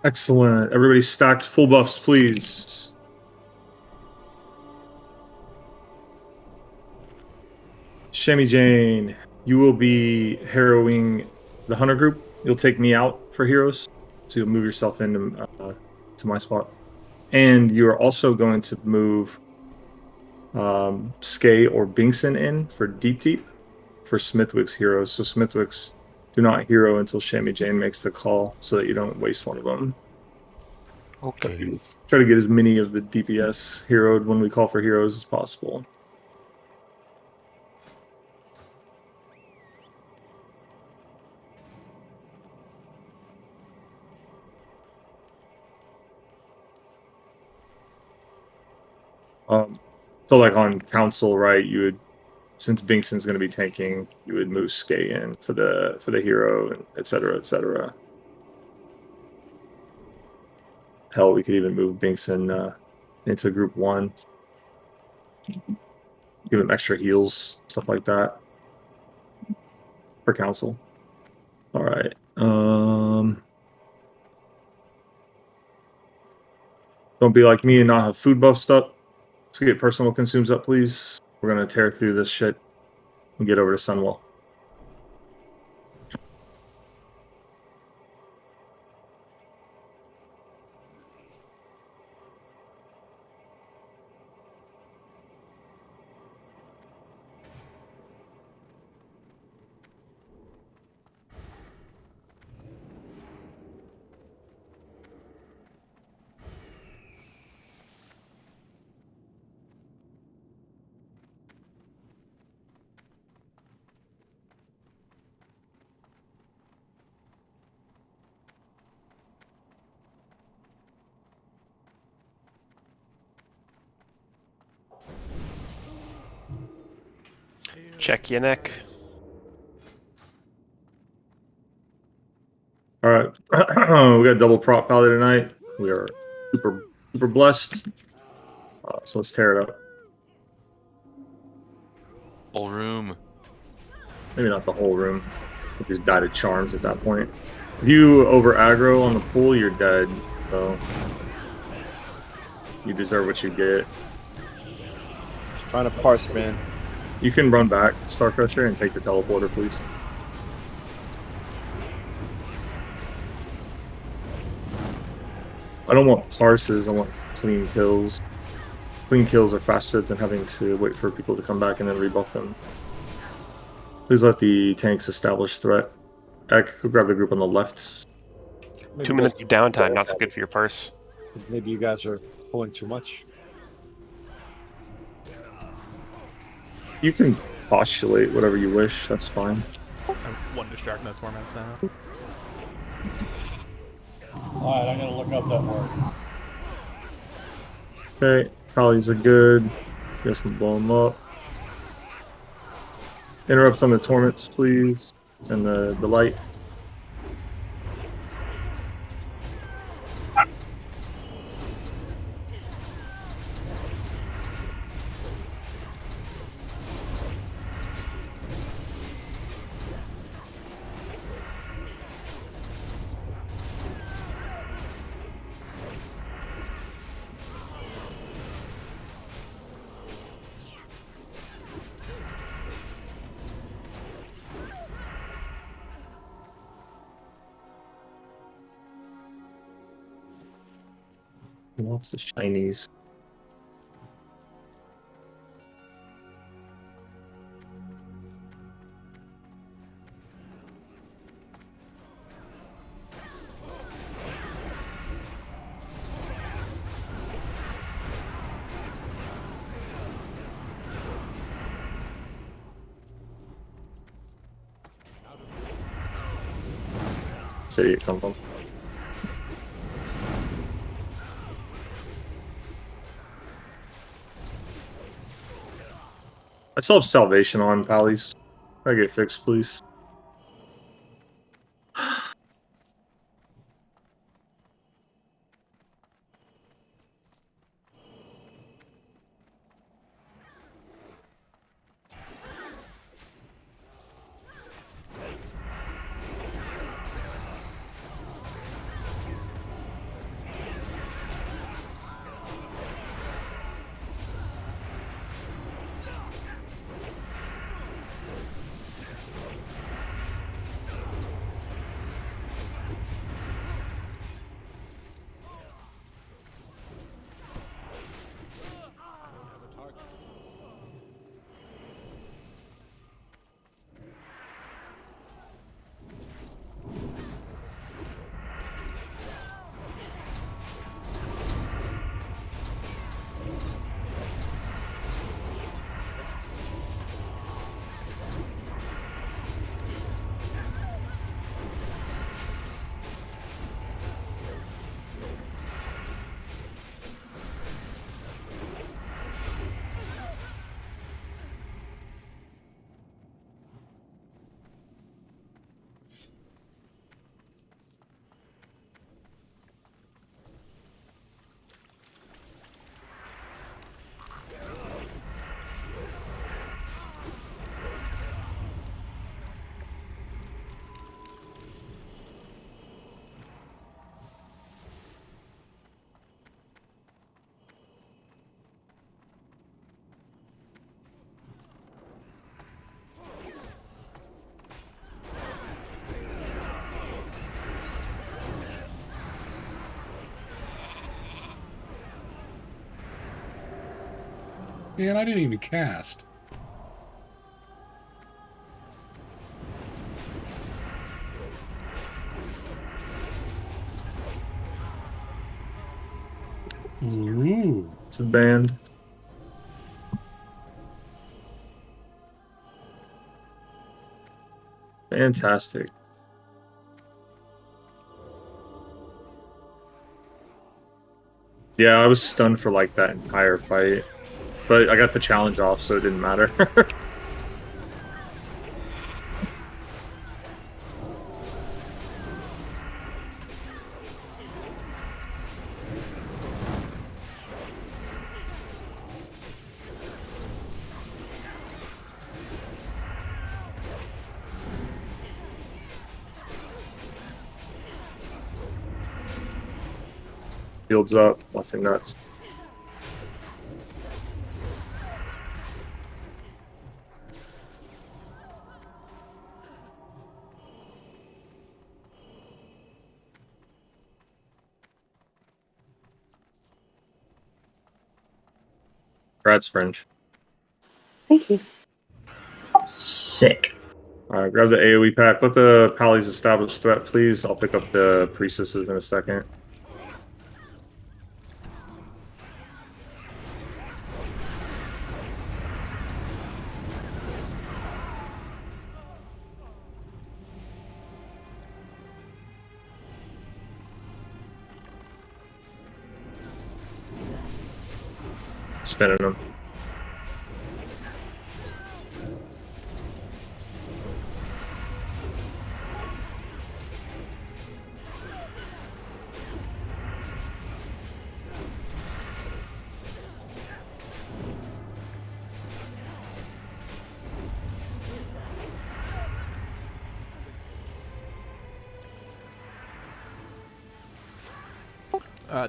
Excellent. Everybody stacked full buffs, please. Shammy Jane, you will be harrowing the hunter group. You'll take me out for heroes, so you'll move yourself into to my spot, and you're also going to move Skay or Binkson in for Deep for Smithwick's heroes. So Smithwick's do not hero until Shammy Jane makes the call, so that you don't waste one of them. Okay. Try to get as many of the DPS heroed when we call for heroes as possible. So like on council, right? You would, since Binkson's going to be tanking, you would move Skay in for the hero, and etc. etc. Hell, we could even move Binkson into group 1. Give him extra heals, stuff like that. For council. All right. Don't be like me and not have food buffs up. Let's get personal consumes up, please. We're gonna tear through this shit and get over to Sunwell. Check your neck. All right, we got double prop pally tonight. We are super blessed. So let's tear it up. Whole room. Maybe not the whole room. We just died of charms at that point. If you over aggro on the pool, you're dead. So you deserve what you get. Just trying to parse, man. You can run back, Star Crusher, and take the teleporter, please. I don't want parses, I want clean kills. Clean kills are faster than having to wait for people to come back and then rebuff them. Please let the tanks establish threat. Ek, go grab the group on the left. Maybe 2 minutes of downtime, not so good for your purse. Maybe you guys are pulling too much. You can postulate whatever you wish, that's fine. One distract, no torments now. Alright, I'm gonna look up that word. Okay, collies are good. You guys can blow them up. Interrupts on the torments, please. And the light. Lots of shinies. City it come from. I still have salvation on, Pallies. I get fixed, please. Man, I didn't even cast. Ooh. It's a band. Fantastic. Yeah, I was stunned for like that entire fight. But I got the challenge off, so it didn't matter. Fields up, nothing nuts. Brad's French. Thank you. Sick. Alright, grab the AoE pack. Let the Pallies establish threat, please. I'll pick up the priestesses in a second. Spinning them.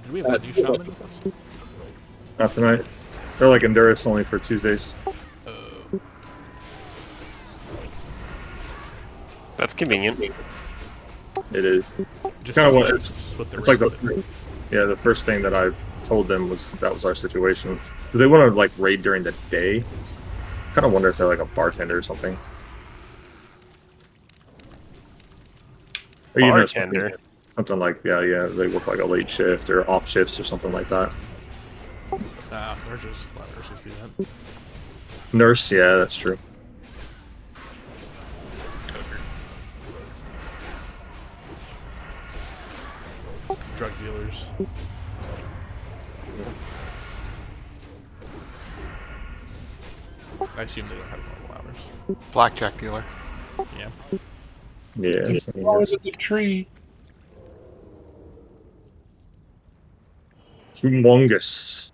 Did we have a new shaman with us? Not tonight. They're like Endurus only for Tuesdays. That's convenient. It is. Just Kinda what- just with the It's like raid. the first thing that I told them was that was our situation. Because they want to like raid during the day. Kind of wonder if they're like a bartender or something. Or you know, Bartender. something like they work like a late shift or off shifts or something like that. Nurses. A lot of nurses do that. Nurse, yeah, that's true. Drug dealers. I assume they don't have normal hours. Blackjack dealer. Yeah. Yeah. Oh, it's the tree. Humongous.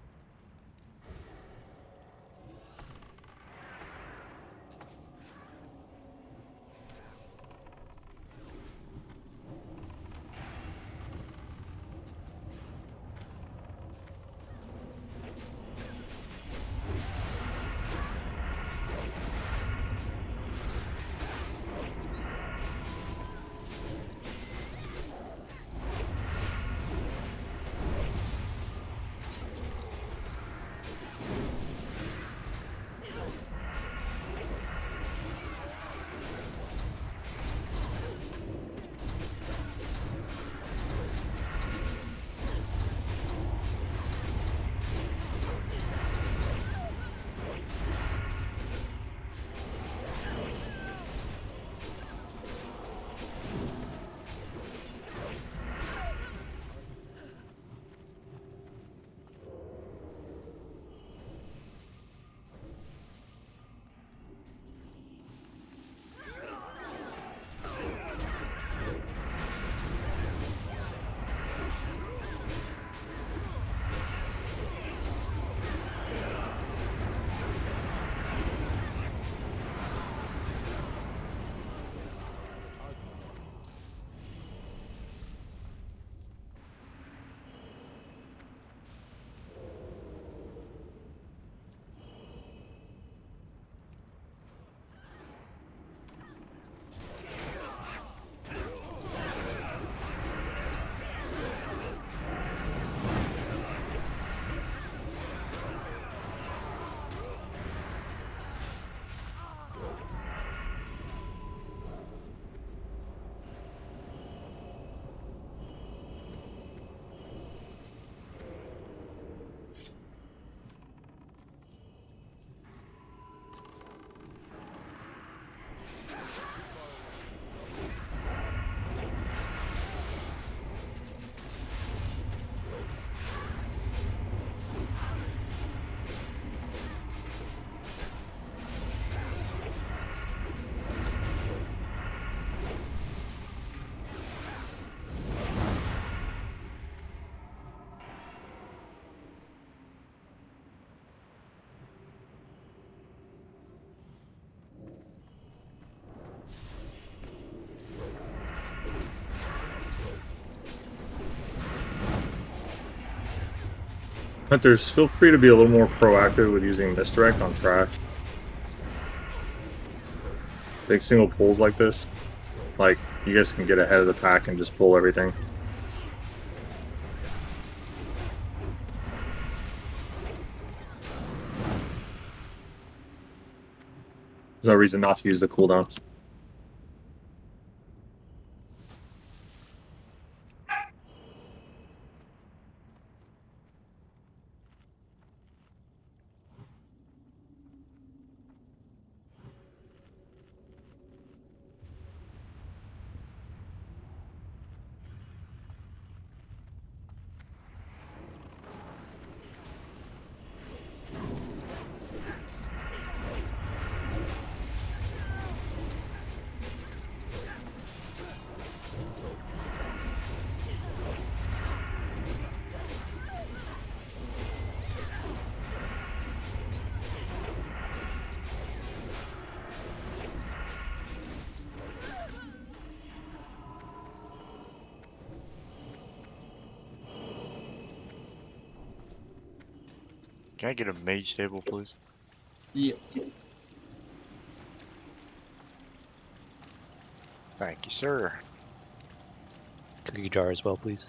Hunters, feel free to be a little more proactive with using misdirect on trash. Big single pulls like this, like you guys can get ahead of the pack and just pull everything. There's no reason not to use the cooldown. Can I get a mage table, please? Yeah. Thank you, sir. Cookie jar as well, please.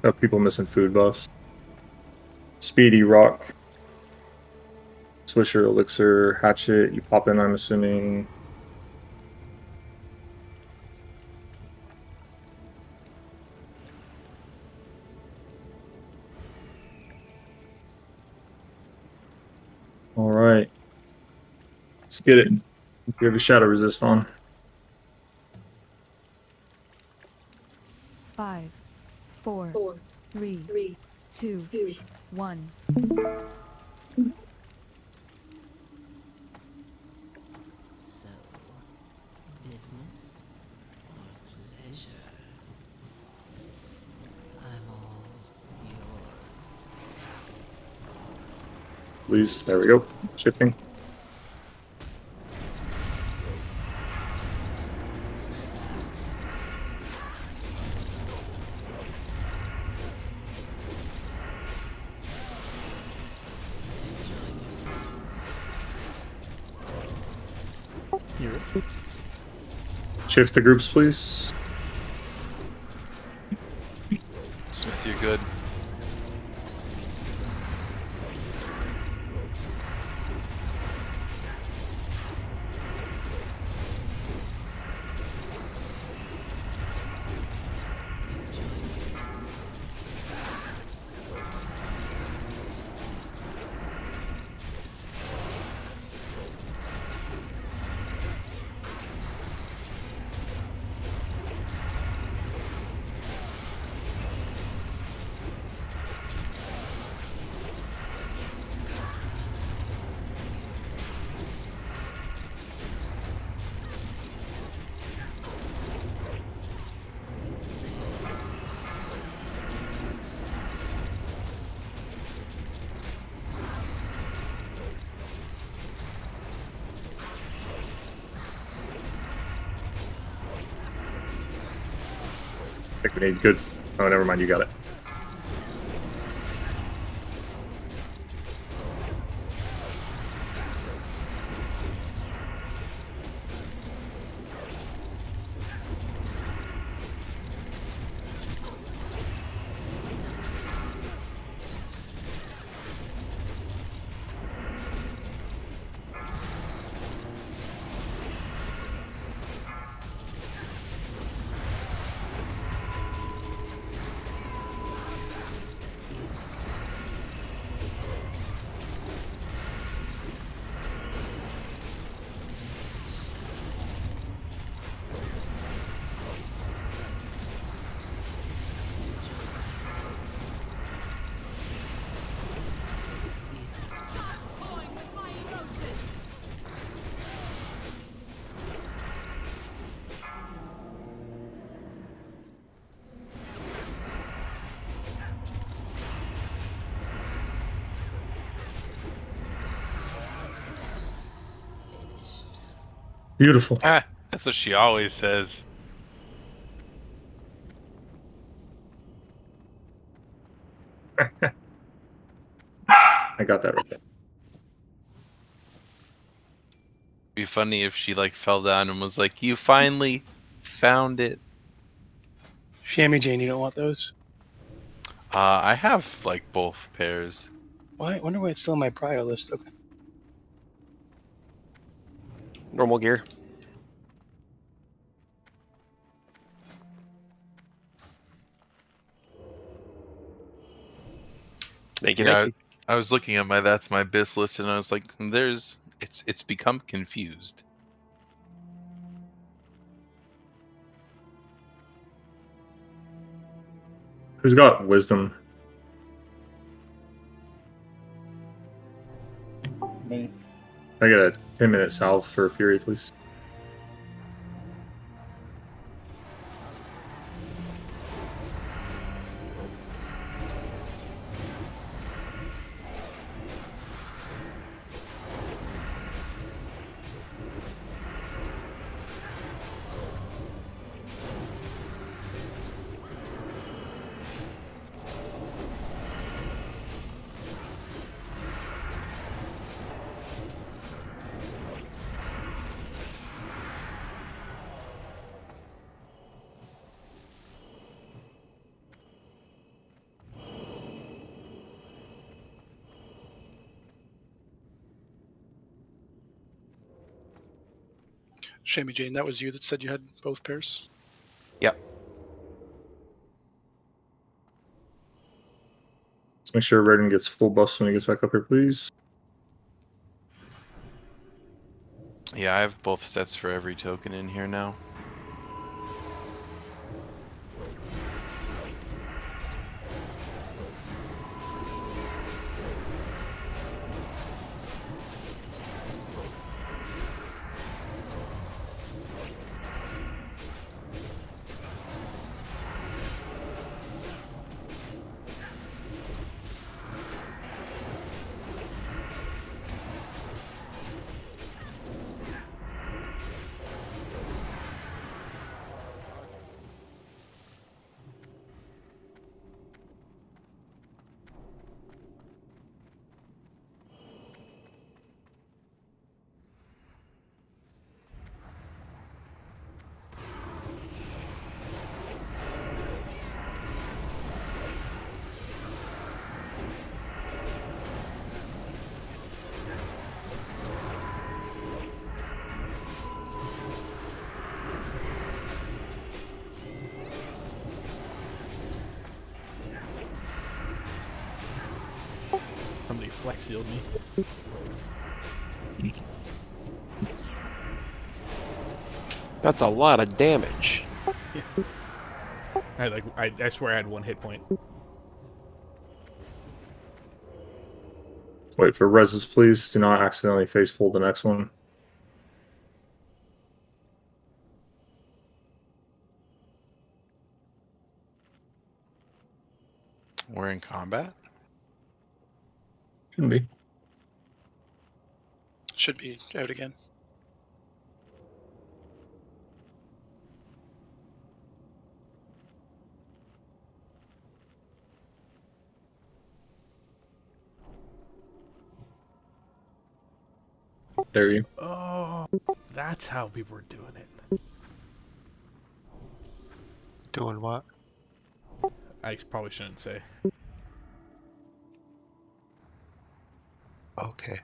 Got people missing food buffs. Speedy, rock, swisher, elixir, hatchet. You pop in, I'm assuming. All right. Let's get it. We have a shadow resist on. 5, 4, 3, 2, 1. So, business or pleasure? I'm all yours. Please, there we go. Shifting. Shift the groups, please. Smith, you good? I think we need good. Oh, never mind. You got it. Beautiful. Ah, that's what she always says. I got that right there. Be funny if she like fell down and was like, "You finally found it." Shammy Jane, you don't want those? I have like both pairs. Why? I wonder why it's still on my prior list. Okay. Normal gear. Thank you, Yeah, thank you. I was looking at my that's my bis list and I was like, it's become confused. Who's got wisdom? Me. I got a 10-minute salve for Fury, please. Shammy Jane, that was you that said you had both pairs? Yep. Let's make sure Redden gets full buffs when he gets back up here, please. Yeah, I have both sets for every token in here now. Somebody flex sealed me. That's a lot of damage. I swear I had 1 hit point. Wait for reses, please. Do not accidentally face pull the next one. We're in combat. Shouldn't be. Should be out again. There you. Oh, that's how people were doing it. Doing what? I probably shouldn't say. Okay.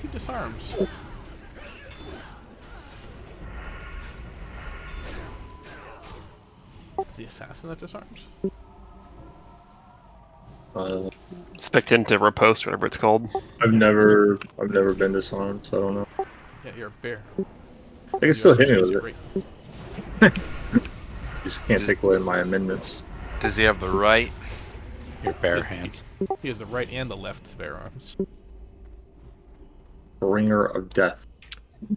He disarms. The assassin that disarms? Expect to riposte, whatever it's called. I've never been disarmed, so I don't know. Yeah, you're a bear. They can still hit me Use with your it. right- Just can't take away my amendments. Does he have the right? Your bare hands. He has the right and the left bear arms. Bringer of death.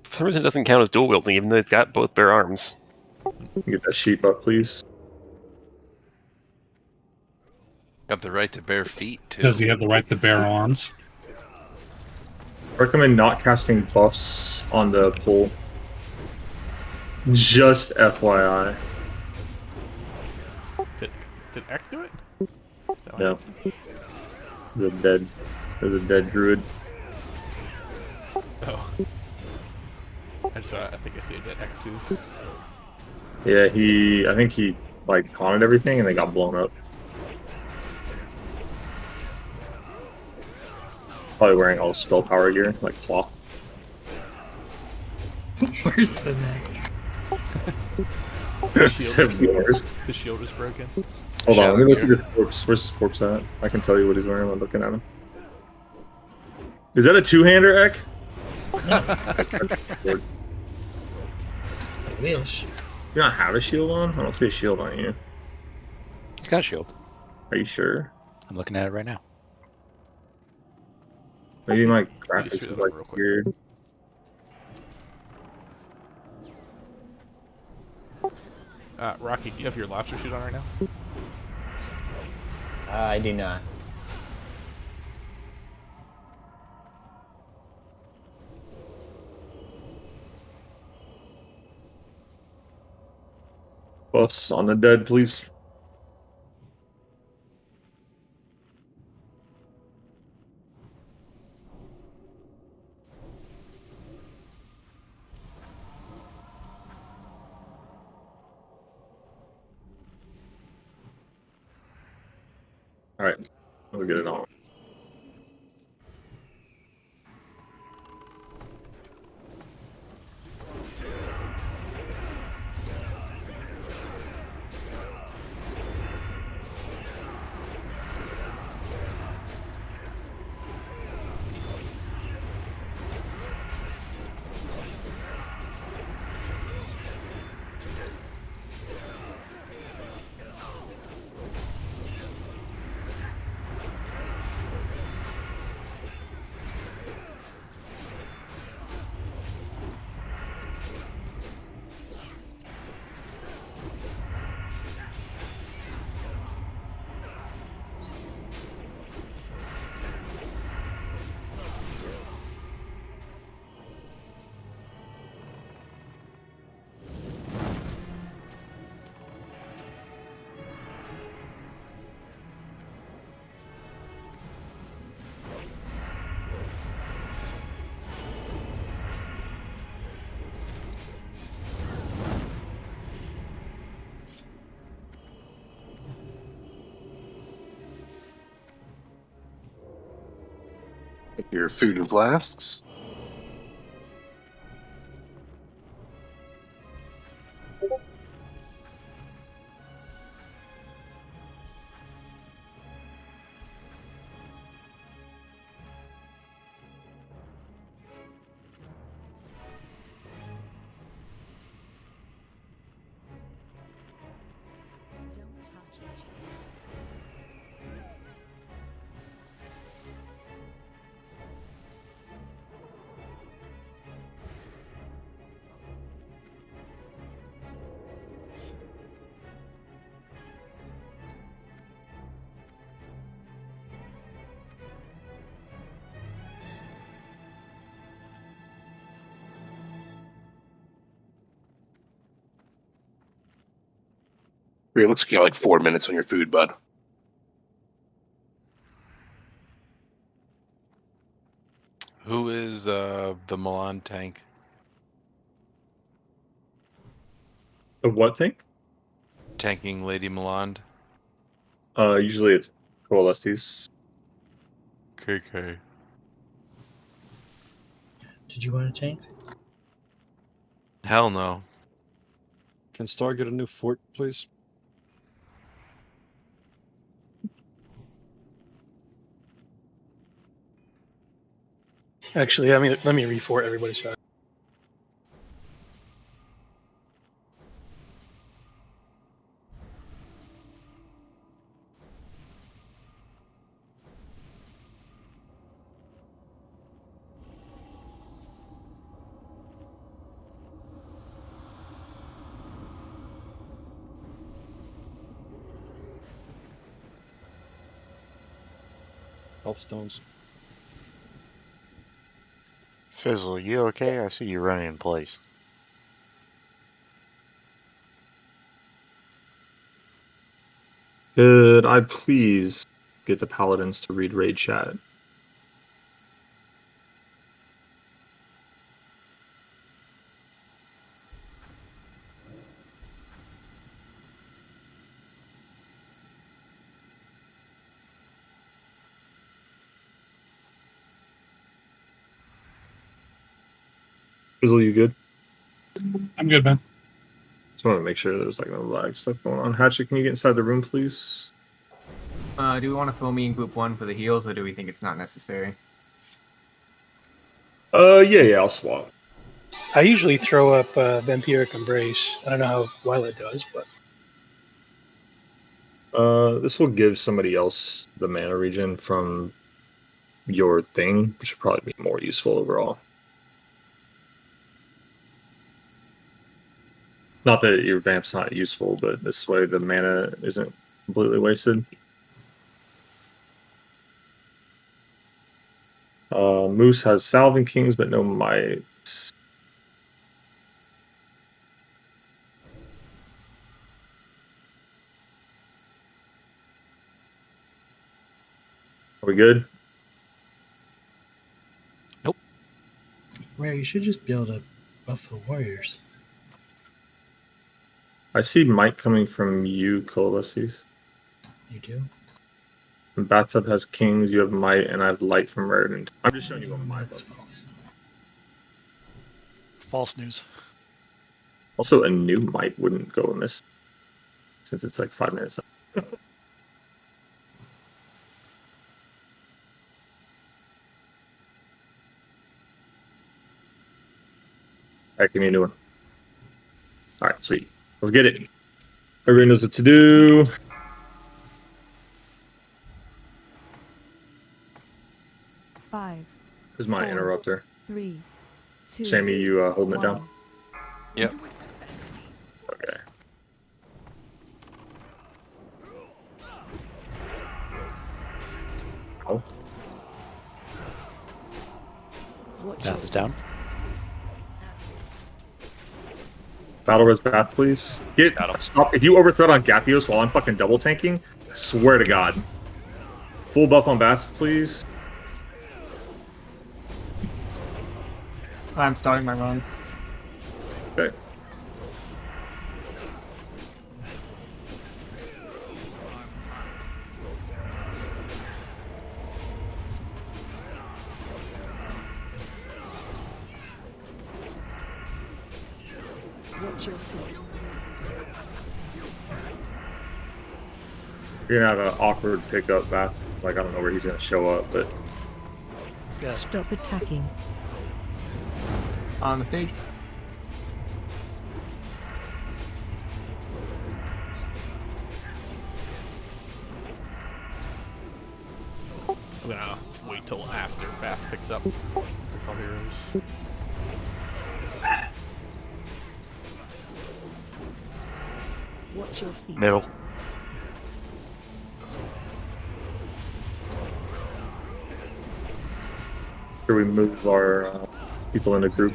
For some reason, it doesn't count as dual wielding, even though he's got both bare arms. Get that sheep up, please. Got the right to bare feet too. Does he have the right to bear arms? Recommend not casting buffs on the pull. Just FYI. Did Ek do it? Yeah. There's a dead druid. Oh. I think I see a dead Ek too. Yeah, I think he like haunted everything and they got blown up. Probably wearing all spell power gear, like cloth. Where's the neck? Except yours. The shield is broken. Hold on, let me look Shadow at his corpse. Where's his corpse at? I can tell you what he's wearing by looking at him. Is that a two-hander, Ek? You Wheels. don't have a shield on? I don't see a shield on you. He's got a shield. Are you sure? I'm looking at it right now. Maybe my just graphics shoot is it like up real quick. weird. Rocky, do you have your lobster suit on right now? I do not. Buffs on the dead, please. All right, let's get it on. Your food and flasks. Don't touch me. It looks like you got like 4 minutes on your food, bud. Who is the Milan tank? The what tank? Tanking Lady Milan? Usually it's Coalesces. KK. Did you want a tank? Hell no. Can Star get a new fort, please? Actually, let me refort everybody's side. Health stones. Fizzle, you okay? I see you running in place. Could I please get the paladins to read raid chat? Fizzle, you good? I'm good, man. Just want to make sure there's like no lag stuff going on. Hatchet, can you get inside the room, please? Do we want to fill me in group 1 for the heals, or do we think it's not necessary? Yeah, I'll swap. I usually throw up Vampiric Embrace. I don't know how well it does, but This will give somebody else the mana regen from your thing, which should probably be more useful overall. Not that your vamp's not useful, but this way the mana isn't completely wasted. Moose has Salving Kings, but no mites. Are we good? Nope. Well, you should just be able to buff the warriors. I see might coming from you, Coalesces. You do? And Bathtub has Kings, you have might, and I have light from Raritan. I'm just showing you what my That's false. False news. Also, a new might wouldn't go in this, since it's like 5 minutes. Alright, give me a new one. Alright, sweet. Let's get it. Everybody knows what to do. Five. Here's my 4, interrupter. 3, 2. Sammy, you holding it down? 1. Yep. Okay. Oh. Path is down. Battle res bath, please. Stop. If you overthrow on Gathios while I'm fucking double tanking, I swear to God. Full buff on baths, please. I'm starting my run. Okay. Watch your feet. You're gonna have an awkward pickup, Bath. Like, I don't know where he's gonna show up, but Stop attacking. On the stage. I'm gonna wait till after Bath picks up. Call heroes. Watch your feet. Middle. here we move our people in a group.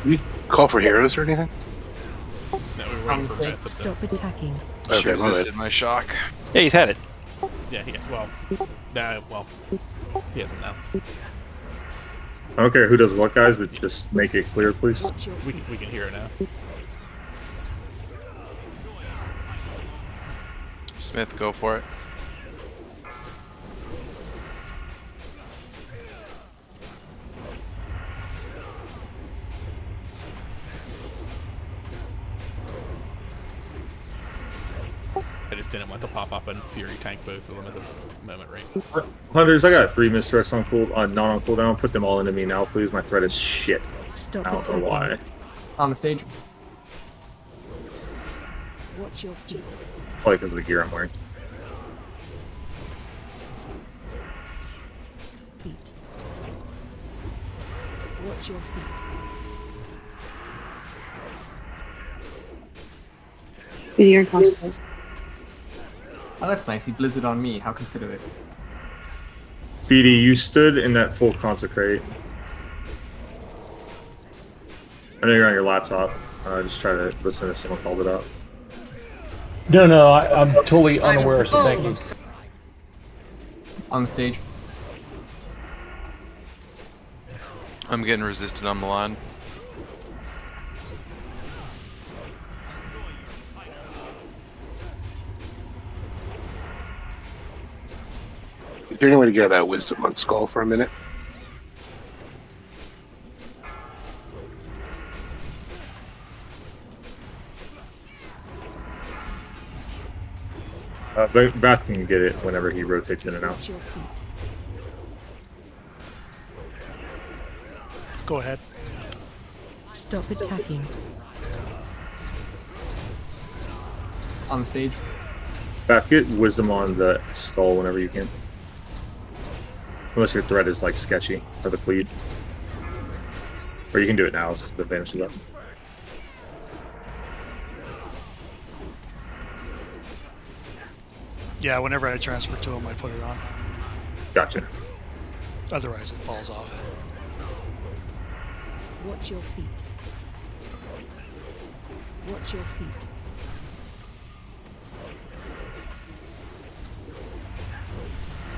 You call for heroes or anything? No, we were waiting for Bath to Stop attacking. Okay, She my bad. resisted my shock. Yeah, he's had it. Yeah, well, he hasn't now. I don't care who does what, guys, but just make it clear, please. Watch your We feet. can hear it now. Smith, go for it. I just didn't want to pop up and Fury tank both of them at the moment, right? Hunters, I got 3 misdirects on not on cooldown. Put them all into me now, please. My threat is shit. Stop I don't know attacking. why. On the stage. Watch your feet. Probably because of the gear I'm wearing. Feet. Watch your feet. Speedy, you're in concentrate. Oh, that's nice. He blizzard on me. How considerate. Speedy, you stood in that full consecrate. I know you're on your laptop. Just try to listen if someone called it out. No, I'm totally unaware, so thank you. On the stage. I'm getting resisted on Milan. Is there any way to get that wisdom on Skull for a minute? Bath can get it whenever he rotates in and out. Watch your feet. Go ahead. Stop attacking. On the stage. Bath, get wisdom on the skull whenever you can. Unless your threat is like sketchy for the plead. Or you can do it now, it's the advantage of that. Yeah, whenever I transfer to him, I put it on. Gotcha. Otherwise, it falls off. Watch your feet. Watch your feet.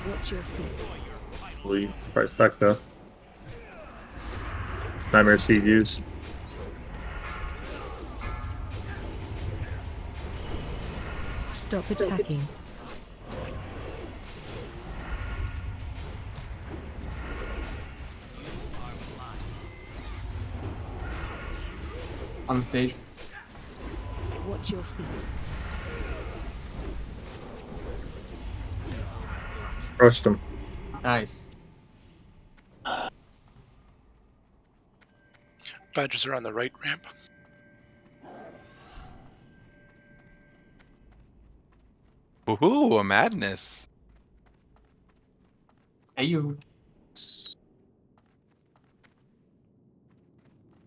Watch your feet. Bleed. Trifecta. Nightmare Seed use. Stop attacking. On the stage. Watch your feet. Crushed him. Nice. Badgers are on the right ramp. Woohoo, a madness. Hey, you.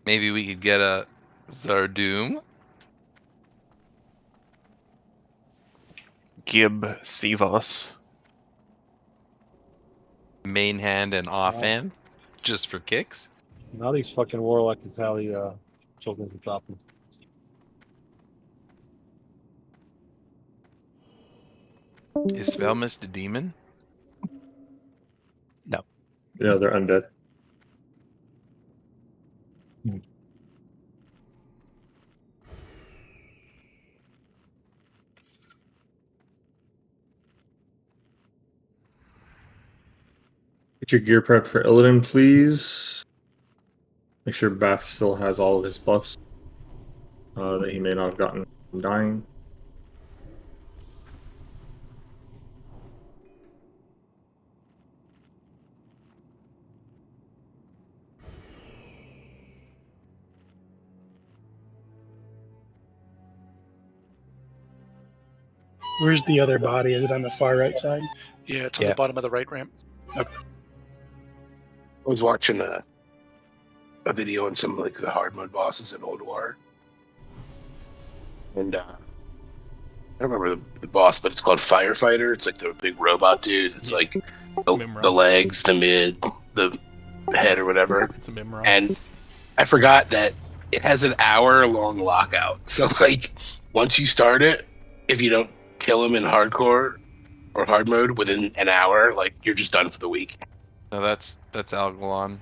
Maybe we could get a Zardoom. Gib Sivas. Main hand and offhand. Just for kicks. Now these fucking Warlock and Tally children are dropping. Is Velmus the demon? No. Yeah, they're undead. Get your gear prep for Illidan, please. Make sure Bath still has all of his buffs that he may not have gotten from dying. Where's the other body? Is it on the far right side? Yeah, it's on the bottom of the right ramp. Okay. I was watching a video on some like the hard mode bosses in Old War, and I don't remember the boss, but it's called Firefighter. It's like the big robot dude. It's like the legs, the mid, the head, or whatever. It's a Mimra. And I forgot that it has an hour-long lockout. So like, once you start it, if you don't kill him in hardcore or hard mode within an hour, like you're just done for the week. No, that's Algalon.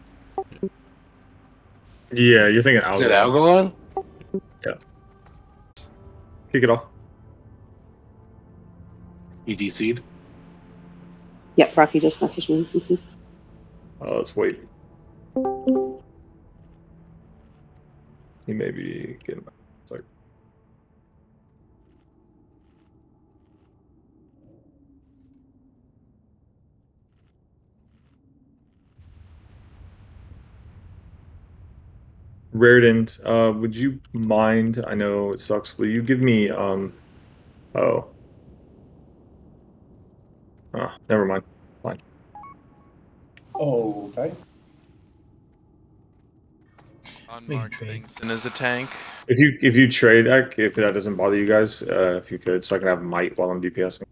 Yeah, you're thinking Algalon. Is it Algalon? Yeah. Kick it off. You DC'd? Yep, Rocky just messaged me. DC. Let's wait. He may be getting back. It's like, Raritan, would you mind? I know it sucks. Will you give me never mind. Fine. Oh, okay. Unmarked Bingson as a tank. If you trade if that doesn't bother you guys, if you could, so I can have might while I'm DPSing.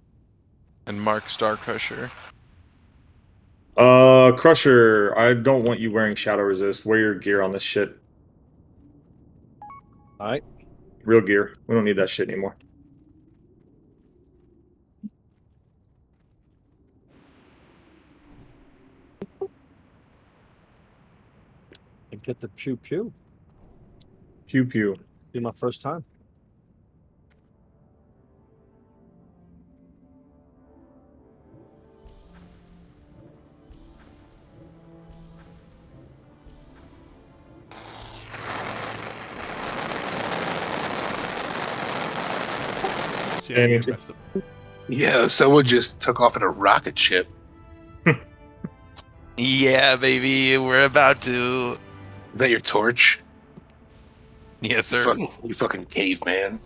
And Mark Star Crusher. Crusher, I don't want you wearing Shadow Resist. Wear your gear on this shit. Alright. Real gear. We don't need that shit anymore. And get the pew pew. Pew pew. Be my first time. Yeah, someone just took off in a rocket ship. Yeah, baby, we're about to. Is that your torch? Yes, sir. You fucking caveman.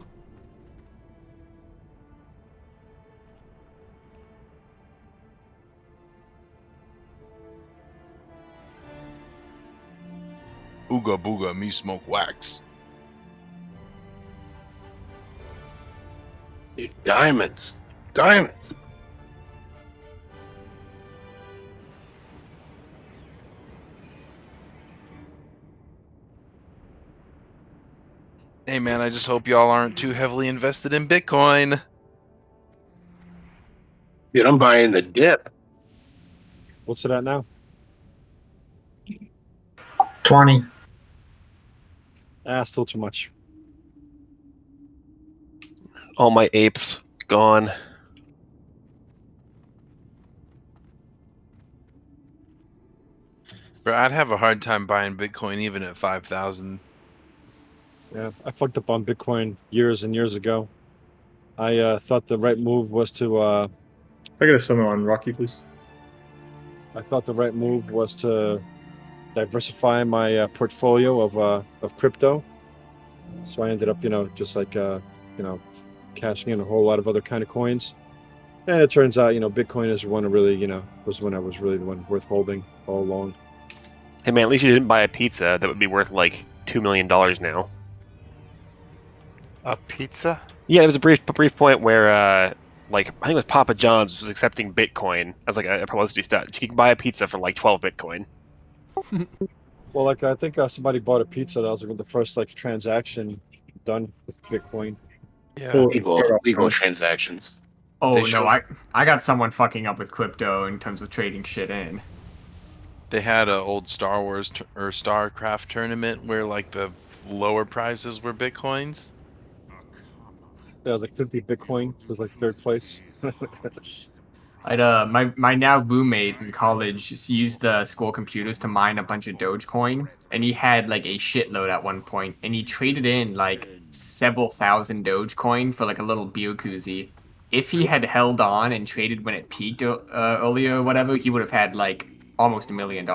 Ooga booga, me smoke wax. Dude, diamonds. Diamonds. Hey man, I just hope y'all aren't too heavily invested in Bitcoin. Dude, I'm buying the dip. What's it at now? 20. Still too much. All my apes gone. Bro, I'd have a hard time buying Bitcoin even at 5,000. Yeah, I fucked up on Bitcoin years and years ago. I thought the right move was to. I got a summon on Rocky, please. I thought the right move was to diversify my portfolio of crypto. So I ended up, just like cashing in a whole lot of other kind of coins. And it turns out, Bitcoin is one of really, was when I was really the one worth holding all along. Hey man, at least you didn't buy a pizza that would be worth like $2 million now. A pizza? Yeah, there was a brief point where, I think it was Papa John's was accepting Bitcoin as like a publicity stunt. So you can buy a pizza for like 12 Bitcoin. Well, I think somebody bought a pizza. That was like the first transaction done with Bitcoin. Yeah. Legal transactions. Oh They no, should- I got someone fucking up with crypto in terms of trading shit in. They had an old Star Wars or StarCraft tournament where like the lower prizes were Bitcoins. Yeah, it was like 50 Bitcoin. It was like third place. My now roommate in college just used the school computers to mine a bunch of Dogecoin, and he had like a shitload at one point, and he traded in like several thousand Dogecoin for like a little beer koozie. If he had held on and traded when it peaked earlier or whatever, he would have had like almost $1 million.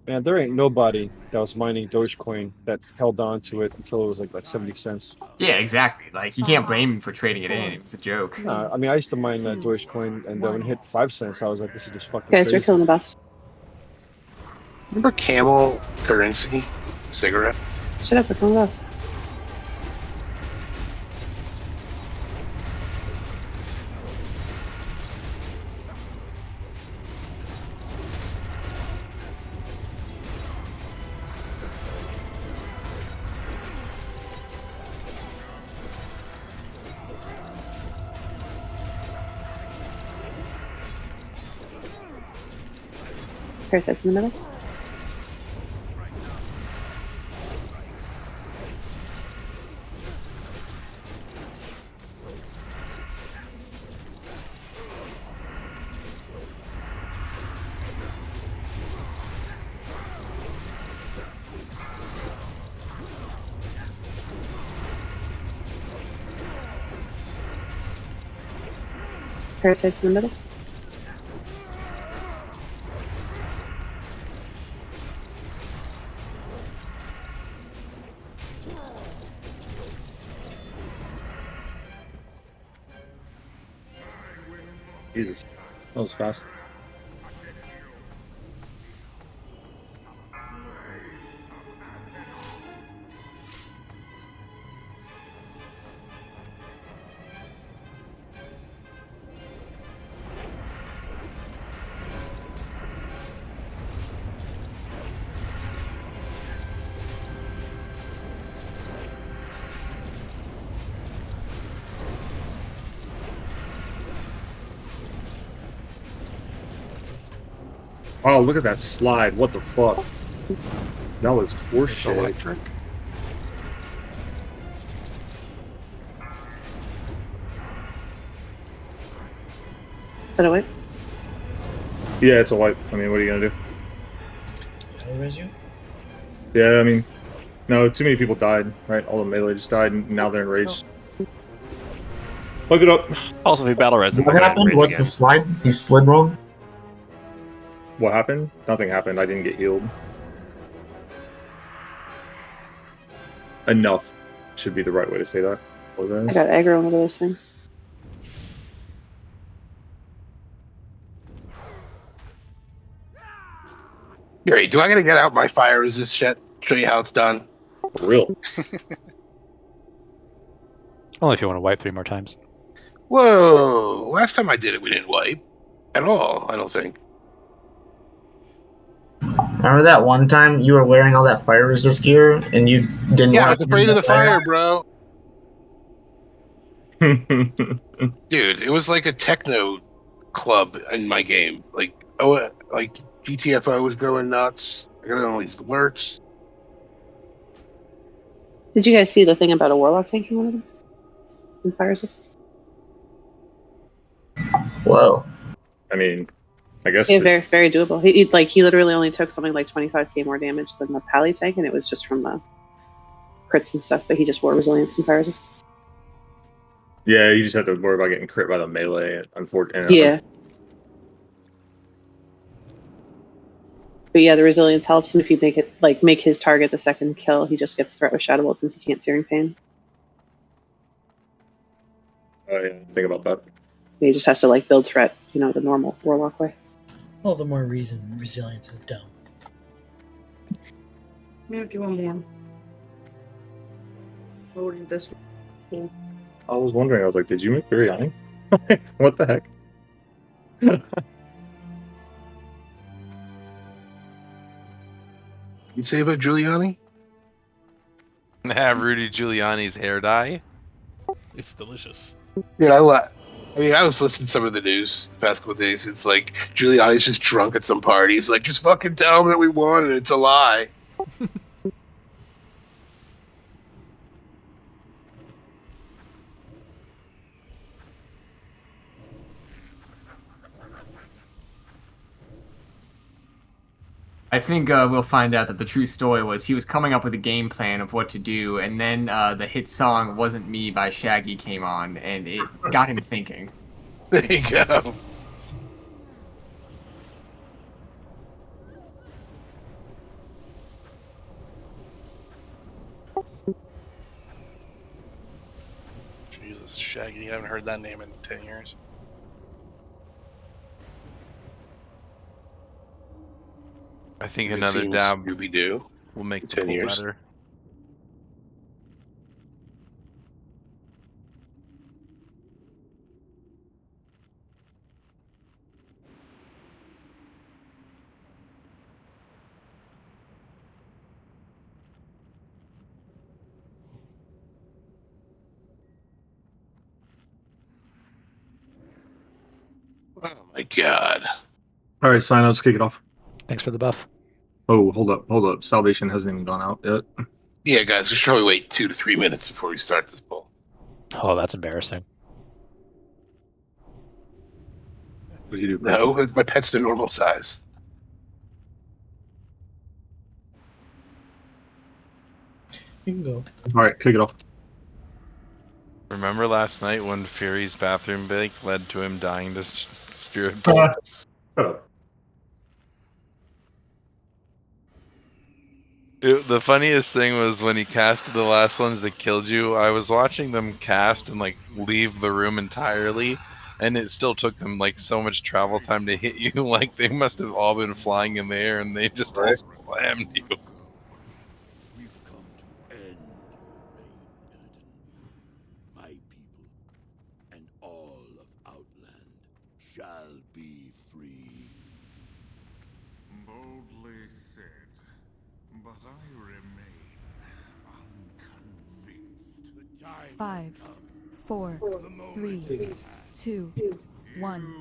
Man, there ain't nobody that was mining Dogecoin that held on to it until it was like 70 cents. Yeah, exactly. Like, you can't blame him for trading it in. It was a joke. No, I mean, I used to mine Dogecoin, and then when it hit 5 cents, I was like, this is just fucking Guys, you're crazy. killing the boss. Remember Camel Currency cigarette? Shut up, we're killing the boss. Parasites in the middle. Parasites in the middle. Jesus, that was fast. Oh, look at that slide. What the fuck? That was horseshit. Electric. Is that a whip? Yeah, it's a wipe. I mean, what are you gonna do? You? Yeah, I mean, no, too many people died, right? All the melee just died, and now they're enraged. Look it up. Also, if you battle res, What happened? What's the slide? He slid wrong? What happened? Nothing happened. I didn't get healed. Enough should be the right way to say that. I got aggro on one of those things. Great. Do I gotta get out my fire resist yet? Show you how it's done. For real. Only if you want to wipe 3 more times. Whoa! Last time I did it, we didn't wipe at all. I don't think. Remember that one time you were wearing all that fire resist gear and you didn't Yeah, I want was to afraid of the fire, bro. Dude, it was like a techno club in my game. Like, like GTFO was going nuts. I got all these alerts. Did you guys see the thing about a warlock tanking one of them? In fire resist? Whoa. I mean, I guess. Yeah, very, very doable. He literally only took something like 25k more damage than the pally tank, and it was just from the crits and stuff. But he just wore resilience and fire resist. Yeah, you just have to worry about getting crit by the melee. Unfortunately. Yeah. But yeah, the resilience helps him if you make his target the second kill. He just gets threat with Shadow Bolt since he can't Searing Pain. Oh yeah, think about that. He just has to build threat, the normal warlock way. All the more reason resilience is dumb. Yeah, do one more. Loading this one. I was wondering. I was like, did you make biryani? What the heck? You say about Giuliani? Have Rudy Giuliani's hair dye. It's delicious. Yeah, I was listening to some of the news the past couple of days. It's like Giuliani's just drunk at some party. He's like, just fucking tell him that we won and it's a lie. I think we'll find out that the true story was he was coming up with a game plan of what to do, and then the hit song Wasn't Me by Shaggy came on, and it got him thinking. There you go. Jesus, Shaggy, I haven't heard that name in 10 years. I think It another seems dab Scooby-Doo will make in the 10 pool years. better. Oh my god. All right, sign let's kick it off. Thanks for the buff. Oh, hold up. Salvation hasn't even gone out yet. Yeah, guys, we should probably wait 2 to 3 minutes before we start this poll. Oh, that's embarrassing. What do you do? No, my pet's the normal size. You can go. All right, kick it off. Remember last night when Fury's bathroom break led to him dying to spirit bolt? The funniest thing was when he casted the last ones that killed you. I was watching them cast and like leave the room entirely, and it still took them like so much travel time to hit you. Like they must have all been flying in the air, and they just all slammed you. My people and all of Outland shall be free. Boldly said, but I remain unconvinced. 5, 4, 3, 2, 1.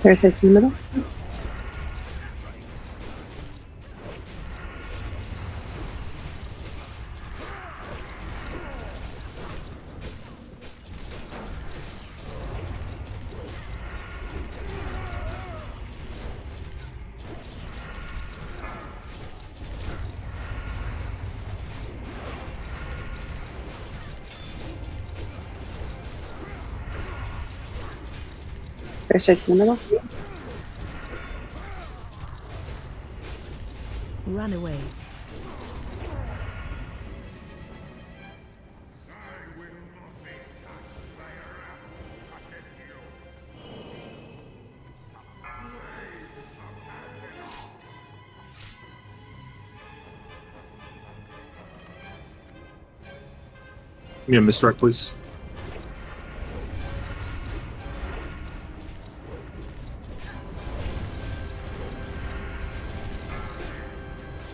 Parasites in the middle. Parasites in the middle. Run away. Give me a misdirect, please.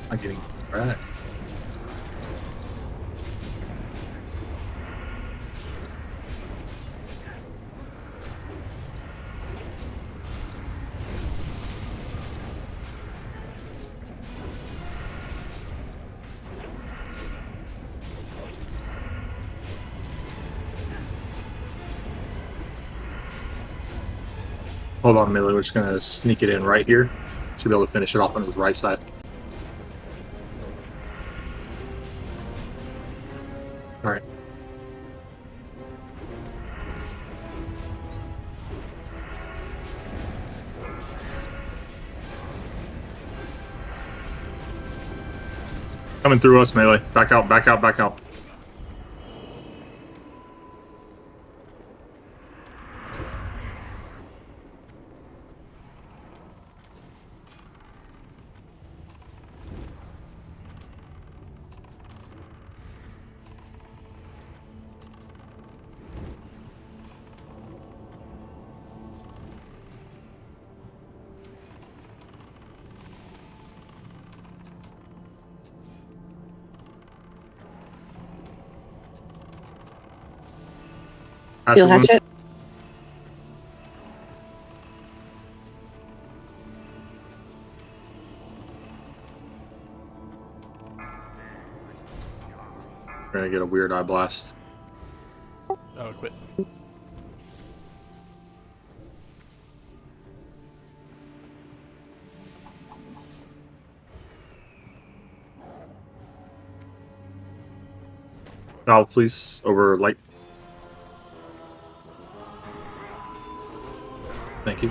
I'm getting back. Hold on, Millie. We're just gonna sneak it in right here. Should be able to finish it off on his right side. All right. Coming through us, Melee. Back out, back out, back out. Steel hatchet. We're gonna get a weird eye blast. Oh, quit. Valve, please, over light. Thank you.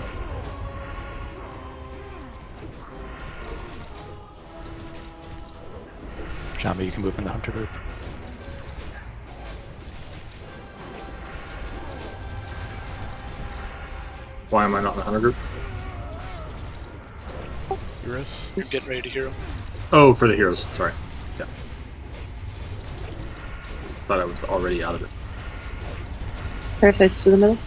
Jamba, you can move in the hunter group. Why am I not in the hunter group? You're getting ready to hero. Oh, for the heroes. Sorry. Yeah. Thought I was already out of it. Parasites to the middle.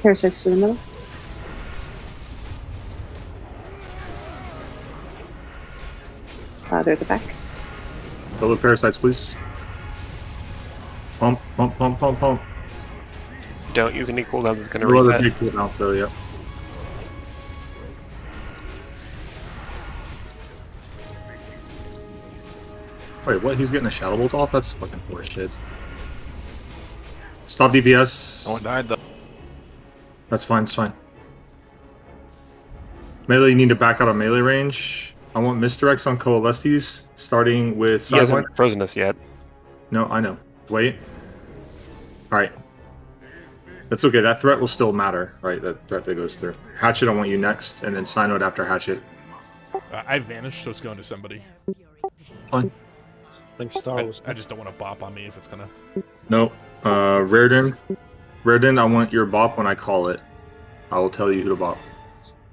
Parasites to the middle. They're at the back. Double parasites, please. Pump, pump, pump, pump, pump. Don't use any cooldowns. It's going to No other reset. big cooldown, so yeah. Wait, what? He's getting a Shadow Bolt off? That's fucking horseshit. Stop DPS. No one died though. That's fine, it's fine. Melee, you need to back out of melee range. I want misdirects on Coalesces, starting with He hasn't Sidewind. frozen us yet. No, I know. Wait. Alright. That's okay, that threat will still matter, right? That threat that goes through. Hatchet, I want you next, and then Synode after Hatchet. I vanished, so it's going to somebody. Fine. I think Star was. I just don't want to bop on me if it's gonna. No. Raridan. Raridan, I want your bop when I call it. I will tell you who to bop.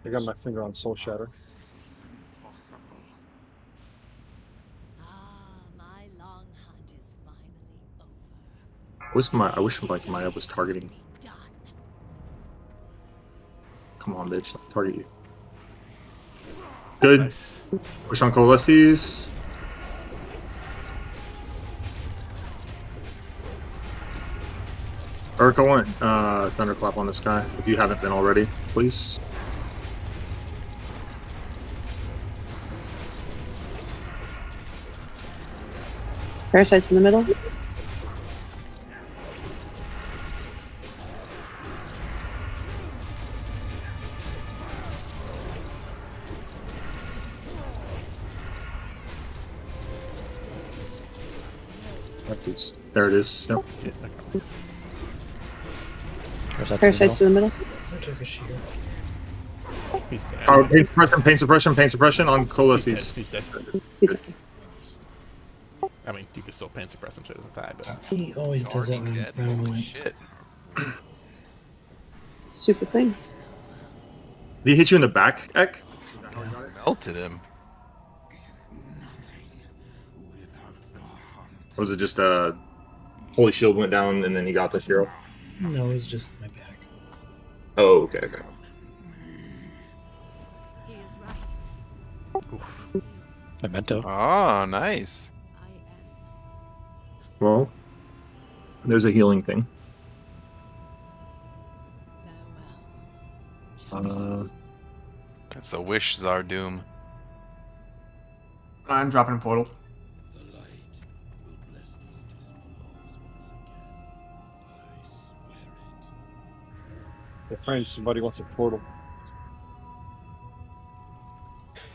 I got my finger on Soul Shatter. I wish like my up was targeting. Come on, bitch. Let me target you. Good. Nice. Push on Coalesces. Eric, I want Thunderclap on this guy, if you haven't been already, please. Parasites in the middle. There it is. Yep. Parasites to the middle. He's dead. Oh, pain suppression on Coalesces. He's dead. I mean, you can still pain suppress him so he doesn't die, but He always does that Dead. when Shit. Super thing. Did he hit you in the back, Ek? Melted him. Or was it just a Holy Shield went down and then he got the hero? No, it's just my back. Oh, okay, okay. Memento. Oh, nice. Well, there's a healing thing. That's a wish, Zardoom. I'm dropping a portal. Hey, friends, somebody wants a portal.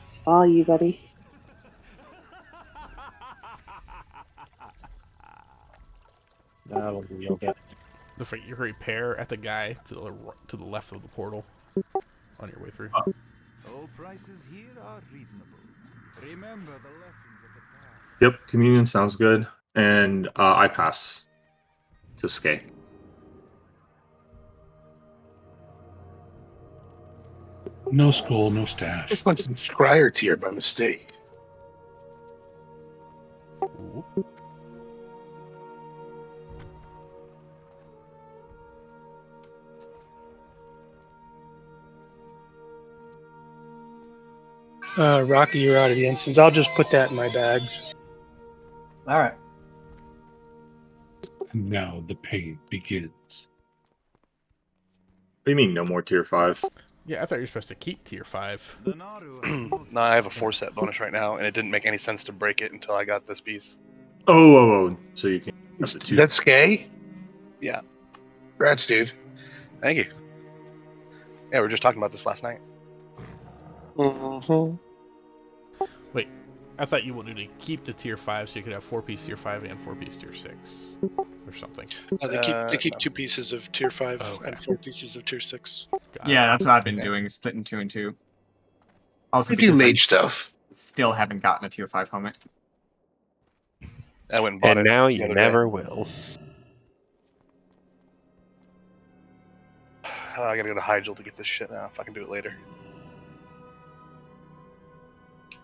It's all you, buddy. That'll be okay. the you repair at the guy to the left of the portal on your way through. All prices here are reasonable. Remember the lessons of the past. Yep, communion sounds good. And I pass to Skay. No skull, no stash. Just went to Scryer tier by mistake. Ooh. Rocky, you're out of the instance. I'll just put that in my bag. All right. And now the pain begins. What do you mean, no more tier 5? Yeah, I thought you were supposed to keep tier 5. No, I have a 4-set bonus right now, and it didn't make any sense to break it until I got this piece. Oh. So you can have the Is 2. that Skay? Yeah. Congrats, dude. Thank you. Yeah, we were just talking about this last night. Mm-hmm. Wait, I thought you wanted to keep the tier 5 so you could have 4-piece tier 5 and 4-piece tier 6 or something. They keep 2 pieces of tier 5 and 4 pieces of tier 6. Yeah, that's what I've been doing, splitting 2 and 2. Also, You do because mage stuff. still haven't gotten a tier 5 helmet. I went and bought And it now the you other never day. will. I gotta go to Hyjal to get this shit now, if I can do it later.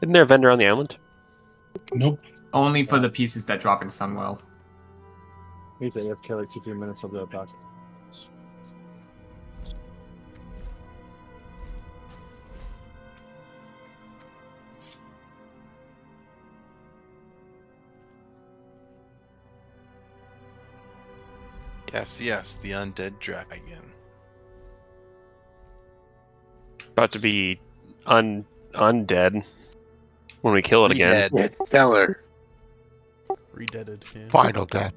Isn't there a vendor on the island? Nope. Only for the pieces that drop in Sunwell. Need to AFK like 2-3 minutes. I'll be right back. Yes, yes, the undead dragon. About to be undead when we kill it again. Re-dead. Yeah, tell her. Redeaded. Yeah. Final death.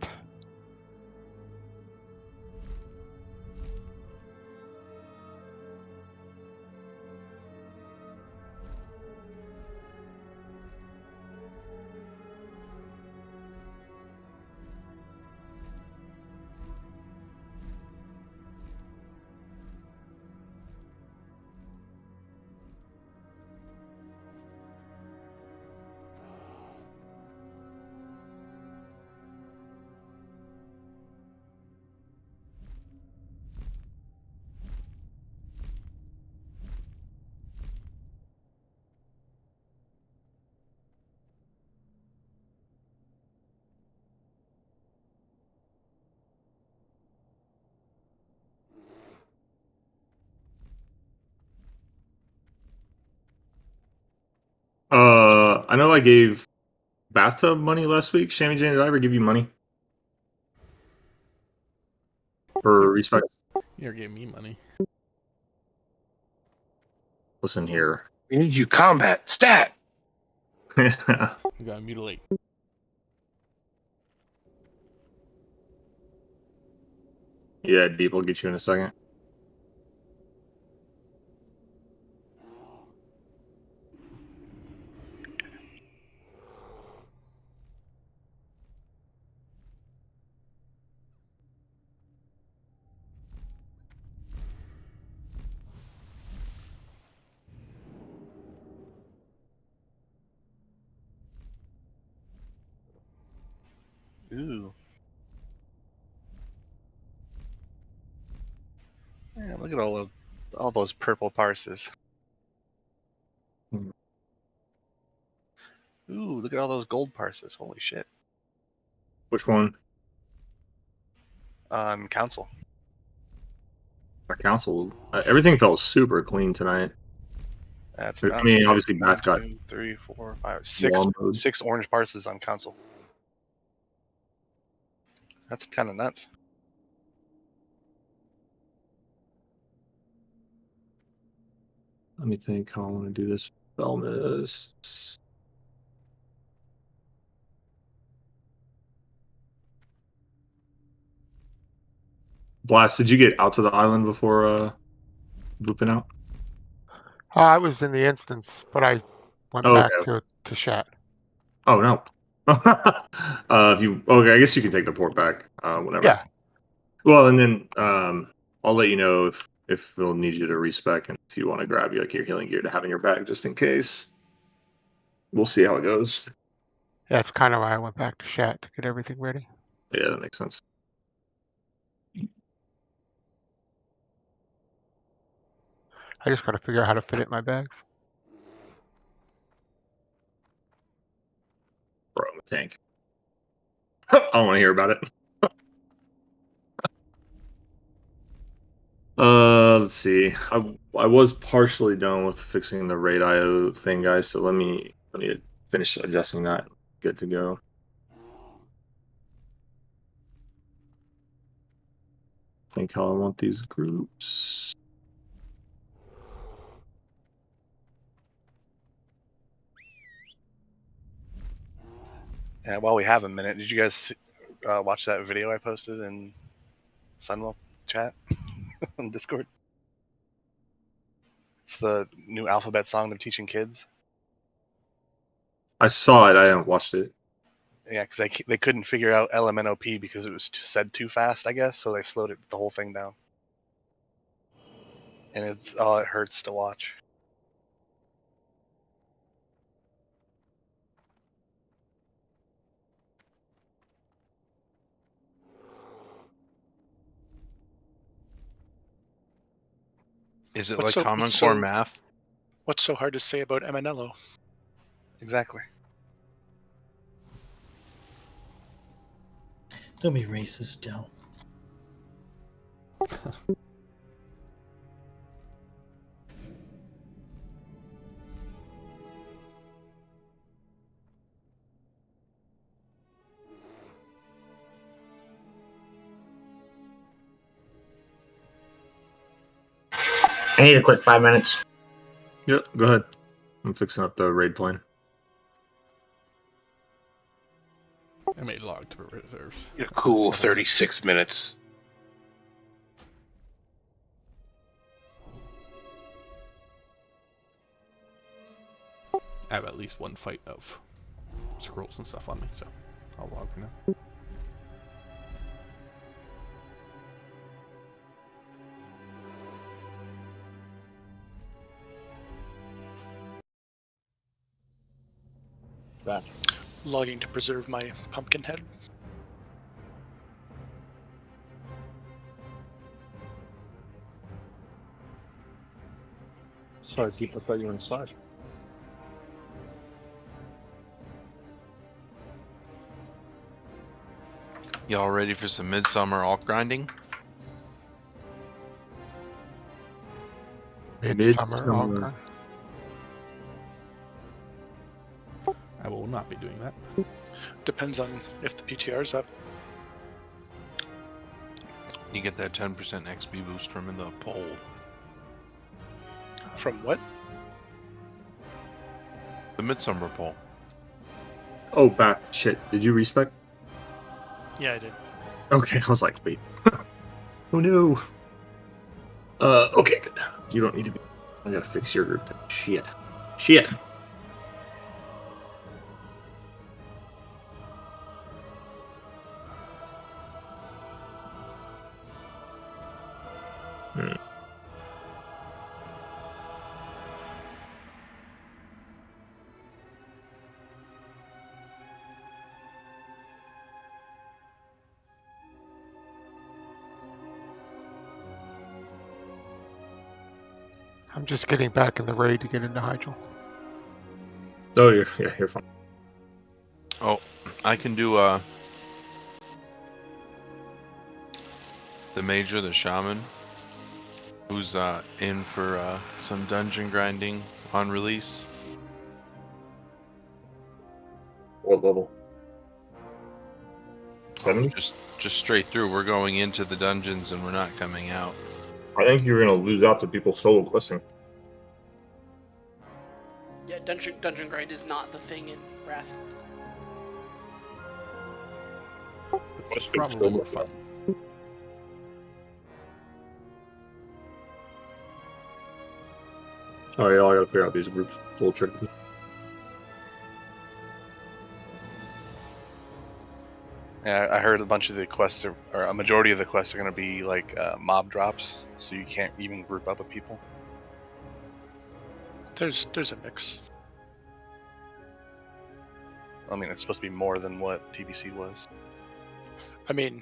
I know I gave bathtub money last week. Shammy Jane, did I ever give you money for respect? You never gave me money. Listen here. We need you combat stat. You gotta mutilate. Yeah, Deep, I'll get you in a second. Ooh. Yeah, look at all those purple parses. Ooh, look at all those gold parses. Holy shit. Which one? Council. Our council. Everything felt super clean tonight. That's I mean, obviously, one, Bath got 2, 3, 4, 5, warm mode. 6 orange parses on council. That's kind of nuts. Let me think how I want to do this. Belmist. Blast, did you get out to the island before looping out? I was in the instance, but I went Oh, back okay. to Shat. Oh no. If you okay, I guess you can take the port back whenever. Yeah. Well, and then I'll let you know if we'll need you to respec and if you want to grab like your healing gear to have in your bag just in case. We'll see how it goes. Yeah, that's kind of why I went back to Shat to get everything ready. Yeah, that makes sense. I just got to figure out how to fit it in my bags. Bro, I'm a tank. I don't want to hear about it. Let's see. I was partially done with fixing the raid IO thing, guys. So let me finish adjusting that. Good to go. Think how I want these groups. Yeah, while we have a minute, did you guys watch that video I posted in Sunwell chat on Discord? It's the new alphabet song they're teaching kids. I saw it. I haven't watched it. Yeah, because they couldn't figure out LMNOP because it was said too fast, I guess, so they slowed the whole thing down. And it hurts to watch. Is it What's like Common Core math? What's so hard to say about Eminello? Exactly. Don't be racist, Del. I need a quick 5 minutes. Yep, go ahead. I'm fixing up the raid plan. I made log to reserves. A cool 36 minutes. I have at least one fight of scrolls and stuff on me, so I'll log for now. Back. Logging to preserve my pumpkin head. Sorry, Pete, I thought you were inside. Y'all ready for some midsummer alt grinding? Midsummer alt grind. I will not be doing that. Depends on if the PTR's up. You get that 10% XP boost from the poll. From what? The midsummer poll. Oh, Bath. Shit. Did you respec? Yeah, I did. Okay, I was like, wait. Oh no. Okay, good. You don't need to be. I gotta fix your group then. Shit. Shit. I'm just getting back in the raid to get into Hydral. Oh, you're fine. Oh, I can do the major, the shaman, who's in for some dungeon grinding on release. What level? 70? Just straight through. We're going into the dungeons and we're not coming out. I think you're gonna lose out to people solo questing. Yeah, dungeon grind is not the thing in Wrath. It's probably more fun. Oh yeah, I gotta figure out these groups. It's a little tricky. Yeah, I heard a bunch of the quests, or a majority of the quests are going to be like mob drops, so you can't even group up with people. There's a mix. I mean, it's supposed to be more than what TBC was. I mean,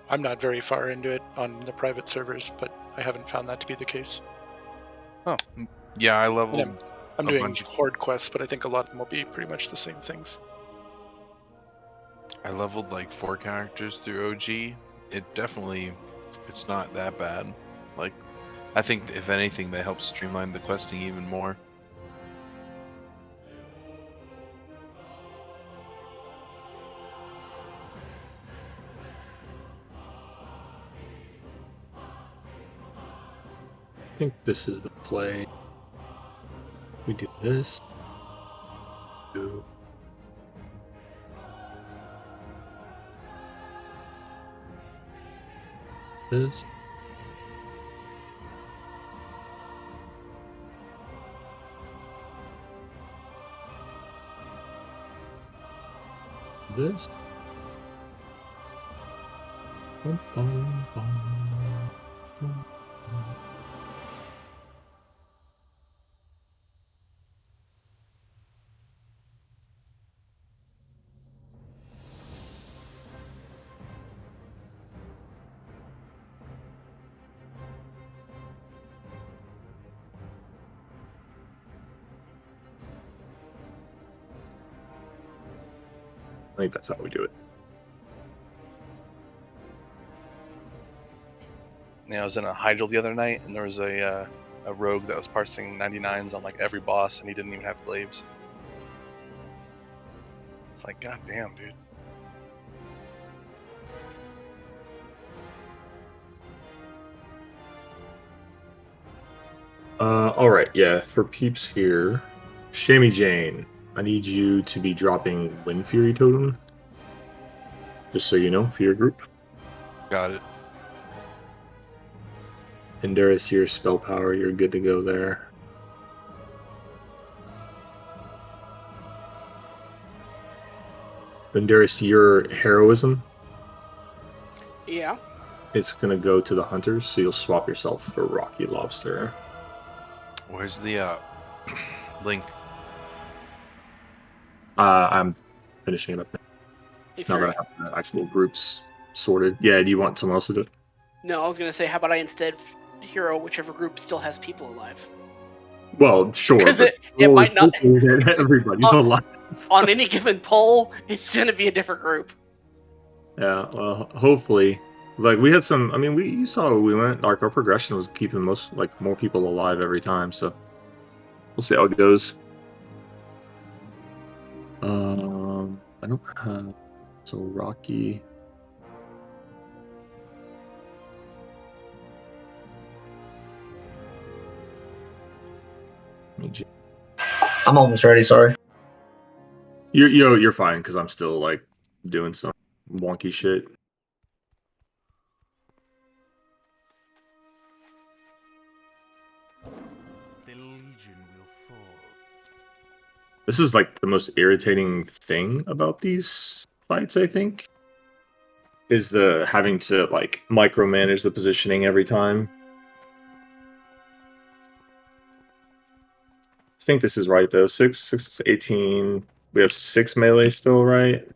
I'm not very far into it on the private servers, but I haven't found that to be the case. Oh. Yeah, I leveled I'm a doing bunch. horde quests, but I think a lot of them will be pretty much the same things. I leveled like 4 characters through OG. It's not that bad. Like, I think if anything, they help streamline the questing even more. I think this is the play. We do this. Do this. This. Bum, bum, bum, bum, bum. I think that's how we do it. Yeah, I was in a Hydral the other night, and there was a rogue that was parsing 99s on like every boss, and he didn't even have glaives. It's like, god damn, dude. All right, yeah. For peeps here, Shammy Jane, I need you to be dropping Wind Fury Totem. Just so you know, for your group. Got it. Endurus, your spell power, you're good to go there. Endurus, your heroism, Yeah. it's gonna go to the hunters, so you'll swap yourself for Rocky Lobster. Where's the link? I'm finishing it up now. Hey, Now that Fury. I have the actual groups sorted. Yeah, do you want someone else to do it? No, I was gonna say, how about I instead hero whichever group still has people alive? Well, sure. Because but it might not. Everybody's alive. On any given poll, it's gonna be a different group. Yeah, well, hopefully. Like, we had some, I mean, you saw where we went. Like, our progression was keeping more people alive every time, so we'll see how it goes. I don't have, so Rocky. I'm almost ready. Sorry. You're fine because I'm still like doing some wonky shit. The Legion will fall. This is like the most irritating thing about these fights, I think, is the having to like micromanage the positioning every time. I think this is right though. 6 is 18. We have 6 melee still, right?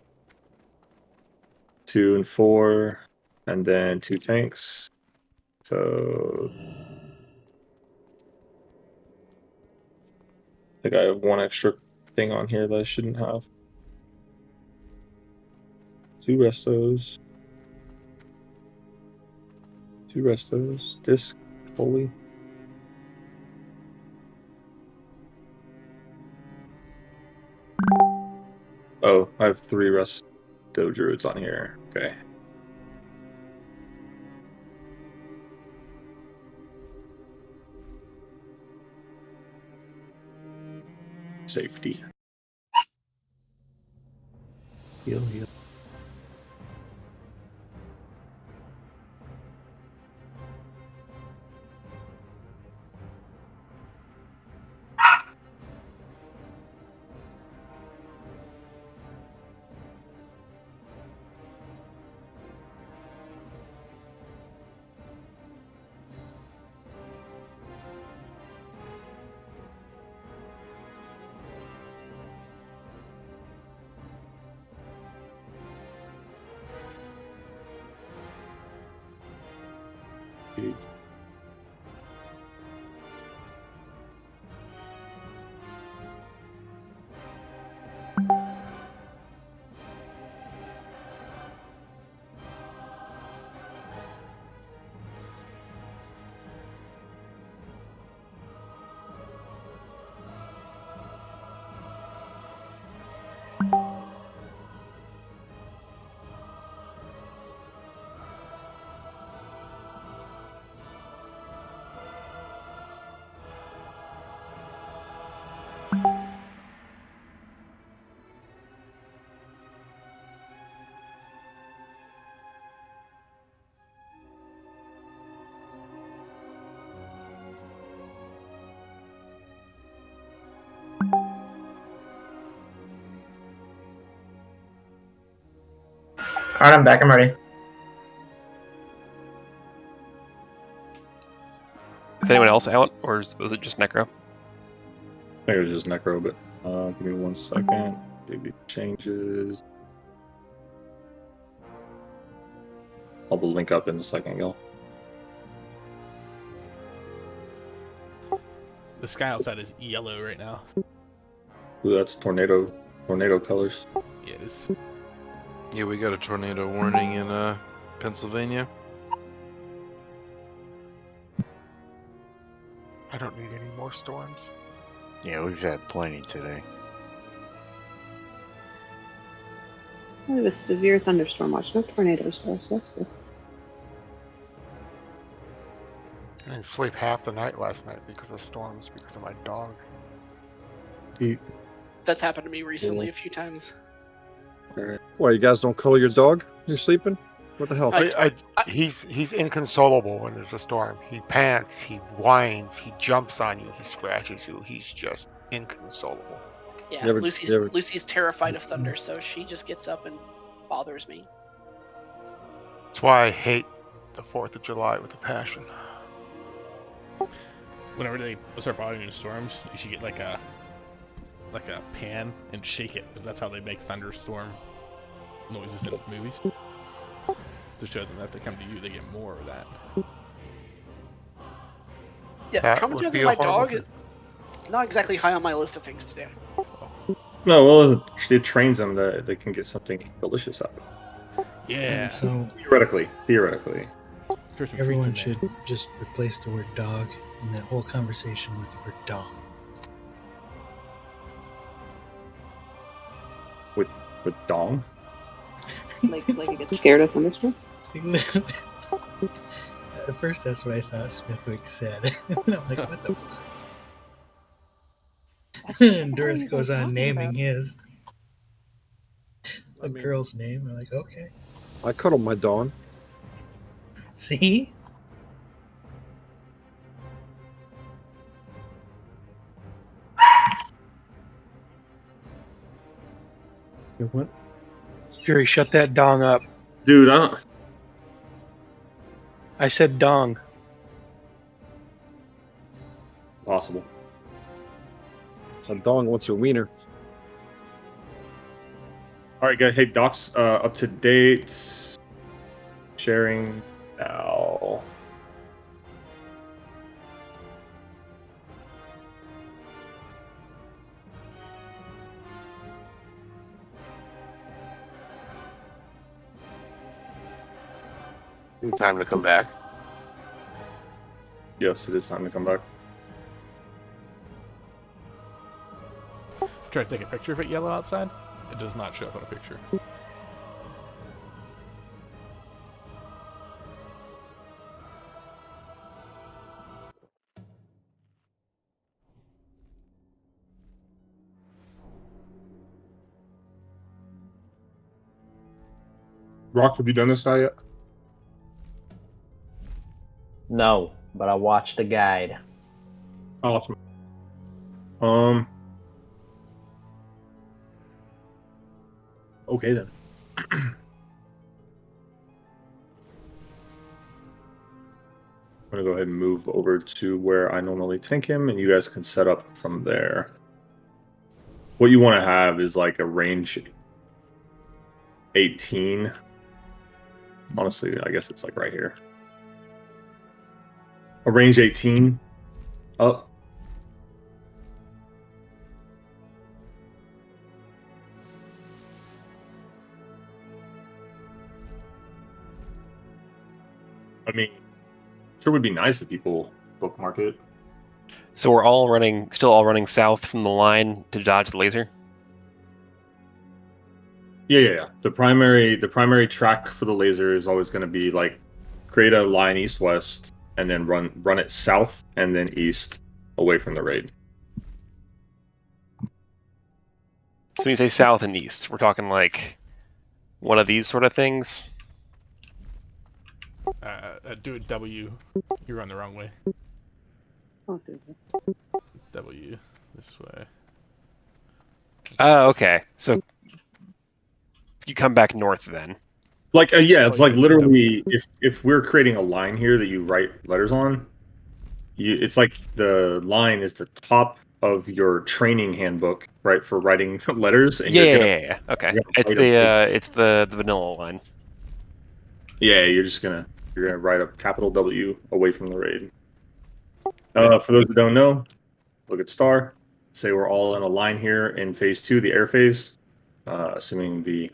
2 and 4, and then 2 tanks. So I think I have 1 extra thing on here that I shouldn't have. 2 restos. 2 restos. Disc, holy. Oh, I have 3 resto druids on here. Okay. Safety. Heal. Alright, I'm back. I'm ready. Is anyone else out, or was it just Necro? I think it was just Necro, but give me 1 second. Dig the changes. I'll link up in a second, y'all. The sky outside is yellow right now. Ooh, that's tornado colors. Yeah, it is. Yeah, we got a tornado warning in Pennsylvania. I don't need any more storms. Yeah, we've had plenty today. We have a severe thunderstorm watch. No tornadoes though, so that's good. I didn't sleep half the night last night because of storms, because of my dog. That's happened to me recently a few times. Why, you guys don't cuddle your dog? You're sleeping? What the hell? He's inconsolable when there's a storm. He pants, he whines, he jumps on you, he scratches you. He's just inconsolable. Yeah, Lucy's terrified of thunder, so she just gets up and bothers me. That's why I hate the 4th of July with a passion. Whenever they start bothering you in storms, you should get like a pan and shake it, because that's how they make thunderstorm noises in movies. To show them that if they come to you, they get more of that. Yeah, traumatizing my dog is not exactly high on my list of things to do. No, well, it trains them that they can get something delicious out of it. Yeah. And so Theoretically. everyone should just replace the word dog in that whole conversation with the word dong. With dong? Like it gets scared of thunderstorms? At first, that's what I thought Smithwick said. And I'm like, what the fuck? And Doris goes on naming his. A girl's name. I'm like, okay. I cuddle my dog. See? What? Fury, shut that dong up. Dude, I don't... I said dong. Possible. A dog wants your wiener. Alright, guys. Hey, Doc's up to date. Sharing now. Time to come back. Yes, it is time to come back. Try to take a picture of it yellow outside. It does not show up on a picture. Rock, have you done this guy yet? No, but I watched the guide. Awesome. Okay then. I'm gonna go ahead and move over to where I normally tank him, and you guys can set up from there. What you want to have is like a range 18. Honestly, I guess it's like right here. A range 18 up. I mean, sure would be nice if people bookmark it. So we're still all running south from the line to dodge the laser? Yeah. The primary track for the laser is always going to be like create a line east-west and then run it south and then east away from the raid. So when you say south and east, we're talking like one of these sort of things? Do a W. You run the wrong way. W this way. Oh, okay. So you come back north then. Like it's like literally if we're creating a line here that you write letters on, it's like the line is the top of your training handbook, right, for writing letters. And Yeah. Okay. It's the vanilla line. Yeah, you're gonna write a capital W away from the raid. For those who don't know, look at star. Say we're all in a line here in phase 2, the air phase, assuming the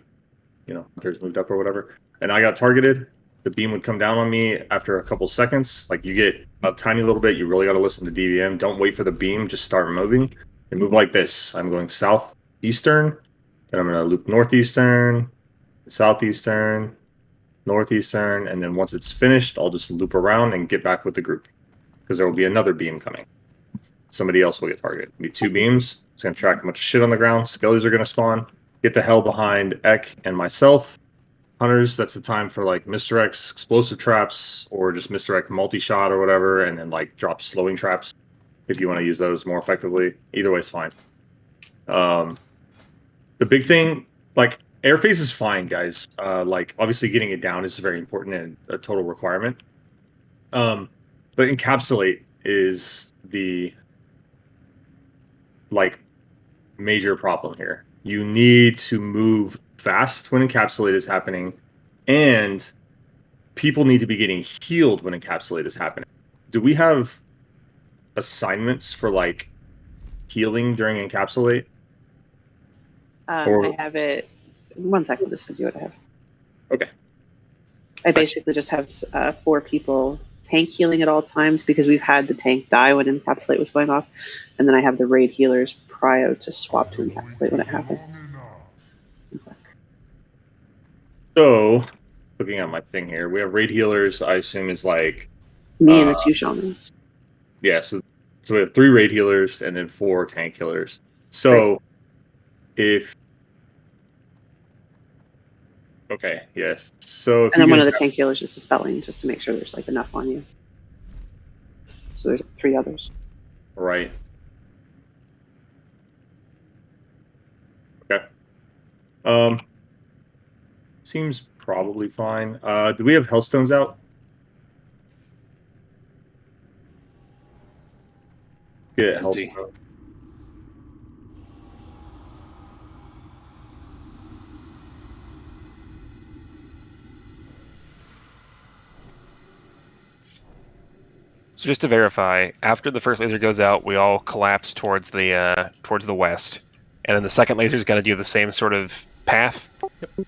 hunters moved up or whatever. And I got targeted. The beam would come down on me after a couple seconds. Like you get a tiny little bit. You really got to listen to DVM. Don't wait for the beam. Just start moving. And move like this. I'm going southeastern. Then I'm going to loop northeastern, southeastern, northeastern, and then once it's finished, I'll just loop around and get back with the group. because there will be another beam coming. Somebody else will get targeted. It'll be 2 beams. It's going to track a bunch of shit on the ground. Skellies are going to spawn. Get the hell behind Ek and myself. Hunters, that's the time for like misdirects, explosive traps, or just misdirect multi-shot or whatever, and then like drop slowing traps if you want to use those more effectively. Either way is fine. The big thing, like, airphase is fine, guys. Like, obviously getting it down is very important and a total requirement. But encapsulate is the like major problem here. You need to move fast when encapsulate is happening, and people need to be getting healed when encapsulate is happening. Do we have assignments for like healing during encapsulate? I have it. 1 second, just send you what I have. Okay. I basically just have 4 people tank healing at all times because we've had the tank die when encapsulate was going off, and then I have the raid healers prior to swap to encapsulate when it happens. 1 sec. So, looking at my thing here, we have raid healers. I assume is like me and the 2 shamans. Yeah, so we have 3 raid healers and then 4 tank healers. So, right. Okay, yes. So, and then one of the tank healers is dispelling, just to make sure there's like enough on you. So there's 3 others. Right. Okay. Seems probably fine. Do we have Hellstones out? Yeah, Hellstone. So just to verify, after the first laser goes out, we all collapse towards the west, and then the second laser is going to do the same sort of path. Yep.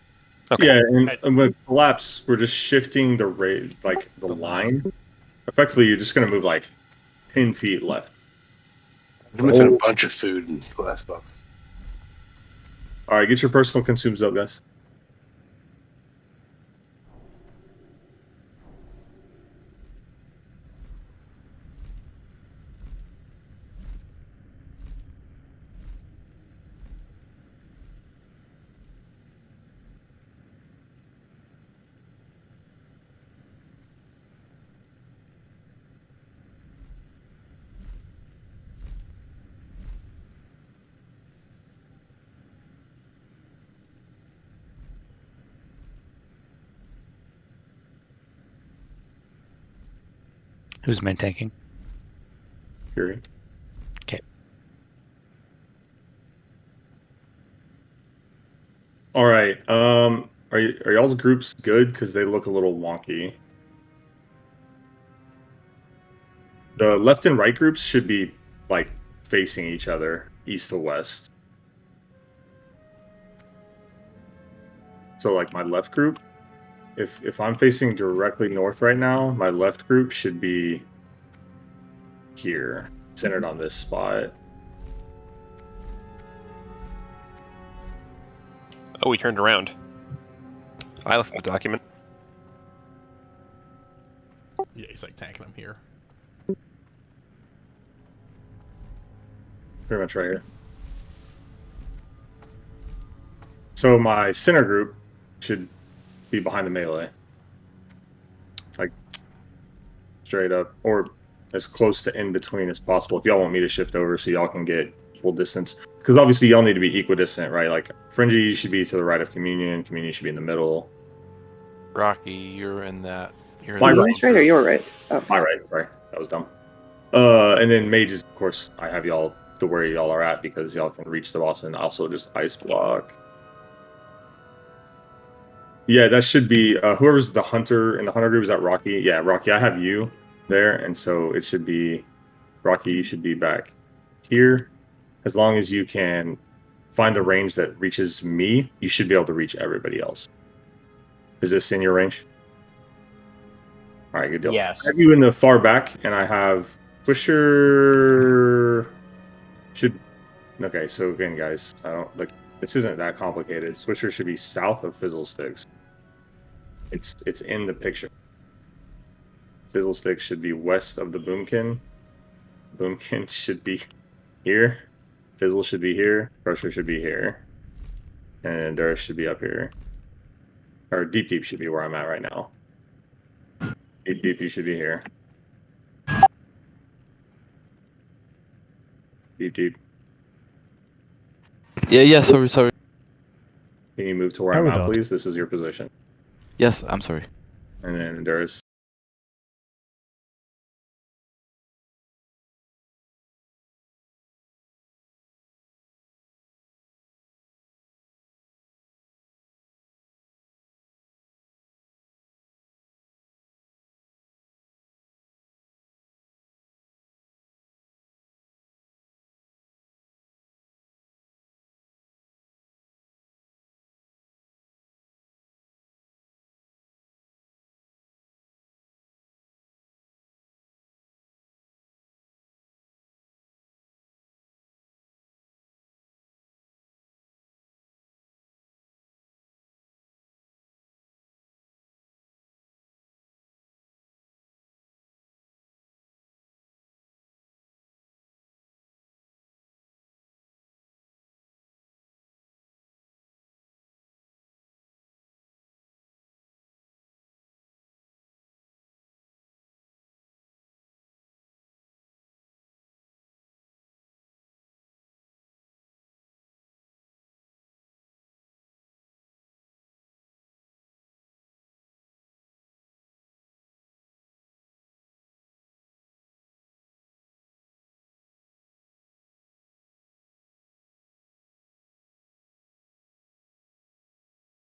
Okay. Yeah, and with collapse, we're just shifting the rate, like the line. Effectively, you're just going to move like 10 feet left. I'm going to put a bunch of food in glass box. All right, get your personal consumes up, guys. Who's main tanking? Fury. Okay. All right. Are y'all's groups good? Because they look a little wonky. The left and right groups should be like facing each other, east to west. So like my left group, if I'm facing directly north right now, my left group should be here, centered on this spot. Oh, we turned around. I left the document. Yeah, he's like tanking him here. Pretty much right here. So my center group should be behind the melee. Like, straight up. Or as close to in between as possible. If y'all want me to shift over so y'all can get full distance. Because obviously y'all need to be equidistant, right? Like, Fringy should be to the right of Communion. Communion should be in the middle. Rocky, you're in that. You're in my the right, right, or your right? Oh. My right, sorry. That was dumb. And then mages, of course, I have y'all to where y'all are at because y'all can reach the boss and also just ice block. Yeah, that should be whoever's the hunter in the hunter group. Is that Rocky? Yeah, Rocky, I have you there, and so it should be Rocky. You should be back here. As long as you can find the range that reaches me, you should be able to reach everybody else. Is this in your range? All right, good deal. Yes. I have you in the far back, and I have Swisher. Should okay. So again, guys, I don't like. This isn't that complicated. Swisher should be south of Fizzlesticks. It's in the picture. Fizzlestick should be west of the Boomkin. Boomkin should be here. Fizzle should be here. Crusher should be here. And Durst should be up here. Or Deep should be where I'm at right now. Deep, you should be here. Deep. Yeah, sorry. Can you move to where I'm at, please? This is your position. Yes, I'm sorry. And then Durst.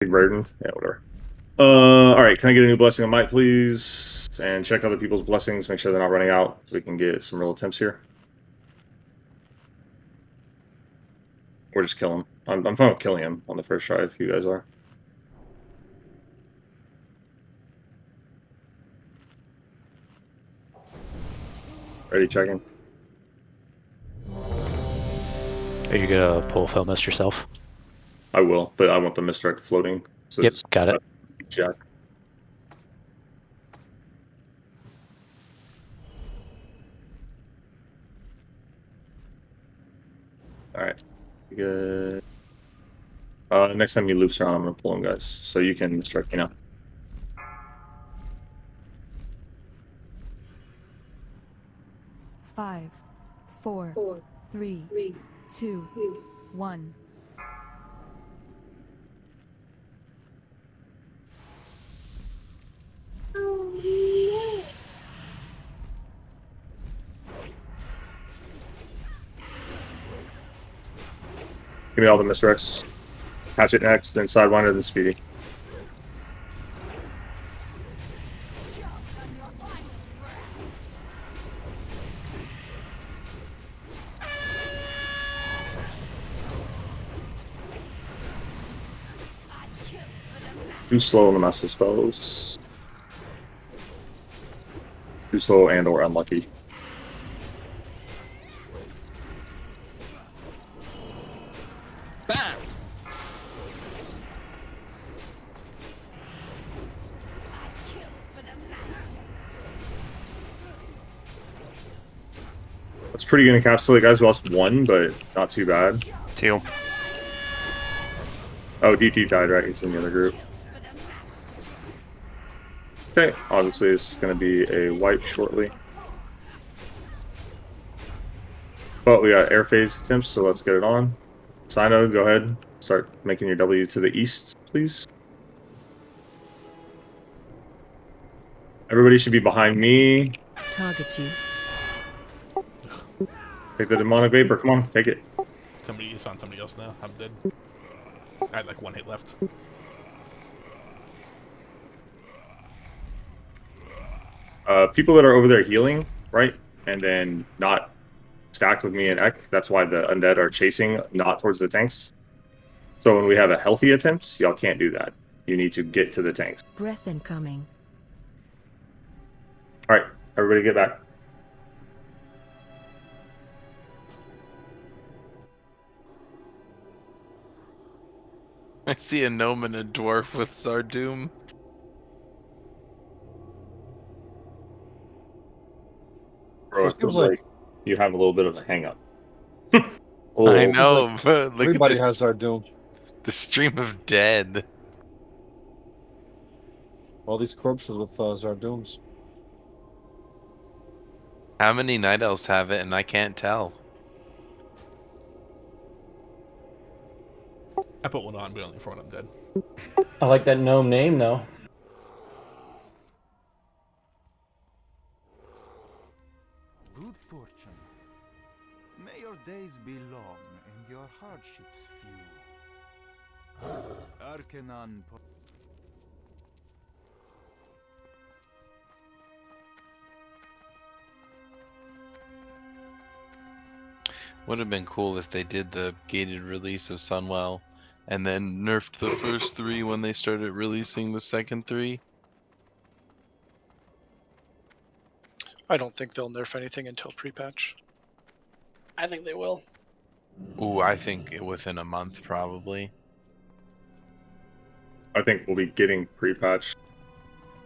Burden? Yeah, whatever. Alright, can I get a new blessing on Might, please? And check other people's blessings, make sure they're not running out, so we can get some real attempts here. Or just kill him. I'm fine with killing him on the first try if you guys are. Ready, checking. Are you gonna pull Fel Mist yourself? I will, but I want the misdirect floating. So Yep, just, got it. Jack. Alright. Good. Next time he loops around, I'm gonna pull him, guys. So you can misdirect me now. Five, four, three, two, one. Give me all the misdirects. Hatchet next, then Sidewinder, then Speedy. Too slow on the master spells. Too slow and or unlucky. That's pretty good encapsulate, guys. We lost one, but not too bad. 2. Oh, Deep died, right? He's in the other group. Okay, obviously it's going to be a wipe shortly. But we got air phase attempts, so let's get it on. Sino, go ahead. Start making your W to the east, please. Everybody should be behind me. Target you. Take the demonic vapor. Come on, take it. Somebody is on somebody else now. I'm dead. I had like 1 hit left. People that are over there healing, right? And then not stacked with me and Ek. That's why the undead are chasing, not towards the tanks. So when we have a healthy attempt, y'all can't do that. You need to get to the tanks. Breath incoming. All right, everybody get back. I see a gnome and a dwarf with Zardoom. Hero, it feels like you have a little bit of a hang up. I know, but look Everybody at this, has our doom. the stream of dead. All these corpses with Zardooms. How many Night Elves have it, and I can't tell. I put one on, but only for when I'm dead. I like that gnome name though. Good fortune. May your days be long and your hardships few. Arcanon. Would have been cool if they did the gated release of Sunwell, and then nerfed the first 3 when they started releasing the second 3. I don't think they'll nerf anything until pre-patch. I think they will. Ooh, I think within a month probably. I think we'll be getting pre-patch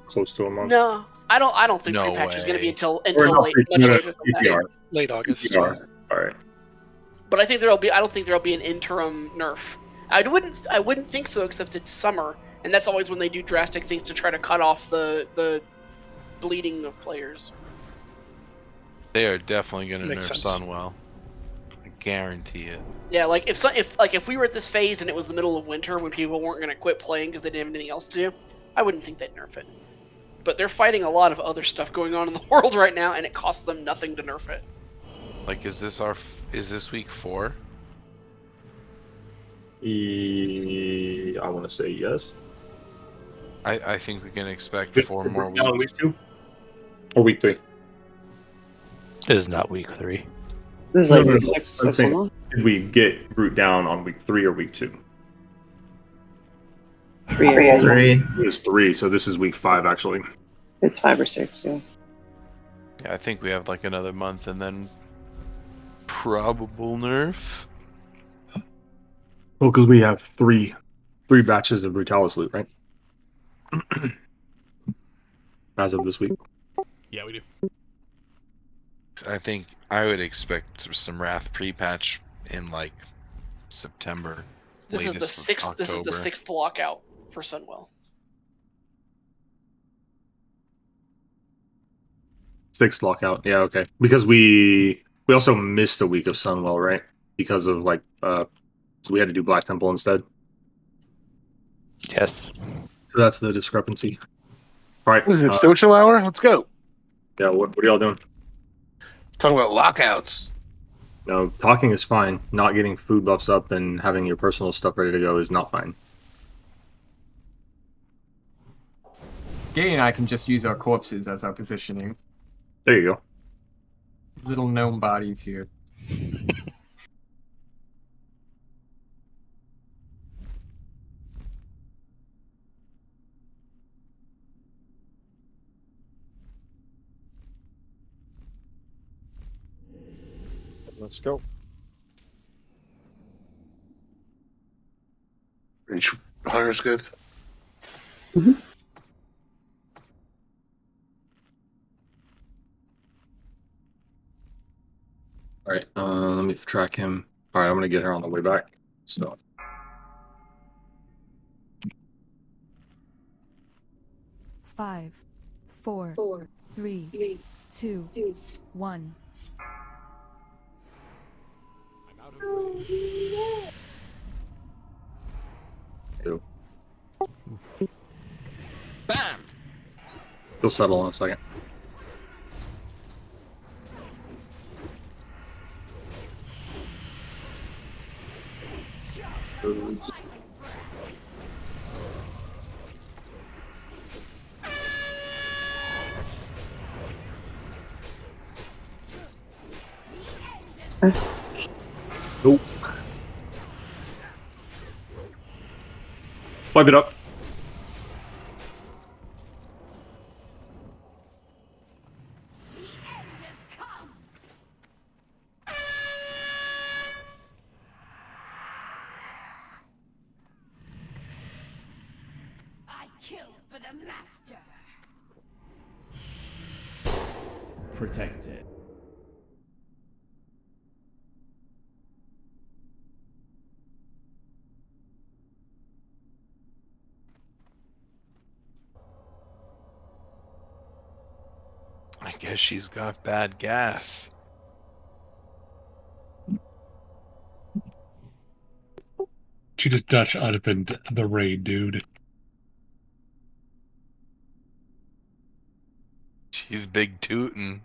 close to a month. No, I don't think No pre-patch is going to be way. until Or not late, pre- much no, later than that. PPR. Late August. PPR. All right. But I think I don't think there'll be an interim nerf. I wouldn't think so, except it's summer, and that's always when they do drastic things to try to cut off the bleeding of players. They are definitely going to nerf Makes sense. Sunwell. I guarantee it. Yeah, like if we were at this phase and it was the middle of winter when people weren't going to quit playing because they didn't have anything else to do, I wouldn't think they'd nerf it. But they're fighting a lot of other stuff going on in the world right now, and it costs them nothing to nerf it. Like, is this week 4? I want to say yes. I think we can expect 4 more No, weeks. week 2 or week 3. This is not week 3. This is like week 6 I'm or saying, something. did we get Root down on week 3 or week 2? 3. 3. It was 3, so this is week 5 actually. It's 5 or 6. Yeah. Yeah, I think we have like another month and then probable nerf. Well, because we have three batches of Brutalis loot, right? As of this week. Yeah, we do. I think I would expect some Wrath pre-patch in like September. This is the latest sixth. This is the October. 6th lockout for Sunwell. 6th lockout. Yeah, okay. Because we also missed a week of Sunwell, right? Because of like so we had to do Black Temple instead. Yes. So that's the discrepancy. All right. What is it, social hour? Let's go. Yeah, what are y'all doing? Talking about lockouts. No, talking is fine. Not getting food buffs up and having your personal stuff ready to go is not fine. Skay and I can just use our corpses as our positioning. There you go. Little gnome bodies here. Let's go. Reach hunter's good. All right, let me track him. All right, I'm gonna get her on the way back. So 5, 4, 3, 2, 1. Ew. Bam. He'll settle in a second. Nope. Wipe it up. I kill for the master. Protected. Guess she's got bad gas. She just Dutch opened the raid, dude. She's big tootin'.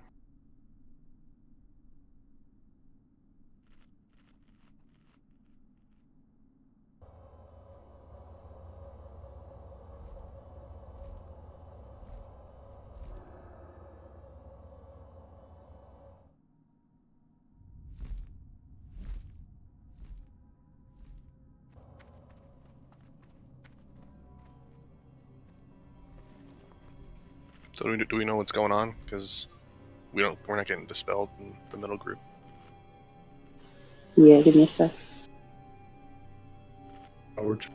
So do we know what's going on? Because we're not getting dispelled in the middle group. Yeah, give me a sec. Howard.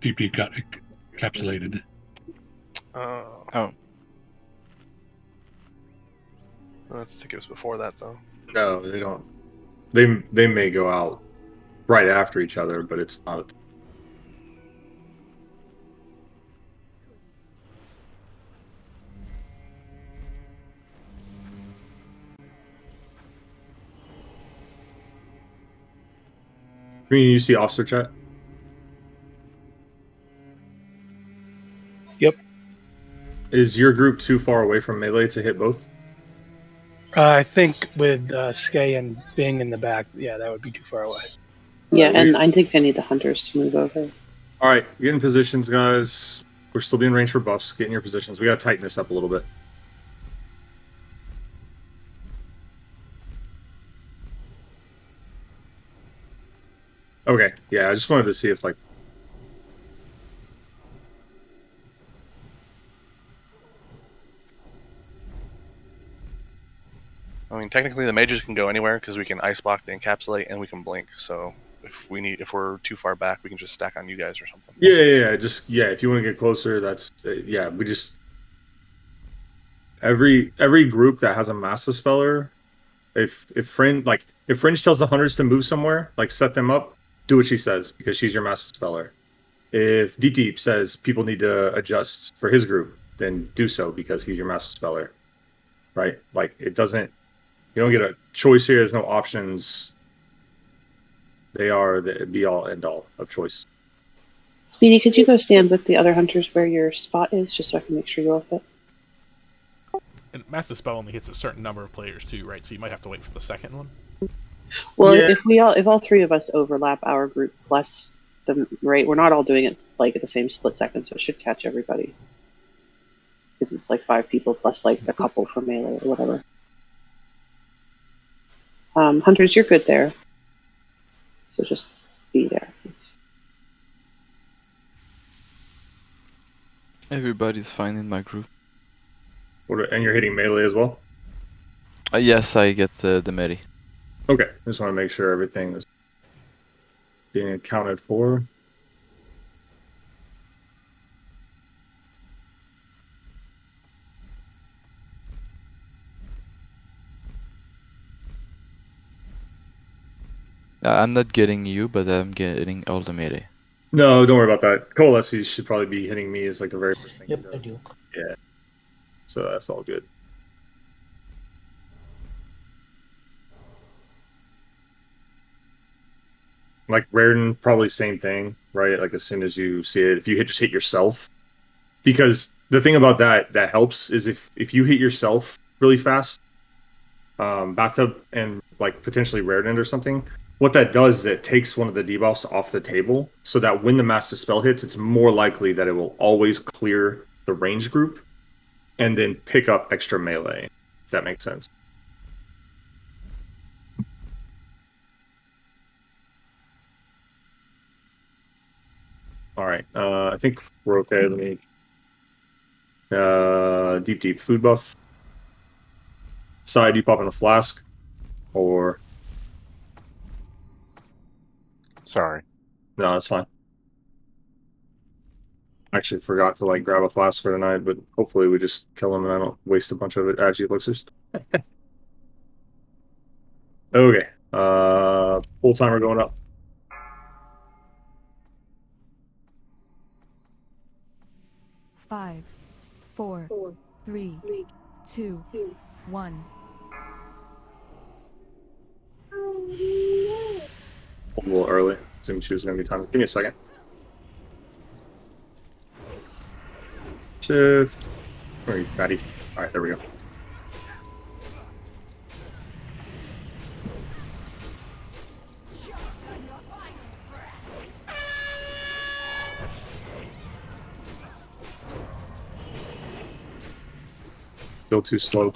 PP got encapsulated. Oh. Oh. I think it was before that though. No, they don't. They may go out right after each other, but it's not. You see officer chat? Yep. Is your group too far away from melee to hit both? I think with Skay and Bing in the back, yeah, that would be too far away. Yeah, and I think I need the hunters to move over. All right, get in positions, guys. We're still being range for buffs. Get in your positions. We got to tighten this up a little bit. Okay, yeah, I just wanted to see if, like... I mean, technically the mages can go anywhere because we can ice block the encapsulate and we can blink. So if we're too far back, we can just stack on you guys or something. Yeah. Just, yeah, if you want to get closer, that's... yeah, we just... Every group that has a Mass Dispeller, if Fringe tells the hunters to move somewhere, like set them up, do what she says because she's your Mass Dispeller. If Deep says people need to adjust for his group, then do so because he's your Mass Dispeller. Right? Like, it doesn't... You don't get a choice here. There's no options. They are the be-all, end-all of choice. Speedy, could you go stand with the other hunters where your spot is, just so I can make sure you're all fit? And Master Spell only hits a certain number of players too, right? So you might have to wait for the second one. Well, Yeah. if all three of us overlap our group plus the right, we're not all doing it like at the same split second, so it should catch everybody. Because it's like 5 people plus like a couple for melee or whatever. Hunters, you're good there. So just be there. Please. Everybody's fine in my group. And you're hitting melee as well? Yes, I get the medi. Okay, just want to make sure everything is being accounted for. I'm not getting you, but I'm getting all the medi. No, don't worry about that. Coalesces should probably be hitting me as like the very first thing. Yep, I do. Yeah. So that's all good. Like Raritan, probably same thing, right? Like as soon as you see it, if you just hit yourself, because the thing about that helps is if you hit yourself really fast, bathtub and like potentially Raritan or something, what that does is it takes one of the debuffs off the table, so that when the Mass Dispel hits, it's more likely that it will always clear the range group and then pick up extra melee, if that makes sense. All right, I think we're okay. Let me deep food buff. Side, you pop in a flask, or sorry, no, that's fine. Actually, forgot to like grab a flask for the night, but hopefully we just kill him and I don't waste a bunch of it. Agi elixirs. Okay, full timer going up. 5, 4, 3, 2, 1. A little early. Assumed she was going to be time. Give me a second. Shift. Where are you, fatty? All right, there we go. Still too slow.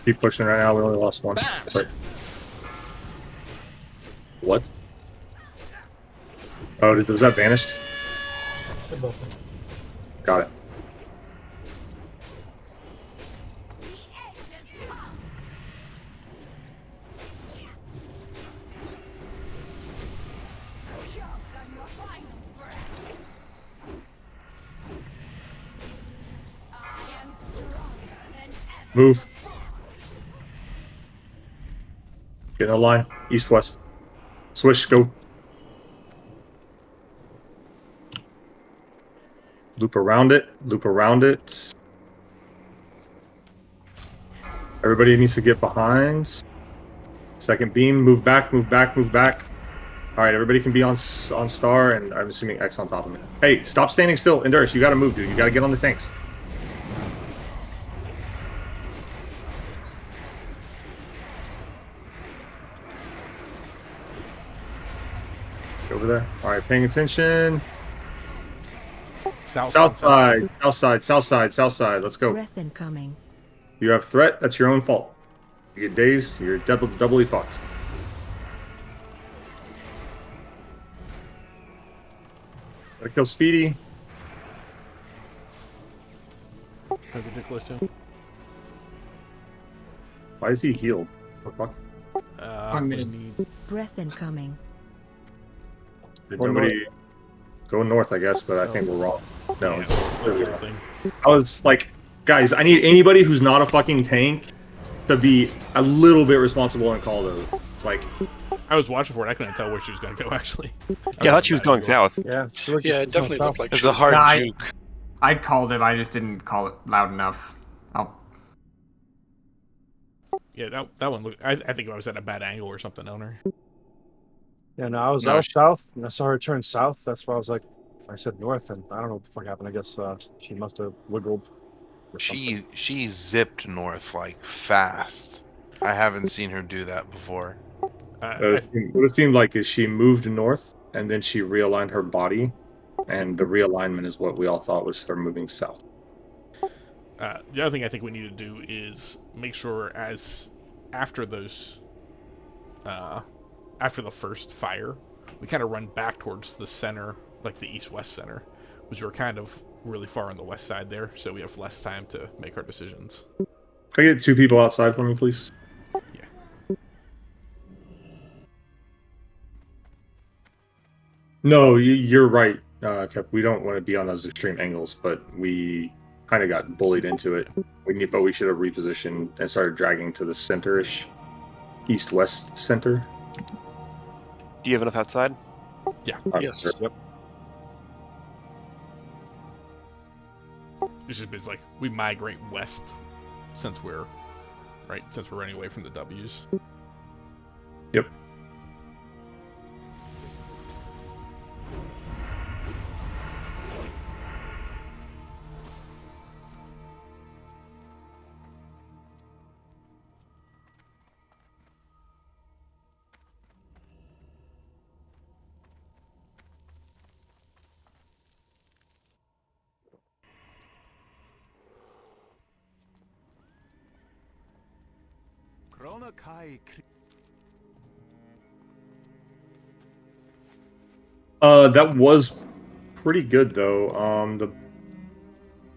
Keep pushing right now. We only lost one. But... What? Oh, was that vanished? Got it. Move. Get in a line. East, west. Swish, go. Loop around it. Loop around it. Everybody needs to get behind. Second beam. Move back, move back, move back. Alright, everybody can be on star, and I'm assuming X on top of me. Hey, stop standing still. Endurance, you gotta move, dude. You gotta get on the tanks. Over there. All right, paying attention. South side, south side, south side, south side. Let's go. Breath incoming. You have threat. That's your own fault. You get dazed. You're doubly fucked. Gotta kill Speedy. Why is he healed? What the fuck? Breath incoming. Did nobody go north, I guess, but I think we're wrong. No, it's I was like, guys, I need anybody who's not a fucking tank to be a little bit responsible and call those. It's like, I was watching for it. I couldn't tell where she was going to go, actually. Yeah, I thought she was going south. Yeah, Yeah, it definitely looked like It's a hard juke. I called it. I just didn't call it loud enough. Yeah, that one looked. I think I was at a bad angle or something on her. Yeah, no, I was south, and I saw her turn south. That's why I was like, I said north, and I don't know what the fuck happened. I guess she must have wiggled. She zipped north like fast. I haven't seen her do that before. what it seemed like is she moved north and then she realigned her body, and the realignment is what we all thought was her moving south. The other thing I think we need to do is make sure after those, after the first fire, we kind of run back towards the center, like the east-west center, which we're kind of really far on the west side there, so we have less time to make our decisions. Can I get 2 people outside for me, please? Yeah. No, you're right, Kev. We don't want to be on those extreme angles, but we kind of got bullied into it. But we should have repositioned and started dragging to the center-ish, east-west center. Do you have enough outside? Yeah. Yes. Yep. It's just like we migrate west since we're running away from the W's. Yep. That was pretty good though.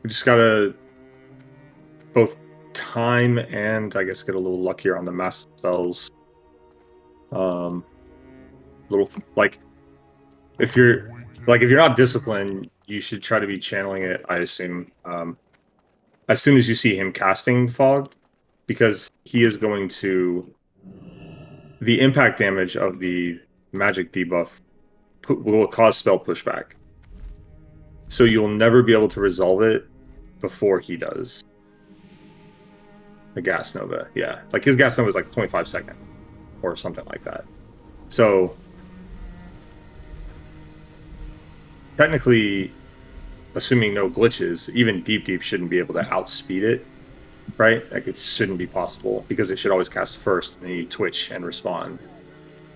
We just gotta both time and I guess get a little luckier on the mass spells. Little like if you're not disciplined, you should try to be channeling it, I assume. As soon as you see him casting fog, because he is going to the impact damage of the magic debuff will cause spell pushback. So you'll never be able to resolve it before he does. The Gas Nova, yeah. Like his Gas Nova is like 0.5 second or something like that. So technically, assuming no glitches, even Deep shouldn't be able to outspeed it, right? Like it shouldn't be possible because it should always cast first and then you twitch and respond.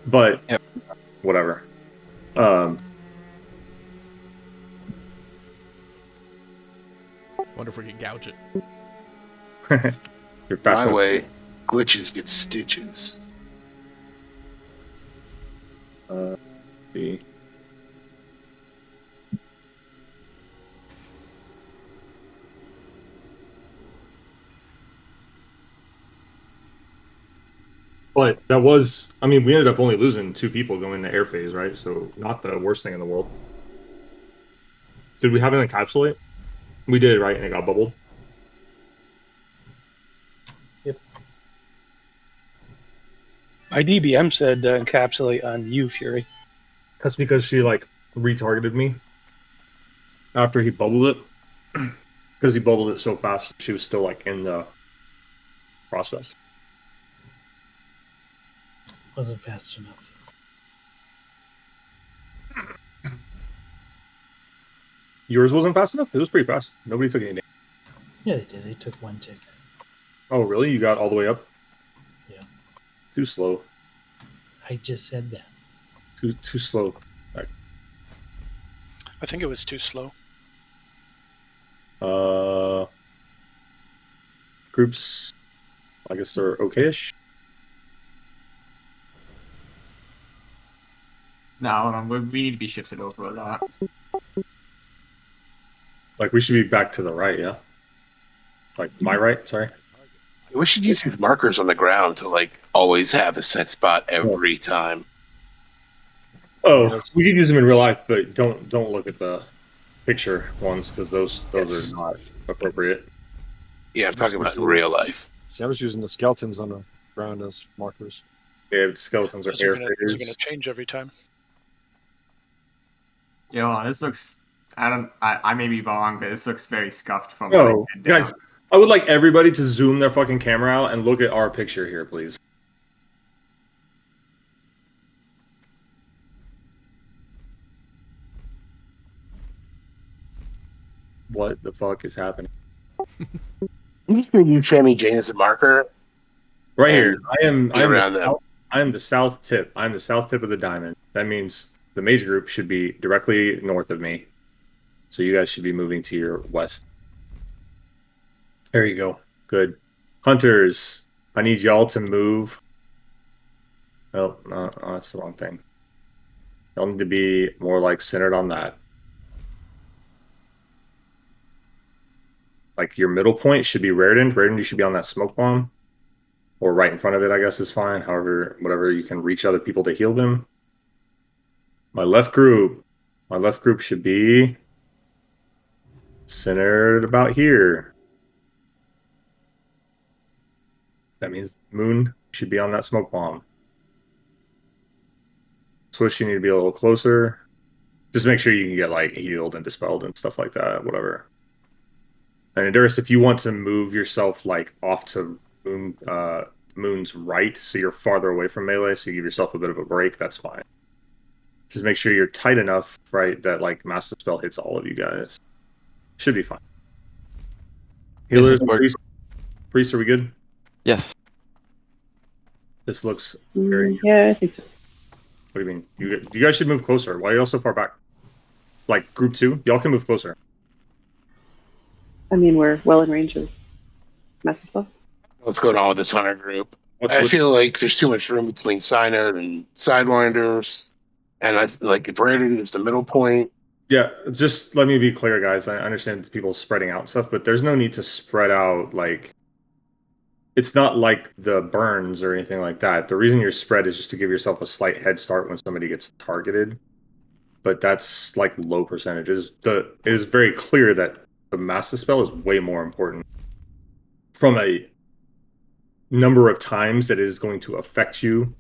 But whatever. Wonder if we could gouge it. You're fast. My way, glitches get stitches. Let's see. But that was, I mean, we ended up only losing 2 people going into air phase, right? So not the worst thing in the world. Did we have an encapsulate? We did, right? And it got bubbled. Yep. My DBM said encapsulate on you, Fury. That's because she like retargeted me after he bubbled it. Because he bubbled it so fast, she was still like in the process. Wasn't fast enough. Yours wasn't fast enough? It was pretty fast. Nobody took any damage. Yeah, they did. They took 1 tick. Oh, really? You got all the way up? Yeah. Too slow. I just said that. Too slow. Right. I think it was too slow. Groups, I guess they're okay-ish. No, hold on. We need to be shifted over a lot. Like, we should be back to the right, yeah? Like, my right? Sorry. We should use these markers on the ground to, like, always have a set spot every time. Oh, we could use them in real life, but don't look at the picture ones, because those are not appropriate. Yeah, I'm talking about in real life. See, I was using the skeletons on the ground as markers. Yeah, the skeletons are Those air are going fighters. to change every time. Yo, this looks. I may be wrong, but this looks very scuffed from. No, like, head down. guys, I would like everybody to zoom their fucking camera out and look at our picture here, please. What the fuck is happening? I'm just going to use Sammy Jane as a marker. Right here. I am around them. the south tip. I'm the south tip of the diamond. That means the mage group should be directly north of me. So you guys should be moving to your west. There you go. Good. Hunters, I need y'all to move. Oh, no, that's the wrong thing. Y'all need to be more like centered on that. Like your middle point should be Raritan. Raritan, you should be on that smoke bomb. Or right in front of it, I guess is fine. However, whatever, you can reach other people to heal them. My left group should be centered about here. That means Moon should be on that smoke bomb. Switch, you need to be a little closer. Just make sure you can get like healed and dispelled and stuff like that, whatever. And Endurus, if you want to move yourself like off to Moon's right, so you're farther away from melee, so you give yourself a bit of a break, that's fine. Just make sure you're tight enough, right, that like Master Spell hits all of you guys. Should be fine. Healers, priest, are we good? Yes. This looks very. Yeah, I think so. What do you mean? You guys should move closer. Why are y'all so far back? Like group 2, y'all can move closer. I mean, we're well in range of Master Spell. What's going on with this hunter group? I feel like there's too much room between Synod and Sidewinders. And I like if Raritan is the middle point. Yeah, just let me be clear, guys. I understand people spreading out and stuff, but there's no need to spread out like. It's not like the burns or anything like that. The reason you're spread is just to give yourself a slight head start when somebody gets targeted. But that's like low percentages. It is very clear that the Master Spell is way more important from a number of times that it is going to affect you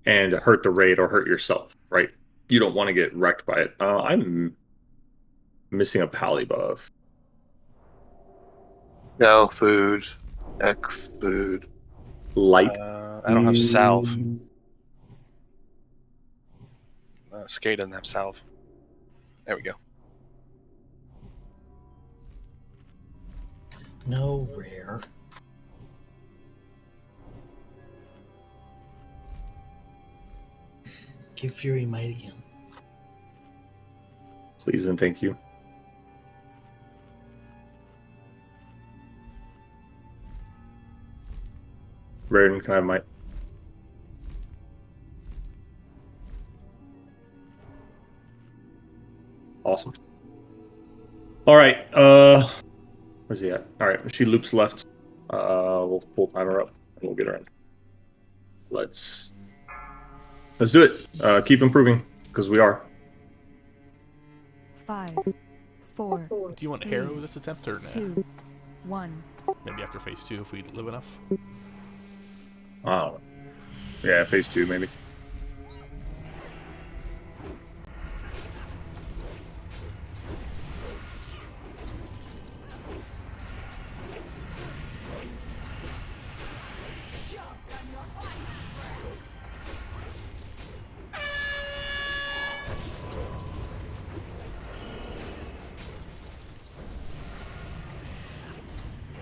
and hurt the raid or hurt yourself, right? You don't want to get wrecked by it. I'm missing a pally buff. No food. Ek food. Light. I don't have salve. Skate doesn't have salve. There we go. No rare. Give Fury might again. Please and thank you. Raritan, can I have might? Awesome. All right. Where's he at? All right. She loops left. We'll time her up and we'll get her in. Let's do it. Keep improving because we are. 5, 4. Do you want Harrow this attempt or 2, 1. Maybe after phase 2 if we live enough. Oh. Yeah, phase 2 maybe.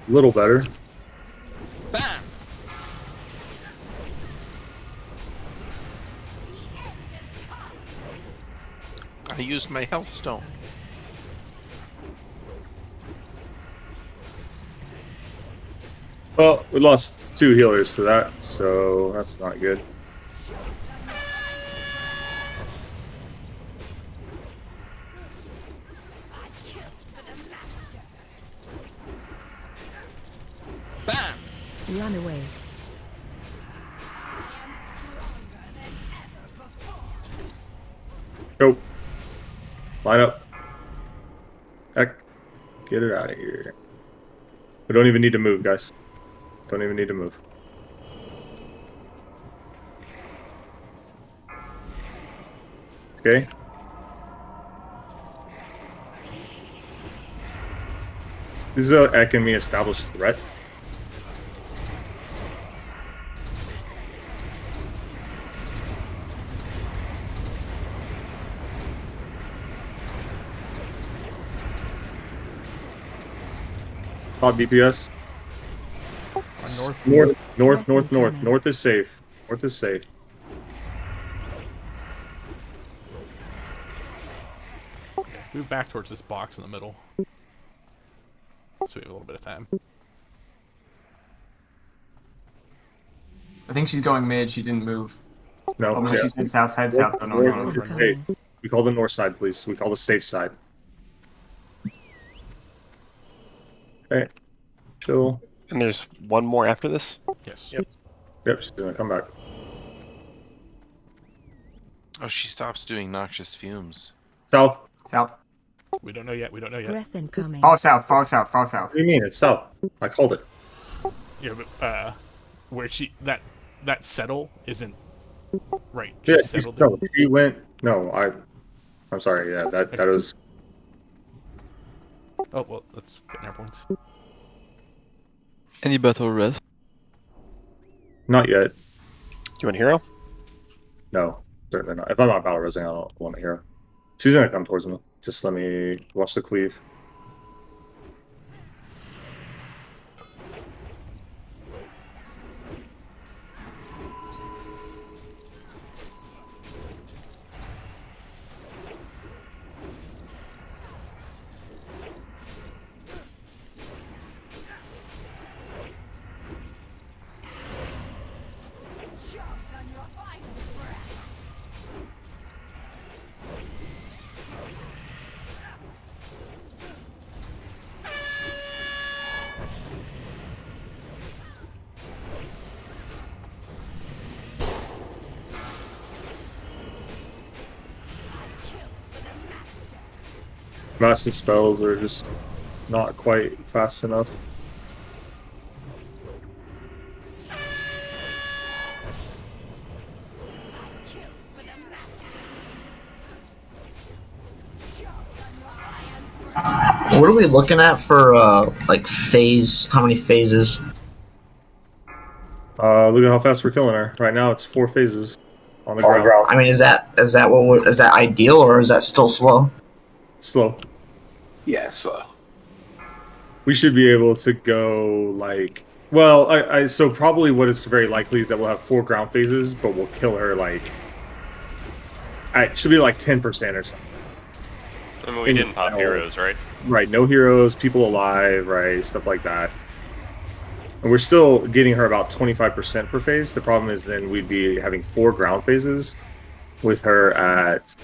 A little better. Bam! I used my health stone. Well, we lost 2 healers to that, so that's not good. Bam! Run away. Go. Line up. Heck. Get it out of here. We don't even need to move, guys. Don't even need to move. Okay. This is a Ek and me established threat. Top DPS. North is safe. North is safe. Move back towards this box in the middle. So we have a little bit of time. I think she's going mid. She didn't move. No. Oh, no, yeah. she said south side, south. Oh, no, no, no. Hey, we call the north side, please. We call the safe side. Okay. Chill. And there's one more after this? Yes. Yep, she's gonna come back. Oh, she stops doing noxious fumes. South. South. We don't know yet. We don't know yet. Breath incoming. Fall south, fall south, fall south. What do you mean? It's south. I called it. Yeah, but where she that settle isn't right. Yeah, She settled no, she went. No, I'm sorry. Yeah, that was. Oh well, let's get air points. Any battle rest? Not yet. Do you want hero? No, certainly not. If I'm not battle resing, I don't want a hero. She's gonna come towards me. Just let me watch the cleave. Massive spells are just not quite fast enough. What are we looking at for like phase? How many phases? Look at how fast we're killing her. Right now, it's 4 phases on the ground. I mean, is that ideal or is that still slow? Slow. Yeah, so We should be able to go like. Well, so probably what is very likely is that we'll have 4 ground phases, but we'll kill her like. It should be like 10% or something. I mean, we didn't pop heroes, right? Right, no heroes, people alive, right, stuff like that. And we're still getting her about 25% per phase. The problem is then we'd be having 4 ground phases with her at...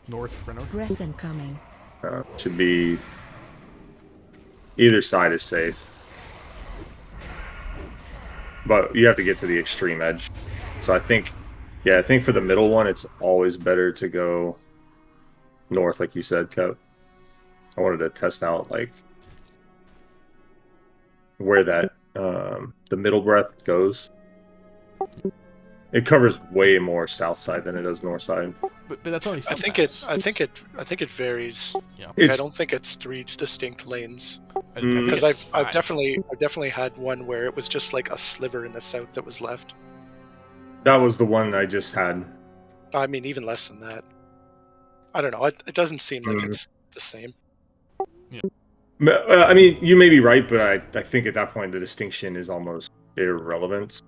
North for north. Breath incoming. Should be... Either side is safe. But you have to get to the extreme edge. So I think for the middle one, it's always better to go north, like you said, Kev. I wanted to test out, like, where that, the middle breath goes. It covers way more south side than it does north side. But that's only I think it varies. Yeah. Like, I don't think it's 3 distinct lanes. Because I've definitely had one where it was just like a sliver in the south that was left. That was the one I just had. I mean, even less than that. I don't know. It doesn't seem like it's the same. I mean, you may be right, but I think at that point the distinction is almost irrelevant.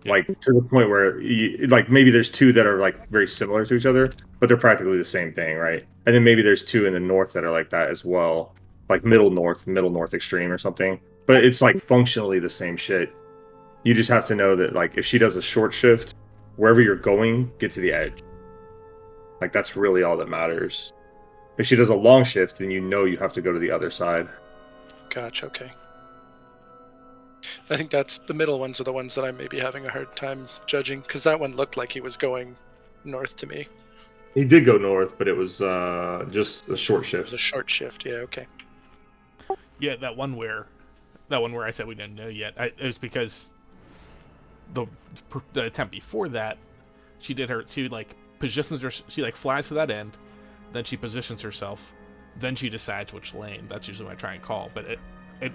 Like, to the point where, like, maybe there's 2 that are, like, very similar to each other, but they're practically the same thing, right? And then maybe there's 2 in the north that are like that as well. Like, middle north extreme or something. But it's, like, functionally the same shit. You just have to know that, like, if she does a short shift, wherever you're going, get to the edge. Like, that's really all that matters. If she does a long shift, then you know you have to go to the other side. Gotcha, okay. I think that's the middle ones are the ones that I may be having a hard time judging, because that one looked like he was going north to me. He did go north, but it was just a short shift. It was a short shift, yeah, okay. Yeah, that one where I said we didn't know yet, it was because the attempt before that, she flies to that end, then she positions herself, then she decides which lane. That's usually what I try and call, but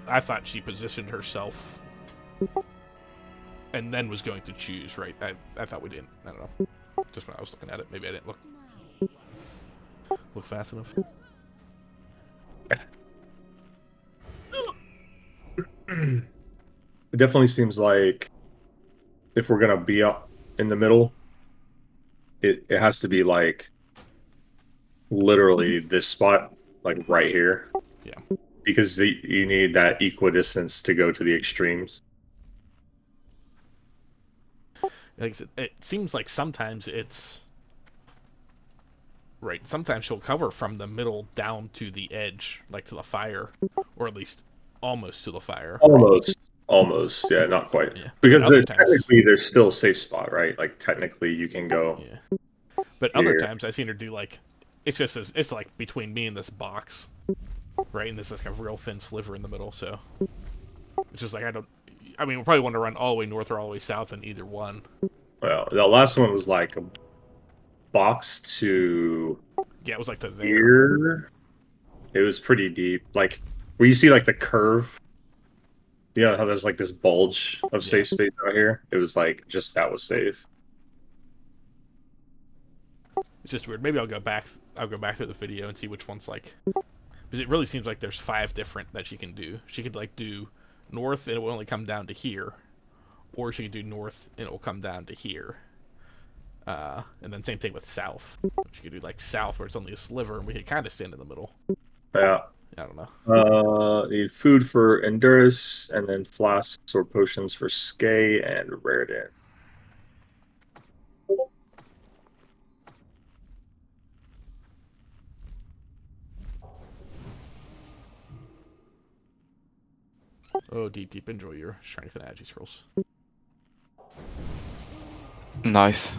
I thought she positioned herself and then was going to choose, right? I thought we didn't. I don't know. Just when I was looking at it, maybe I didn't look fast enough. It definitely seems like if we're gonna be up in the middle, it has to be like literally this spot, like right here. Yeah. Because you need that equidistance to go to the extremes. Like I said, it seems like sometimes it's right. Sometimes she'll cover from the middle down to the edge, like to the fire, or at least almost to the fire. Almost, yeah, not quite. Yeah. Because there's still a safe spot, right? Like technically, you can go. Yeah. But other times I've seen her do like, it's like between me and this box, right? And this is like a real thin sliver in the middle. So it's just like I mean, we'll probably want to run all the way north or all the way south in either one. Well, the last one was like a box to. Yeah, it was like to there. Here. It was pretty deep, like where you see like the curve. Yeah, how there's like this bulge of safe space out here. It was like just that was safe. It's just weird. Maybe I'll go back through the video and see which one's like, because it really seems like there's 5 different that she can do. She could like do north and it will only come down to here, or she could do north and it will come down to here. And then same thing with south. She could do like south where it's only a sliver and we could kind of stand in the middle. Yeah. I don't know. Need food for Endurus, and then flasks or potions for Skay and Raridan. Oh, deep, enjoy your strength and agi scrolls. Nice.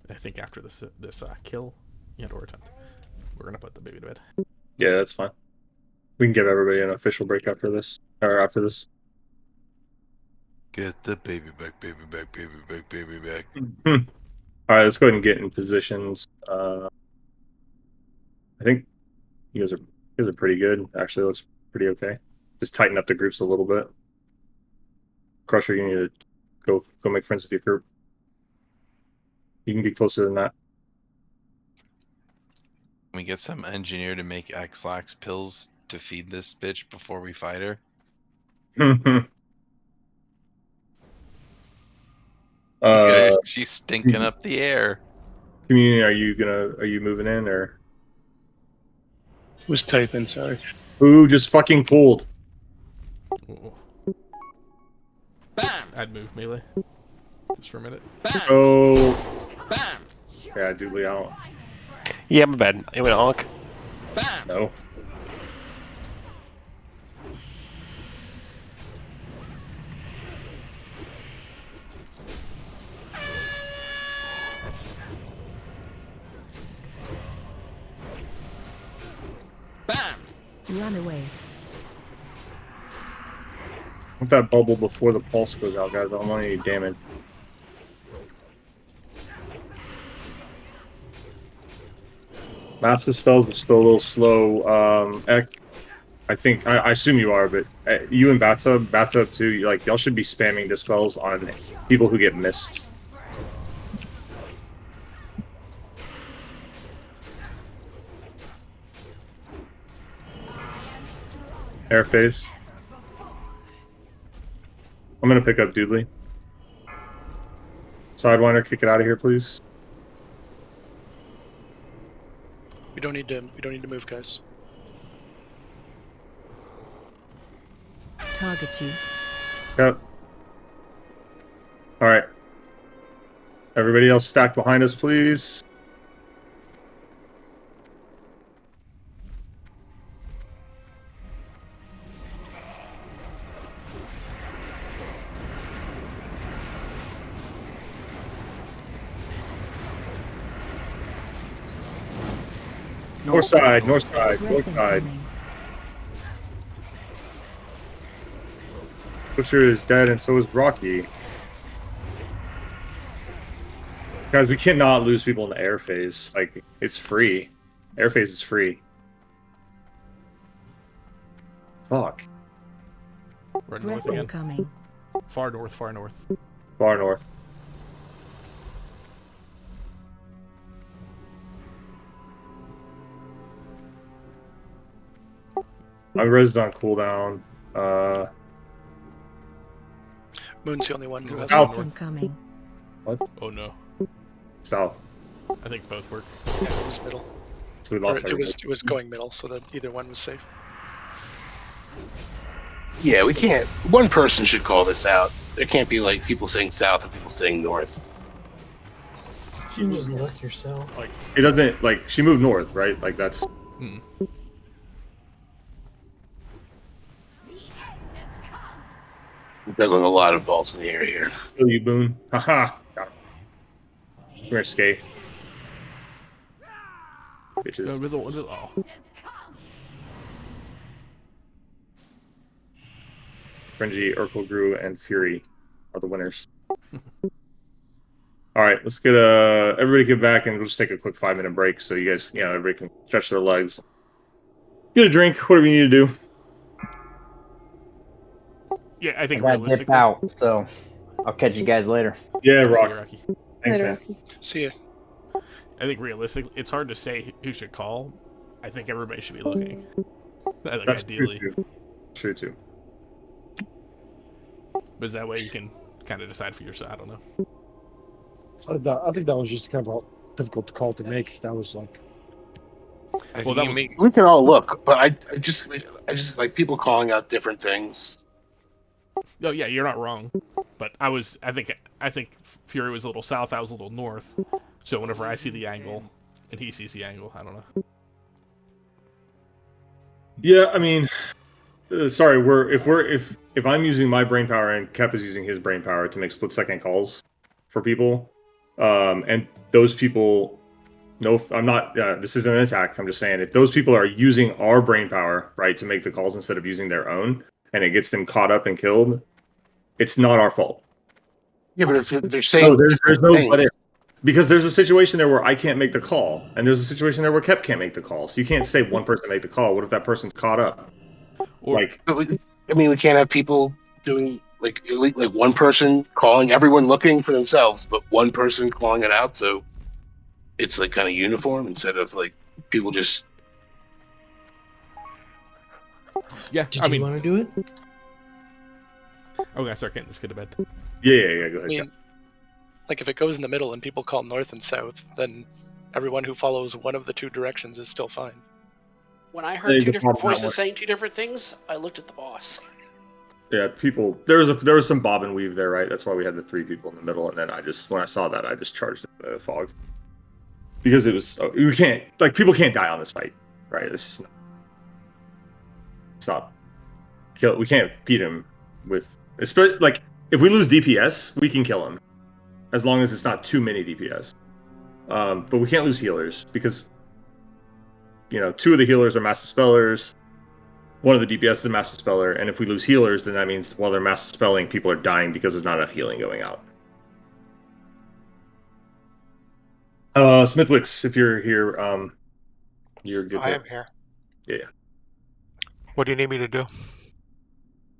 I think after this kill, Yeah, or attempt. We're gonna put the baby to bed. Yeah, that's fine. We can give everybody an official break after this. Or after this. Get the baby back, baby back, baby back, baby back. Alright, let's go ahead and get in positions. I think you guys are pretty good. Actually, it looks pretty okay. Just tighten up the groups a little bit. Crusher, you need to go make friends with your group. You can be closer than that. Can we get some engineer to make X-Lax pills to feed this bitch before we fight her? She's stinking up the air. Community, are you moving in or? Was typing, sorry. Who just fucking pulled? Bam! I'd move melee. Just for a minute. Oh. Yeah, Doodly out. Yeah, my bad. You went honk. No. Run away. I want that bubble before the pulse goes out, guys. I don't want any damage. Master spells are still a little slow. Ek, I assume you are, but you and Bathtub too. Y'all should be spamming dispels on people who get missed. Airface. I'm gonna pick up Doodly. Sidewinder, kick it out of here, please. We don't need to move, guys. Target you. Yep. All right. Everybody else stack behind us, please. North side, north side, north side. Butcher is dead, and so is Rocky. Guys, we cannot lose people in the air phase. Like, it's free. Air phase is free. Fuck. Right north again. Coming. Far north, far north. Far north. My res is on cooldown. Moon's the only one who has South. Coming. What? Oh no. South. I think both work. Yeah, it was middle. So we lost Or it was going middle, so that either one was safe. Yeah, we can't. One person should call this out. There can't be like people saying south and people saying north. You just look yourself. Like, it doesn't, like, she moved north, right? Like, that's... There's a lot of balls in the air here. Kill you, Boone. Haha. Got him. Come here, Skate. Bitches. Oh. Frenzy, Urkel Grew, and Fury are the winners. Alright, let's get everybody get back and we'll just take a quick 5-minute break so you guys, everybody can stretch their legs. Get a drink, whatever you need to do. Yeah, I think I gotta dip out, so I'll catch you guys later. Yeah, Rock. Rocky. Thanks, man. See ya. I think realistically, it's hard to say who should call. I think everybody should be looking. Like, That's ideally. True too. But that way you can kind of decide for yourself. I don't know. I think that was just kind of a difficult call to make. That was like. Well, we can all look, but I just like people calling out different things. Oh yeah, you're not wrong. But I think Fury was a little south. I was a little north. So whenever I see the angle and he sees the angle, I don't know. Yeah, I mean, sorry, if I'm using my brain power and Kep is using his brain power to make split-second calls for people, and those people No, I'm not. This isn't an attack. I'm just saying if those people are using our brain power, right, to make the calls instead of using their own, and it gets them caught up and killed, it's not our fault. Yeah, but if they're saying there's no things. but if, because there's a situation there where I can't make the call, and there's a situation there where Kep can't make the call. So you can't say one person make the call. What if that person's caught up? Like, I mean, we can't have people doing like one person calling, everyone looking for themselves, but one person calling it out. So it's like kind of uniform instead of like people just. Yeah, Did you want to do it? Okay, start getting this kid to bed. Yeah. Go I ahead. mean, like if it goes in the middle and people call north and south, then everyone who follows one of the two directions is still fine. When I heard two different voices saying two different things, I looked at the boss. Yeah, people. There was some bob and weave there, right? That's why we had the 3 people in the middle, and then when I saw that, I just charged the fog because it was you can't people can't die on this fight, right? It's just we can't beat him with like if we lose DPS, we can kill him as long as it's not too many DPS. But we can't lose healers because 2 of the healers are Master Spellers. One of the DPS is a Master Speller, and if we lose healers, then that means while they're Master Spelling, people are dying because there's not enough healing going out. Smithwicks, if you're here, you're good. I am here. Yeah. What do you need me to do?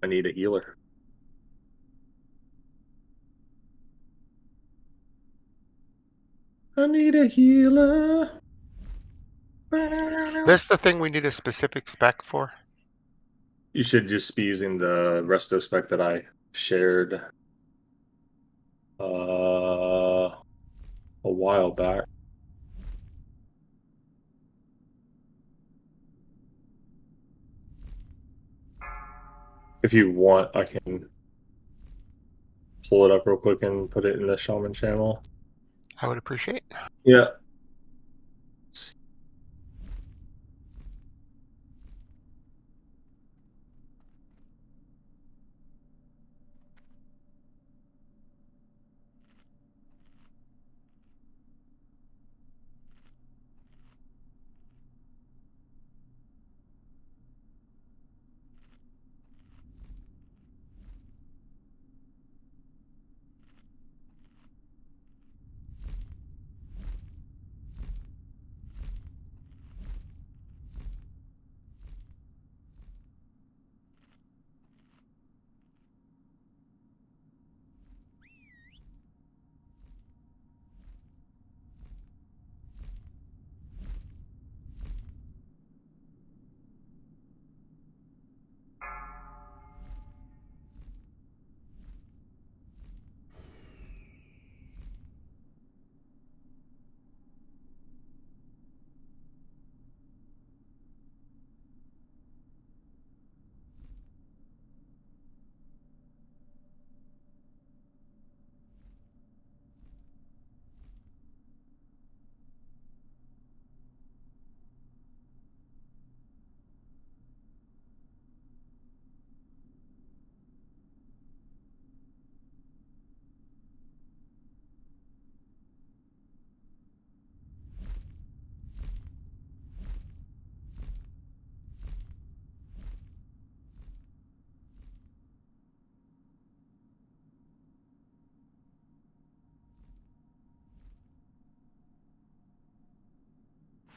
I need a healer. I need a healer. This the thing we need a specific spec for? You should just be using the resto spec that I shared a while back. If you want, I can pull it up real quick and put it in the shaman channel. I would appreciate. Yeah.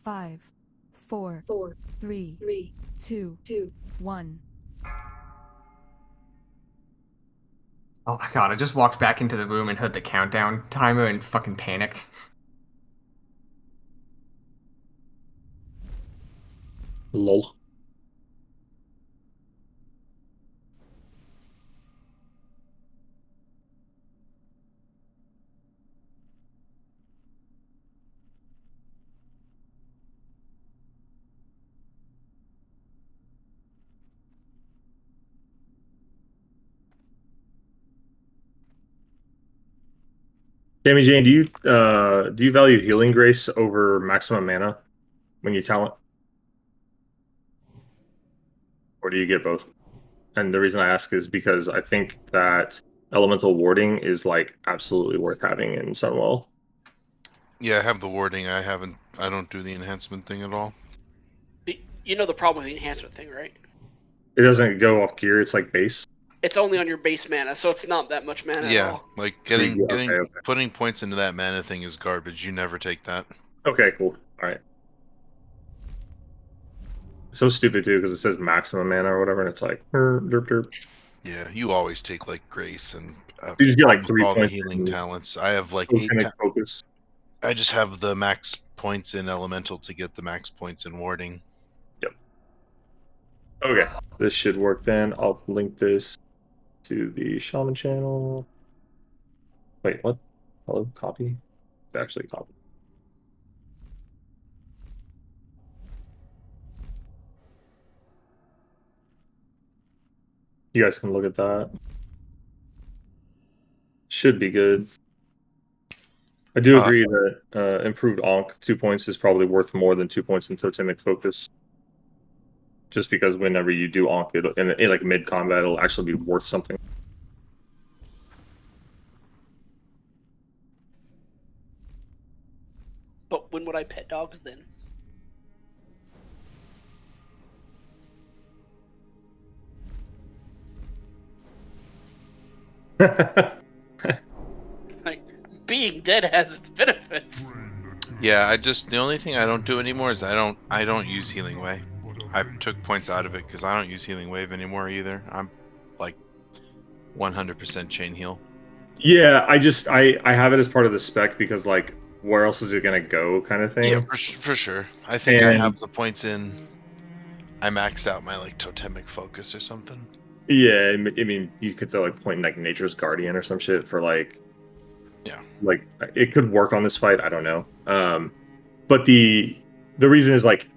Five, four, three, two, one. Oh my god, I just walked back into the room and heard the countdown timer and fucking panicked. Lol. Sammy Jane, do you value Healing Grace over Maximum Mana when you talent? Or do you get both? And the reason I ask is because I think that Elemental Warding is like absolutely worth having in Sunwell. Yeah, I have the warding. I don't do the enhancement thing at all. You know the problem with the enhancement thing, right? It doesn't go off gear. It's like base. It's only on your base mana, so it's not that much mana at Yeah, all. like Okay. putting points into that mana thing is garbage. You never take that. Okay, cool. All right. So stupid too, because it says maximum mana or whatever, and it's like derp derp. Yeah, you always take like grace and You just get like almost 3 all the points healing in talents. I have like Totemic 8. focus. I just have the max points in elemental to get the max points in warding. Yep. Okay, this should work then. I'll link this to the shaman channel. Wait, what? Hello, copy? It's actually copy. You guys can look at that. Should be good. I do agree that improved Ankh 2 points is probably worth more than 2 points in Totemic Focus. Just because whenever you do Ankh in like mid combat, it'll actually be worth something. But when would I pet dogs then? Like, being dead has its benefits. Yeah, the only thing I don't do anymore is I don't use Healing Way. I took points out of it because I don't use Healing Wave anymore either. I'm like 100% chain heal. Yeah, I have it as part of the spec because like where else is it gonna go kind of thing. Yeah, for sure. I think I have the points in. I maxed out my like Totemic Focus or something. Yeah, I mean you could throw like point like Nature's Guardian or some shit for like. Yeah. Like it could work on this fight. I don't know. But the reason is like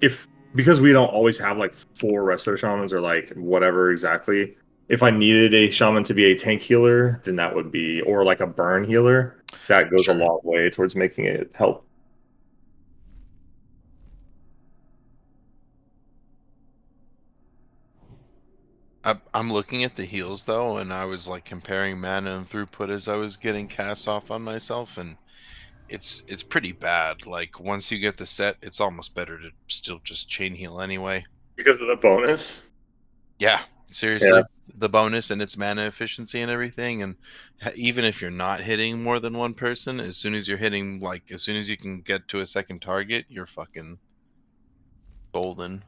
because we don't always have like 4 wrestler shamans or like whatever exactly. If I needed a shaman to be a tank healer, then that would be, or like a burn healer, that goes a long way towards making it help. I'm looking at the heals though, and I was like comparing mana and throughput as I was getting cast off on myself, and it's pretty bad. Like once you get the set, it's almost better to still just chain heal anyway. Because of the bonus? Yeah, seriously. The bonus and its mana efficiency and everything, and even if you're not hitting more than one person, as soon as you're hitting, like as soon as you can get to a second target, you're fucking golden.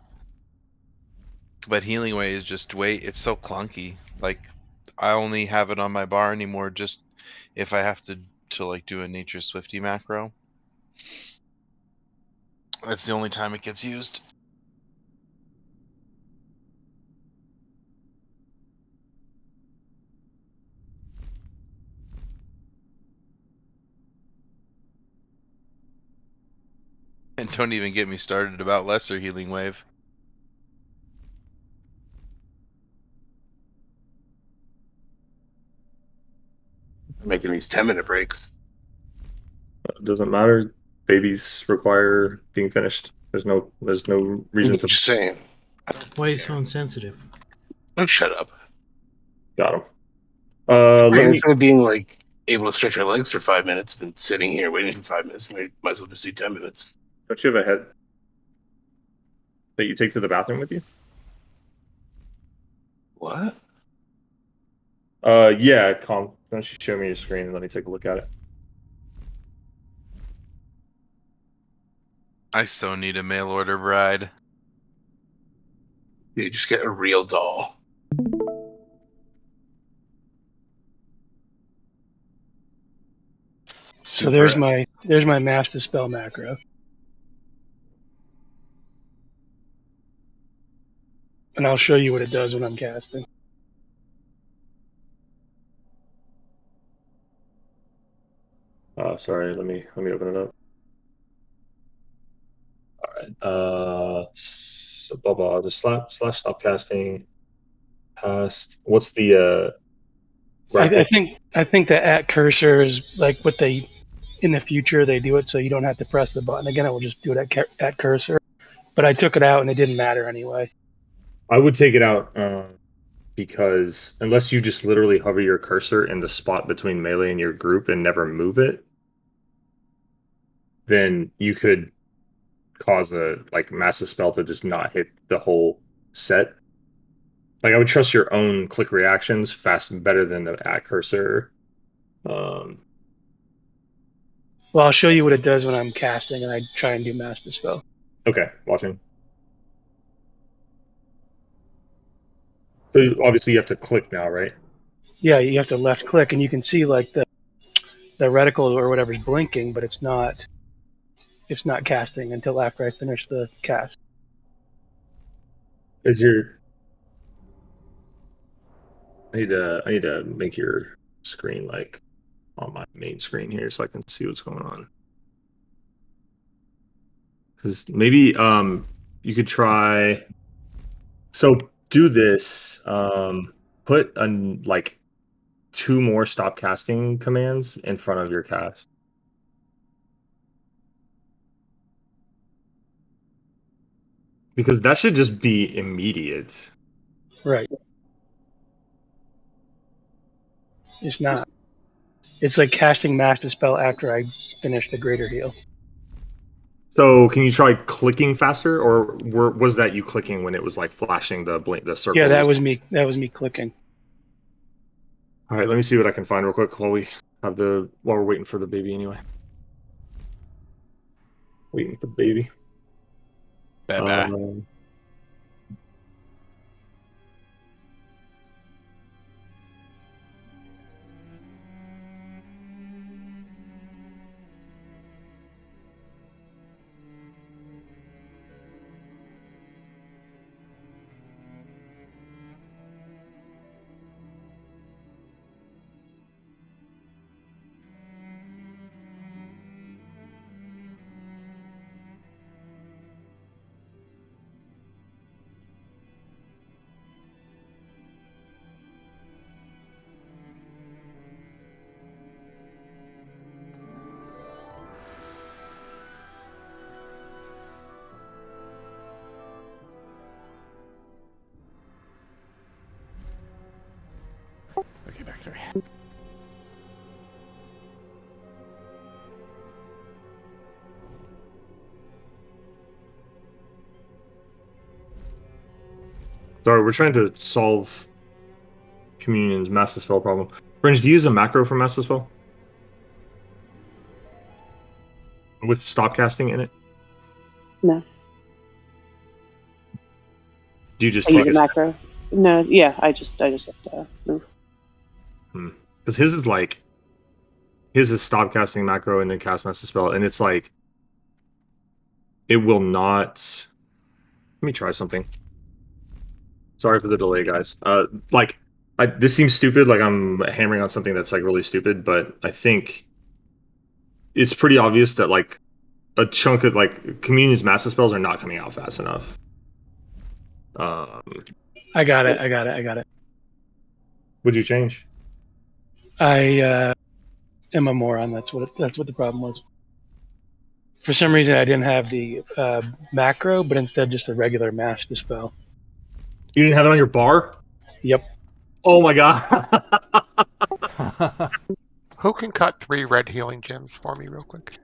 But Healing Way is just it's so clunky. Like I only have it on my bar anymore just if I have to like do a Nature Swifty macro. That's the only time it gets used. And don't even get me started about lesser Healing Wave. Making these 10-minute breaks. It doesn't matter. Babies require being finished. There's no reason to. Just saying. Why are you so insensitive? Oh, shut up. Got him. Instead of being like able to stretch your legs for 5 minutes than sitting here waiting for 5 minutes, might as well just do 10 minutes. Don't you have a head that you take to the bathroom with you? What? Yeah, Why don't you show me your screen and let me take a look at it? I so need a mail order bride. You just get a real doll. So there's my Mass Dispel macro. And I'll show you what it does when I'm casting. Sorry, let me open it up. All right. So blah blah. Just slash stop casting. Past. What's the I think the at cursor is like what they in the future they do it so you don't have to press the button again. It will just do it at cursor. But I took it out and it didn't matter anyway. I would take it out because unless you just literally hover your cursor in the spot between melee and your group and never move it, then you could cause a like massive spell to just not hit the whole set. Like I would trust your own click reactions better than the at cursor. Well, I'll show you what it does when I'm casting and I try and do Master Spell. Okay, watching. So obviously you have to click now, right? Yeah, you have to left click, and you can see like the reticle or whatever's blinking, but it's not casting until after I finish the cast. Is your I need to make your screen like on my main screen here so I can see what's going on. Because maybe you could try. So do this. Put like 2 more stop casting commands in front of your cast. Because that should just be immediate. Right. It's not. It's like casting Master Spell after I finish the Greater Heal. So can you try clicking faster, or was that you clicking when it was like flashing the circle? Yeah, that was me. That was me clicking. All right, let me see what I can find real quick while we're waiting for the baby anyway. Waiting for the baby. Bye-bye. Okay, back to me. Sorry, we're trying to solve Communion's Master Spell problem. Fringe, do you use a macro for Master Spell? With stop casting in it? No. Do you just I take use a macro. No, yeah, I just have to move. Because his is stop casting macro and then cast Master Spell, and it's like it will not. Let me try something. Sorry for the delay, guys. This seems stupid, like I'm hammering on something that's like really stupid, but I think it's pretty obvious that like a chunk of like Communion's Master Spells are not coming out fast enough. I got it. Would you change? I am a moron. That's what the problem was. For some reason, I didn't have the macro, but instead just a regular Master Spell. You didn't have it on your bar? Yep. Oh my god. Who can cut 3 red healing gems for me real quick?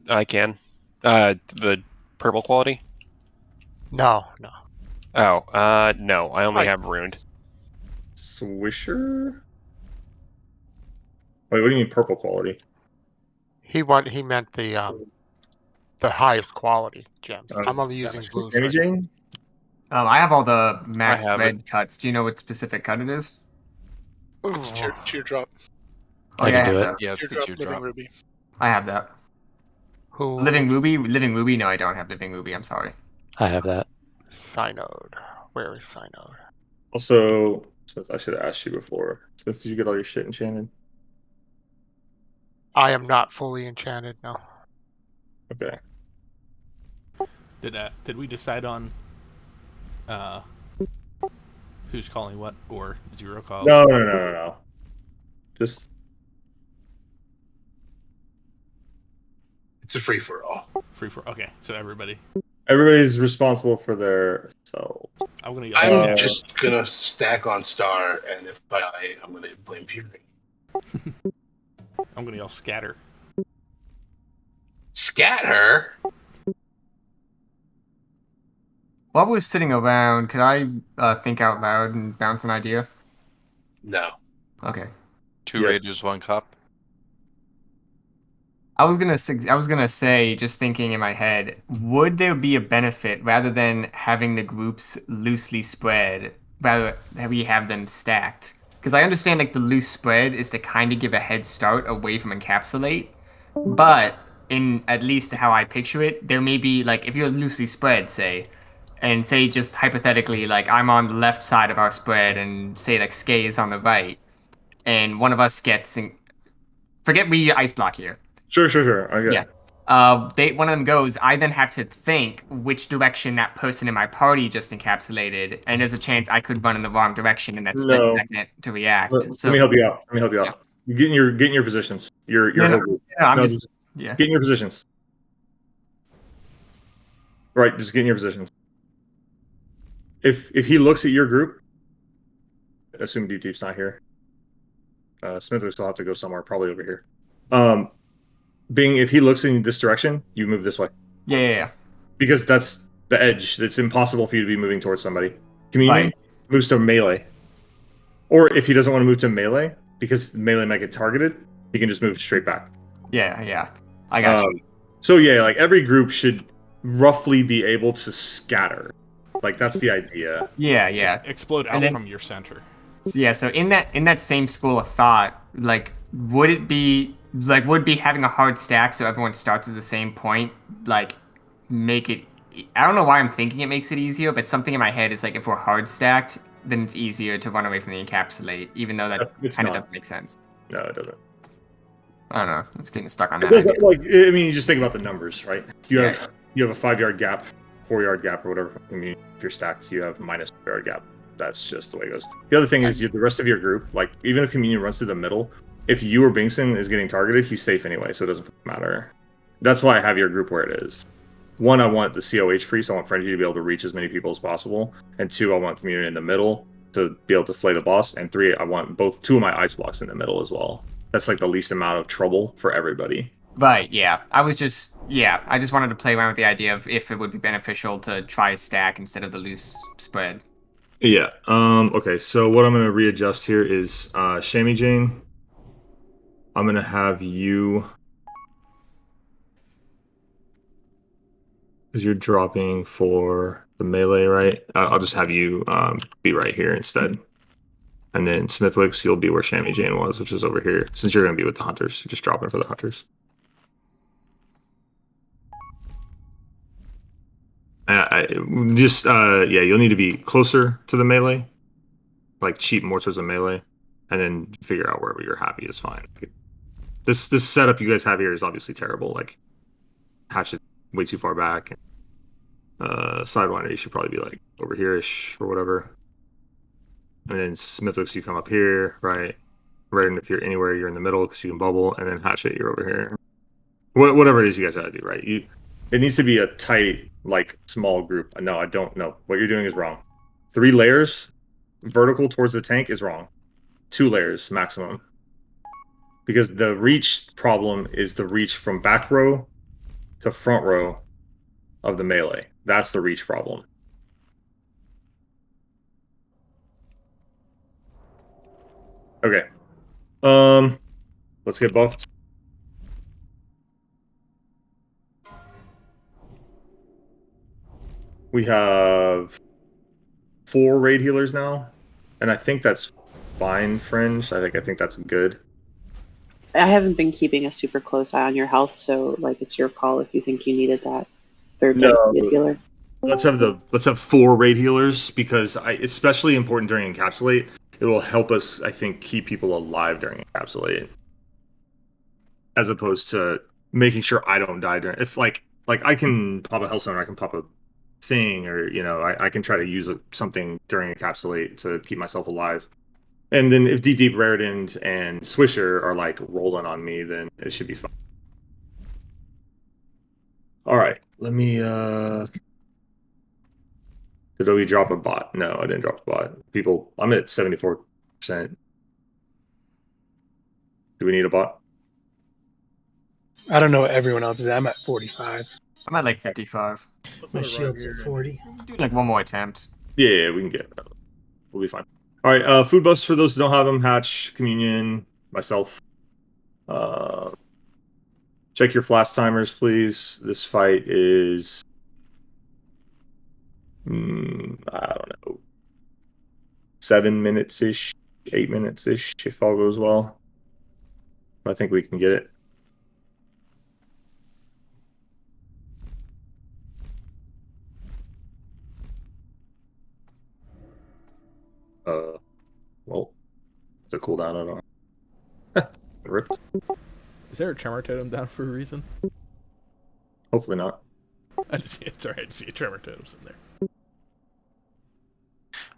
I can. The purple quality? No. Oh, no. I only have ruined. Swisher? Wait, what do you mean purple quality? He meant the highest quality gems. I'm only using blues. Amy Jane? I have all the max have red it. cuts. Do you know what specific cut it is? It's teardrop. Oh, yeah, I have that. Yeah, it's the Living teardrop. ruby. I have that. Who? Living Ruby? No, I don't have Living Ruby. I'm sorry. I have that. Synode. Where is Synode? Also, I should have asked you before. Did you get all your shit enchanted? I am not fully enchanted, no. Okay. Did we decide on who's calling what or zero call? No. Just It's a free for all. Free for okay, so everybody's responsible for their self. I'm just gonna stack on Star, and if I die, I'm gonna blame Fury. I'm gonna yell scatter. Scat her. While we're sitting around, could I think out loud and bounce an idea? No. Okay. Two raiders, one cop. I was gonna say, just thinking in my head, would there be a benefit rather than having the groups loosely spread, rather that we have them stacked? Because I understand like the loose spread is to kind of give a head start away from encapsulate, but in at least how I picture it, there may be like if you're loosely spread, say, and say just hypothetically like I'm on the left side of our spread and say like Skay is on the right, and one of us gets forget we ice block here. Sure. I get it. One of them goes, I then have to think which direction that person in my party just encapsulated, and there's a chance I could run in the wrong direction in that split second to react. Let me help you out. You get in your positions. Get in your positions. Right, just get in your positions. If he looks at your group, assume Deep Deep's not here. Smith will still have to go somewhere, probably over here. If he looks in this direction, you move this way. Yeah. Because that's the edge. It's impossible for you to be moving towards somebody. Communion moves to melee. Or if he doesn't want to move to melee, because melee might get targeted, he can just move straight back. Yeah. I got you. So yeah, like every group should roughly be able to scatter. Like that's the idea. Yeah. Explode out from your center. Yeah, so in that same school of thought, like would having a hard stack so everyone starts at the same point, like make it I don't know why I'm thinking it makes it easier, but something in my head is like if we're hard stacked, then it's easier to run away from the encapsulate, even though that kind of doesn't make sense. No, it doesn't. I don't know. I'm just getting stuck on that idea. Like I mean, you just think about the numbers, right? You have a 5-yard gap, 4-yard gap, or whatever. I mean, if you're stacked, you have minus 4-yard gap. That's just the way it goes. The other thing is the rest of your group, like even if Communion runs through the middle, if you or Bingston is getting targeted, he's safe anyway, so it doesn't matter. That's why I have your group where it is. 1, I want the COH priest, I want Frenzy to be able to reach as many people as possible. And 2, I want Communion in the middle to be able to flay the boss. And 3, I want 2 of my ice blocks in the middle as well. That's like the least amount of trouble for everybody. Right, yeah. I just wanted to play around with the idea of if it would be beneficial to try a stack instead of the loose spread. Yeah. Okay, so what I'm going to readjust here is Shammy Jane. I'm going to have you... Because you're dropping for the melee, right? I'll just have you be right here instead. And then Smithwick's, you'll be where Shammy Jane was, which is over here. Since you're going to be with the hunters, you're just dropping for the hunters. You'll need to be closer to the melee, like cheat more towards the melee, and then figure out wherever you're happy is fine. This setup you guys have here is obviously terrible. Like Hatchet way too far back. Sidewinder, you should probably be like over here-ish or whatever. And then Smithwick's, you come up here, right? And if you're anywhere, you're in the middle because you can bubble. And then Hatchet, you're over here. Whatever it is you guys gotta do, right? It needs to be a tight, like, small group. No, I don't know. What you're doing is wrong. 3 layers vertical towards the tank is wrong. 2 layers maximum. Because the reach problem is the reach from back row to front row of the melee. That's the reach problem. Okay. Let's get buffed. We have 4 raid healers now, and I think that's fine, Fringe. I think that's good. I haven't been keeping a super close eye on your health, so like it's your call if you think you needed that third healer. Let's have 4 raid healers because it's especially important during encapsulate. It will help us, I think, keep people alive during encapsulate, as opposed to making sure I don't die during. If like I can pop a Hellstone, or I can pop a thing, or I can try to use something during encapsulate to keep myself alive. And then if Deep Raritan and Swisher are like rolling on me, then it should be fine. All right, let me. Did we drop a bot? No, I didn't drop a bot. People, I'm at 74%. Do we need a bot? I don't know what everyone else is. I'm at 45. I'm at like 55. My shield's at 40. Do like one more attempt. Yeah, we can get it. We'll be fine. All right, food buffs for those who don't have them. Hatch, Communion, myself. Check your flash timers, please. This fight is... I don't know. 7 minutes-ish. 8 minutes-ish, if all goes well. I think we can get it. Well, it's a cooldown on our... Rip. Is there a tremor totem down for a reason? Hopefully not. It's alright to see a tremor totem's in there.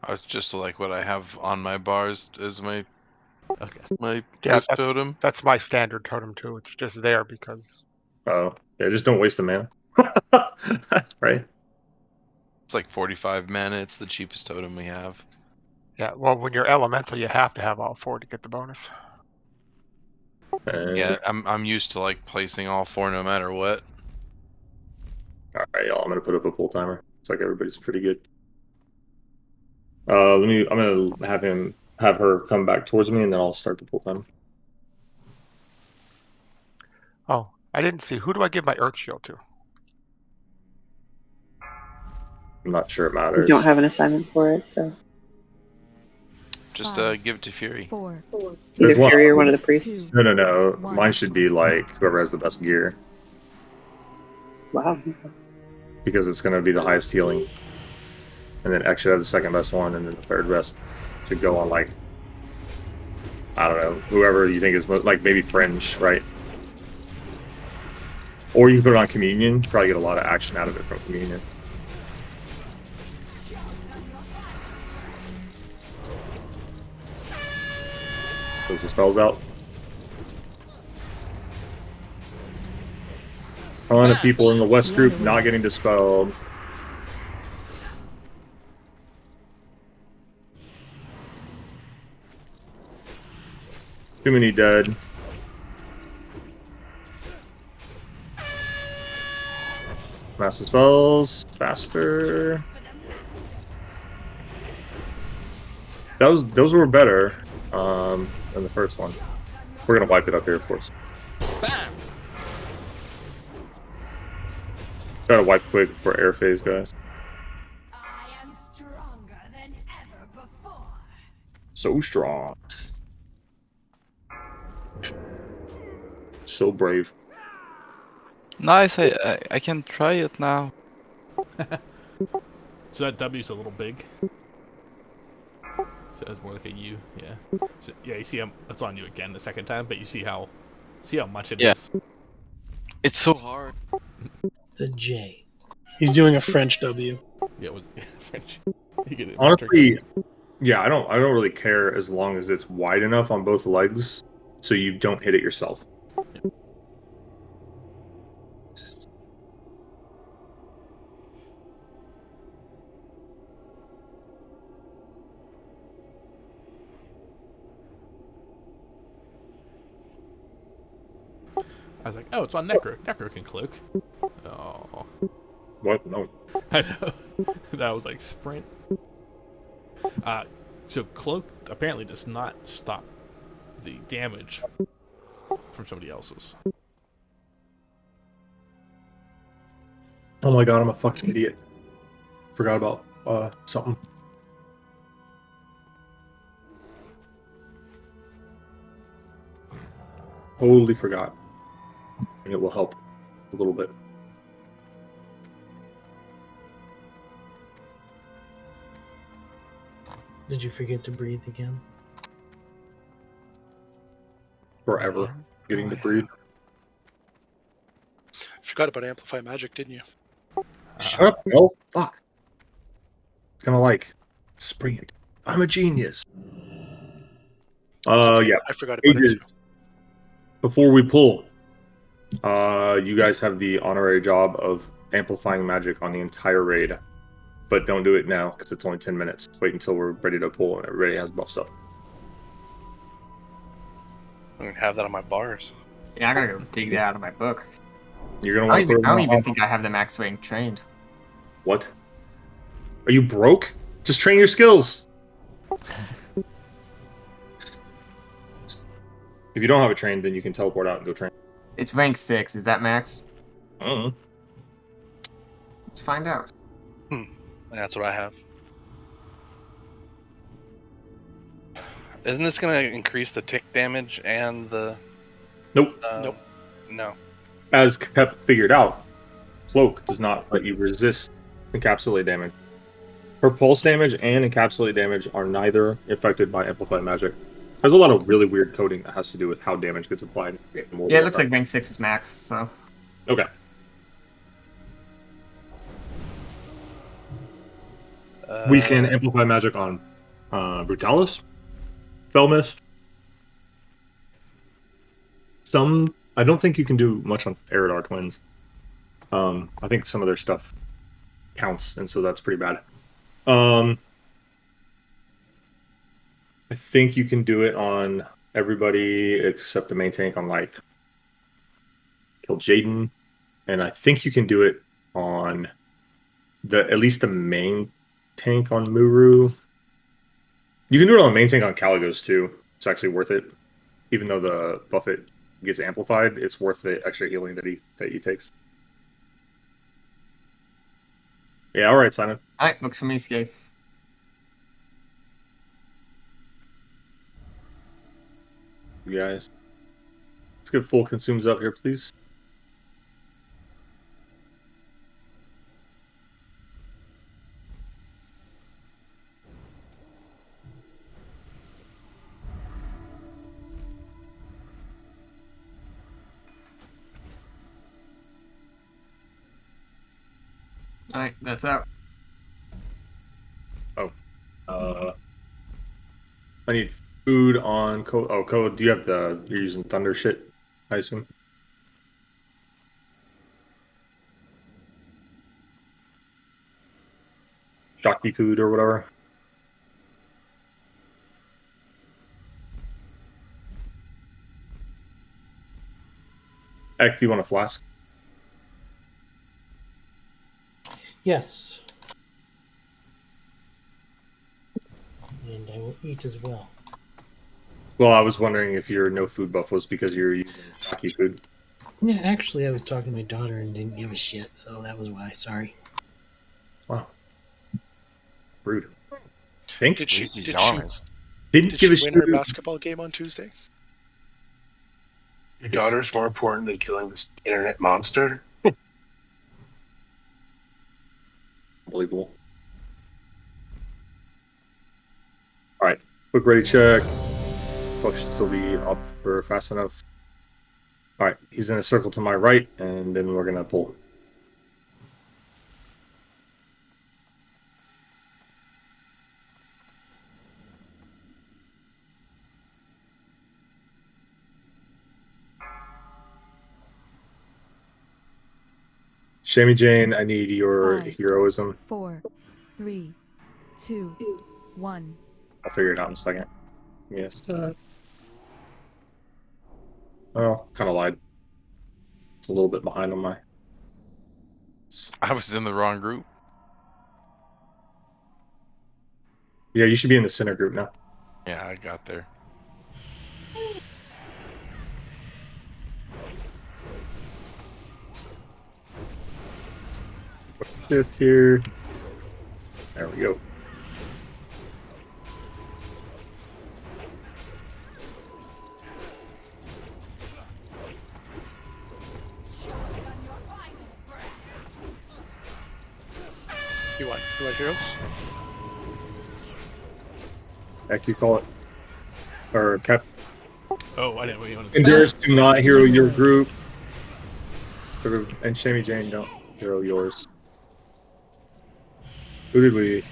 I was just like what I have on my bars as my my Yeah, base totem. That's my standard totem too. It's just there because. Oh, yeah, just don't waste the mana. Right? It's like 45 mana. It's the cheapest totem we have. Yeah, well, when you're elemental, you have to have all 4 to get the bonus. Yeah, I'm used to like placing all 4 no matter what. All right, y'all. I'm gonna put up a pull timer. Looks like everybody's pretty good. I'm gonna have her come back towards me, and then I'll start the pull timer. Oh, I didn't see. Who do I give my Earth Shield to? I'm not sure it We matters. don't have an assignment for it, so Just give it to Fury. either There's one- Fury or one of the priests. No. Mine should be like whoever has the best gear, Wow. because it's gonna be the highest healing. And then X should have the second best one, and then the third best should go on like, I don't know, whoever you think is most, like maybe Fringe, right? Or you can put it on Communion. Probably get a lot of action out of it from Communion. Close the spells out. A lot of people in the West group not getting dispelled. Too many dead. Massive spells faster. Those were better than the first one. We're gonna wipe it up here, of course. Gotta wipe quick for air phase, guys. So strong. So brave. Nice, I can try it now. So that W's a little big. So it's more like a U, yeah. So, yeah, you see it's on you again the second time, but you see how much it is. It's so hard. It's a J. He's doing a French W. Yeah, it was French. You get it Honestly, yeah, I don't really care as long as it's wide enough on both legs so you don't hit it yourself. Yeah. I was like, oh, it's on Necro. Necro can cloak. Oh. What? No. I know. That was like sprint. So cloak apparently does not stop the damage from somebody else's. Oh my god, I'm a fucking idiot. Forgot about something. Totally forgot. And it will help a little bit. Did you forget to breathe again? Forever getting to breathe. Forgot about Amplify Magic, didn't you? Shut up, no. Fuck. It's gonna like spring it. I'm a genius. Yeah. I forgot about it too. Before we pull, you guys have the honorary job of amplifying magic on the entire raid. But don't do it now, because it's only 10 minutes. Wait until we're ready to pull and everybody has buffs up. I'm gonna have that on my bars. Yeah, I gotta go dig that out of my book. You're gonna I want to don't put even, think I have the max rank trained. What? Are you broke? Just train your skills. If you don't have it trained, then you can teleport out and go train. It's rank 6. Is that max? I don't know. Let's find out. That's what I have. Isn't this going to increase the tick damage and the... Nope. Nope. No. As Kep figured out, Cloak does not let you resist encapsulate damage. Her pulse damage and encapsulate damage are neither affected by amplified magic. There's a lot of really weird coding that has to do with how damage gets applied. Yeah, it looks like rank 6 is max, so... Okay. We can amplify magic on Brutalis, Felmist. I don't think you can do much on Eridar Twins. I think some of their stuff counts, and so that's pretty bad. I think you can do it on everybody except the main tank on like Kill Jaden, and I think you can do it on at least the main tank on Muru. You can do it on the main tank on Caligos too. It's actually worth it, even though the Buffet gets amplified. It's worth the extra healing that he takes. Yeah, all right, Simon. All right, looks for me, Skate. You guys, let's get full consumes up here, please. Alright, that's out. Oh. I need food on Code. Oh, Code, do you have you're using Thunder shit, I assume? Jockey food or whatever. Ek, do you want a flask? Yes. And I will eat as well. Well, I was wondering if your no food buff was because you're using jockey food. Yeah, actually, I was talking to my daughter and didn't give a shit, so that was why. Sorry. Wow. Rude. Think Did she didn't give a shit. Win her basketball game on Tuesday? Your daughter's more important than killing this internet monster. Unbelievable. All right, quick ready check. Buck should still be up for fast enough. All right, he's in a circle to my right, and then we're gonna pull. Shammy Jane, I need your 5, heroism. 4, 3, 2, 1. I'll figure it out in a second. Yes. Well, kind of lied. It's a little bit behind on my. I was in the wrong group. Yeah, you should be in the center group now. Yeah, I got there. Shift here. There we go. You want heroes? Heck, you call it. Or Cap. Oh, I didn't. What you wanted Endurance, do not hero your group. And Shammy Jane, don't hero yours. Who did we?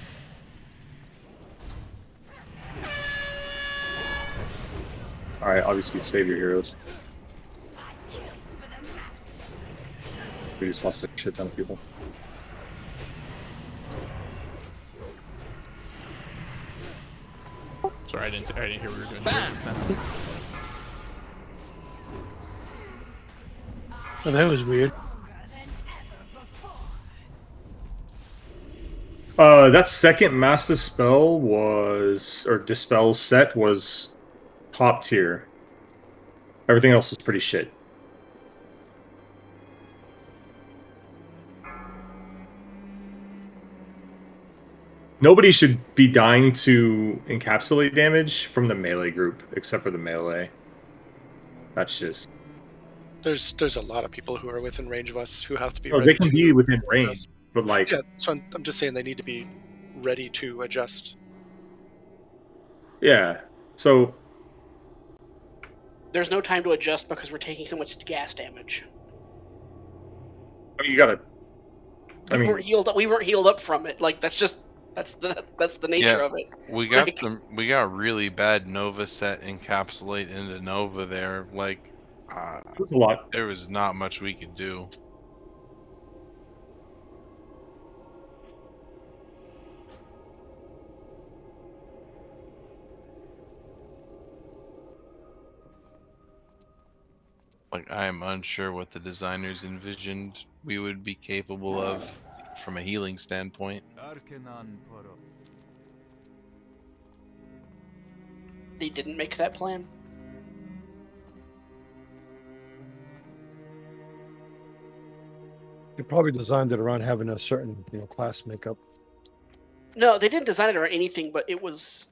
Alright, obviously save your heroes. We just lost a shit ton of people. Sorry, I didn't hear we were doing heroes this time. Oh, that was weird. That second master spell was, or dispel set was top tier. Everything else was pretty shit. Nobody should be dying to encapsulate damage from the melee group, except for the melee. That's just... There's a lot of people who are within range of us who have to be. Oh, ready they can to be within adjust. range, but like... Yeah, so I'm just saying they need to be ready to adjust. Yeah, so... There's no time to adjust because we're taking so much gas damage. I mean, you gotta... We weren't healed up from it. Like that's the nature of it. We got really bad Nova set encapsulate into Nova there. Like, a lot. There was not much we could do. Like, I am unsure what the designers envisioned we would be capable of from a healing standpoint. They didn't make that plan. They probably designed it around having a certain, class makeup. No, they didn't design it around anything, but it was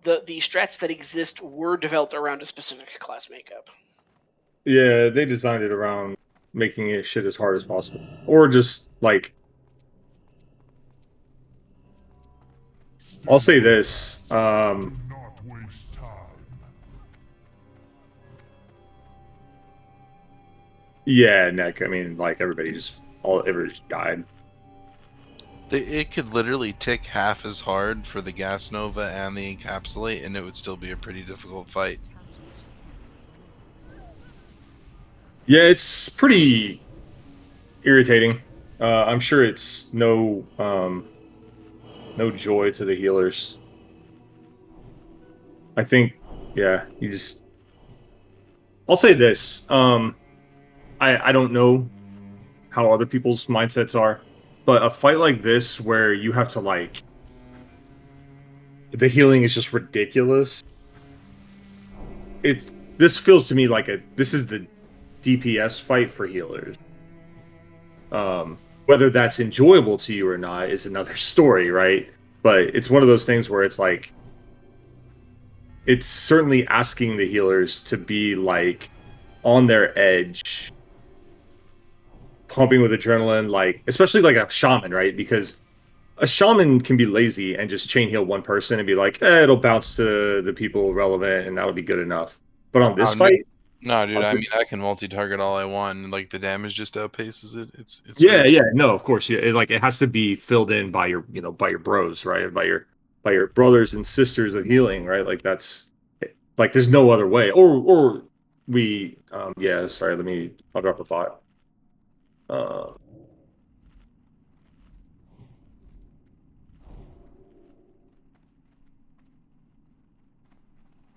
the strats that exist were developed around a specific class makeup. Yeah, they designed it around making it shit as hard as possible. Or just, like... I'll say this. Yeah, Nick, I mean, like, everybody just died. It could literally tick half as hard for the Gas Nova and the Encapsulate, and it would still be a pretty difficult fight. Yeah, it's pretty irritating. I'm sure it's no joy to the healers. I think, yeah, you just... I'll say this. I don't know how other people's mindsets are, but a fight like this where you have to, like... The healing is just ridiculous. This feels to me like this is the DPS fight for healers. Whether that's enjoyable to you or not is another story, right? But it's one of those things where it's like, it's certainly asking the healers to be like on their edge, pumping with adrenaline, like especially like a shaman, right? Because a shaman can be lazy and just chain heal one person and be like, it'll bounce to the people relevant and that'll be good enough. But on this fight, no, dude. I mean, I can multi-target all I want, and like the damage just outpaces it. It's yeah, yeah. No, of course, yeah. It has to be filled in by your, by your bros, right? By your brothers and sisters of healing, right? Like that's like there's no other way. Or we, yeah. Sorry, I'll drop a thought.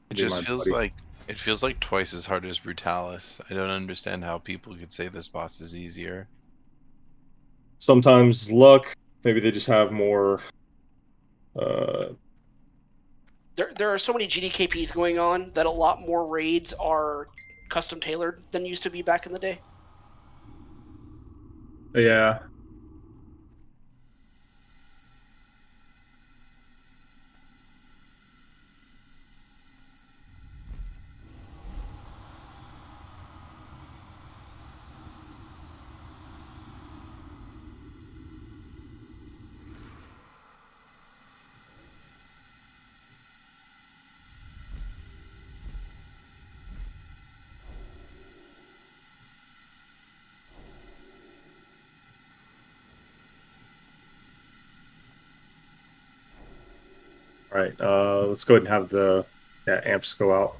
It just feels like. It feels like twice as hard as Brutalis. I don't understand how people could say this boss is easier. Sometimes luck. Maybe they just have more. There are so many GDKPs going on that a lot more raids are custom tailored than used to be back in the day. Yeah. All right, let's go ahead and have the amps go out.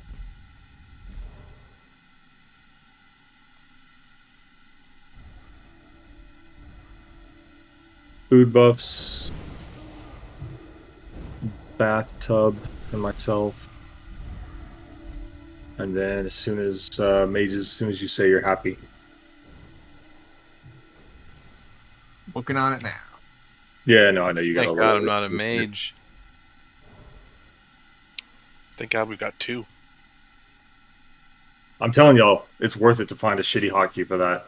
Food buffs, bathtub, and myself. And then as soon as mages, as soon as you say you're happy. Working on it now. Yeah, no, I know you got Thank a God little. I'm not a mage. Thank God we've got 2. I'm telling y'all, it's worth it to find a shitty hotkey for that.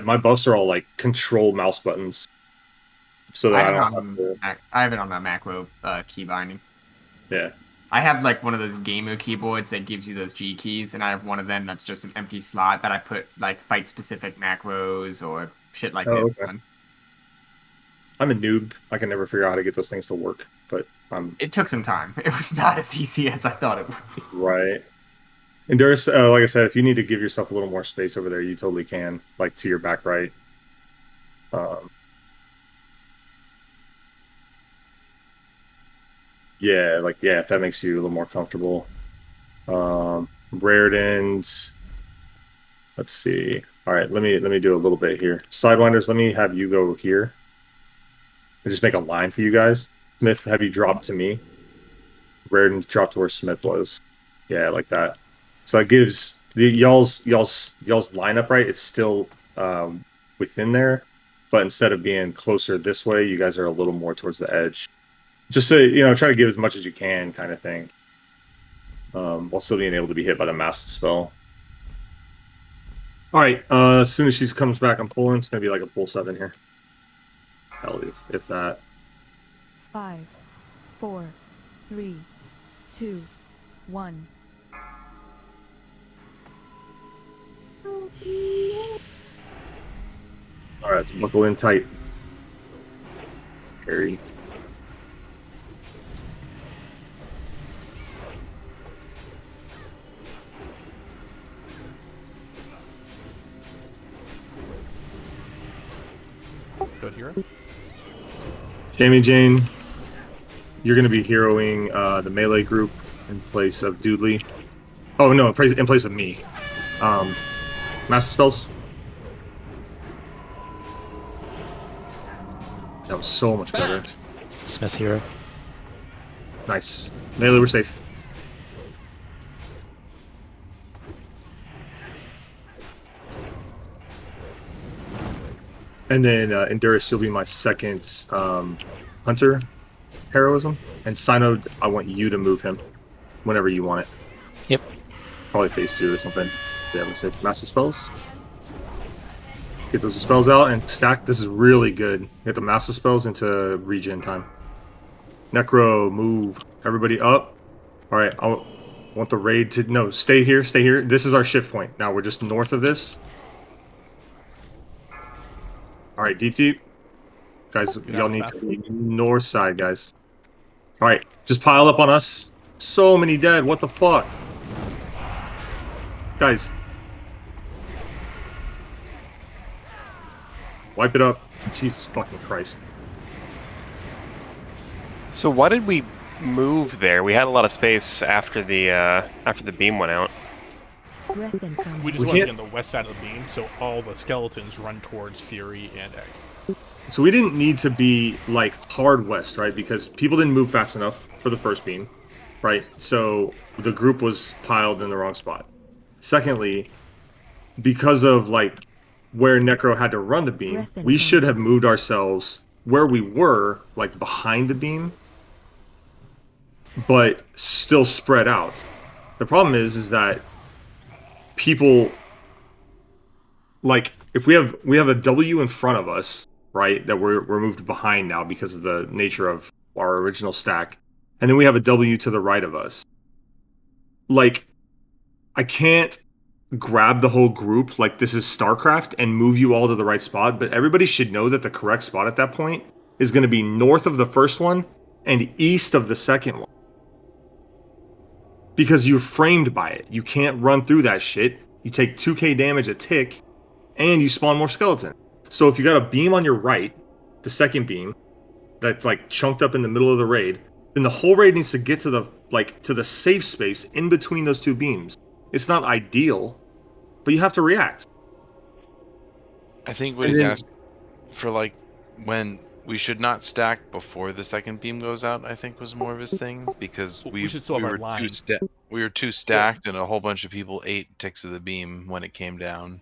My buffs are all like control mouse buttons, so that I don't have to. I have it on the macro key binding. Yeah. I have like one of those gamer keyboards that gives you those G keys, and I have one of them that's just an empty slot that I put like fight specific macros or shit like this on. I'm a noob. I can never figure out how to get those things to work, but It took some time. It was not as easy as I thought it would be. Right. And there's, like I said, if you need to give yourself a little more space over there, you totally can, like to your back right. Yeah, if that makes you a little more comfortable. Raritan's. Let's see. All right, let me do a little bit here. Sidewinders, let me have you go here. And just make a line for you guys. Smith, have you dropped to me? Raritan's dropped to where Smith was. Yeah, like that. So it gives the y'all's lineup, right? It's still within there, but instead of being closer this way, you guys are a little more towards the edge. Just to, try to give as much as you can, kind of thing, while still being able to be hit by the master spell. All right. As soon as she comes back, I'm pulling. It's gonna be like a pull 7 here. Hell, if that. 5, 4, 3, 2, 1. All right, so buckle in tight. Carry. Good hero. Jamie Jane, you're going to be heroing the melee group in place of Doodley. Oh no, in place of me. Master spells. That was so much better. Smith hero. Nice. Melee, we're safe. And then Endurus, you'll be my second hunter heroism. And Synod, I want you to move him whenever you want it. Yep. Probably phase 2 or something. Yeah, we'll save master spells. Get those spells out and stack. This is really good. Get the master spells into regen time. Necro, move. Everybody up. All right, I want the raid to... No, stay here, stay here. This is our shift point. Now we're just north of this. All right, deep. Guys, y'all need to be north side, guys. All right, just pile up on us. So many dead. What the fuck? Guys. Wipe it up. Jesus fucking Christ. So why did we move there? We had a lot of space after the beam went out. We just want to be on the west side of the beam, so all the skeletons run towards Fury and Egg. So we didn't need to be like hard west, right? Because people didn't move fast enough for the first beam, right? So the group was piled in the wrong spot. Secondly, because of like where Necro had to run the beam, we should have moved ourselves where we were, like behind the beam, but still spread out. The problem is that people, like, if we have a W in front of us, right, that we're moved behind now because of the nature of our original stack, and then we have a W to the right of us. Like, I can't grab the whole group like this is StarCraft and move you all to the right spot, but everybody should know that the correct spot at that point is going to be north of the first one and east of the second one. Because you're framed by it. You can't run through that shit. You take 2k damage a tick, and you spawn more skeleton. So if you got a beam on your right, the second beam, that's like chunked up in the middle of the raid, then the whole raid needs to get to the safe space in between those two beams. It's not ideal, but you have to react. I think what he's asked for, like, when we should not stack before the second beam goes out, I think was more of his thing, because we were too stacked and a whole bunch of people ate ticks of the beam when it came down.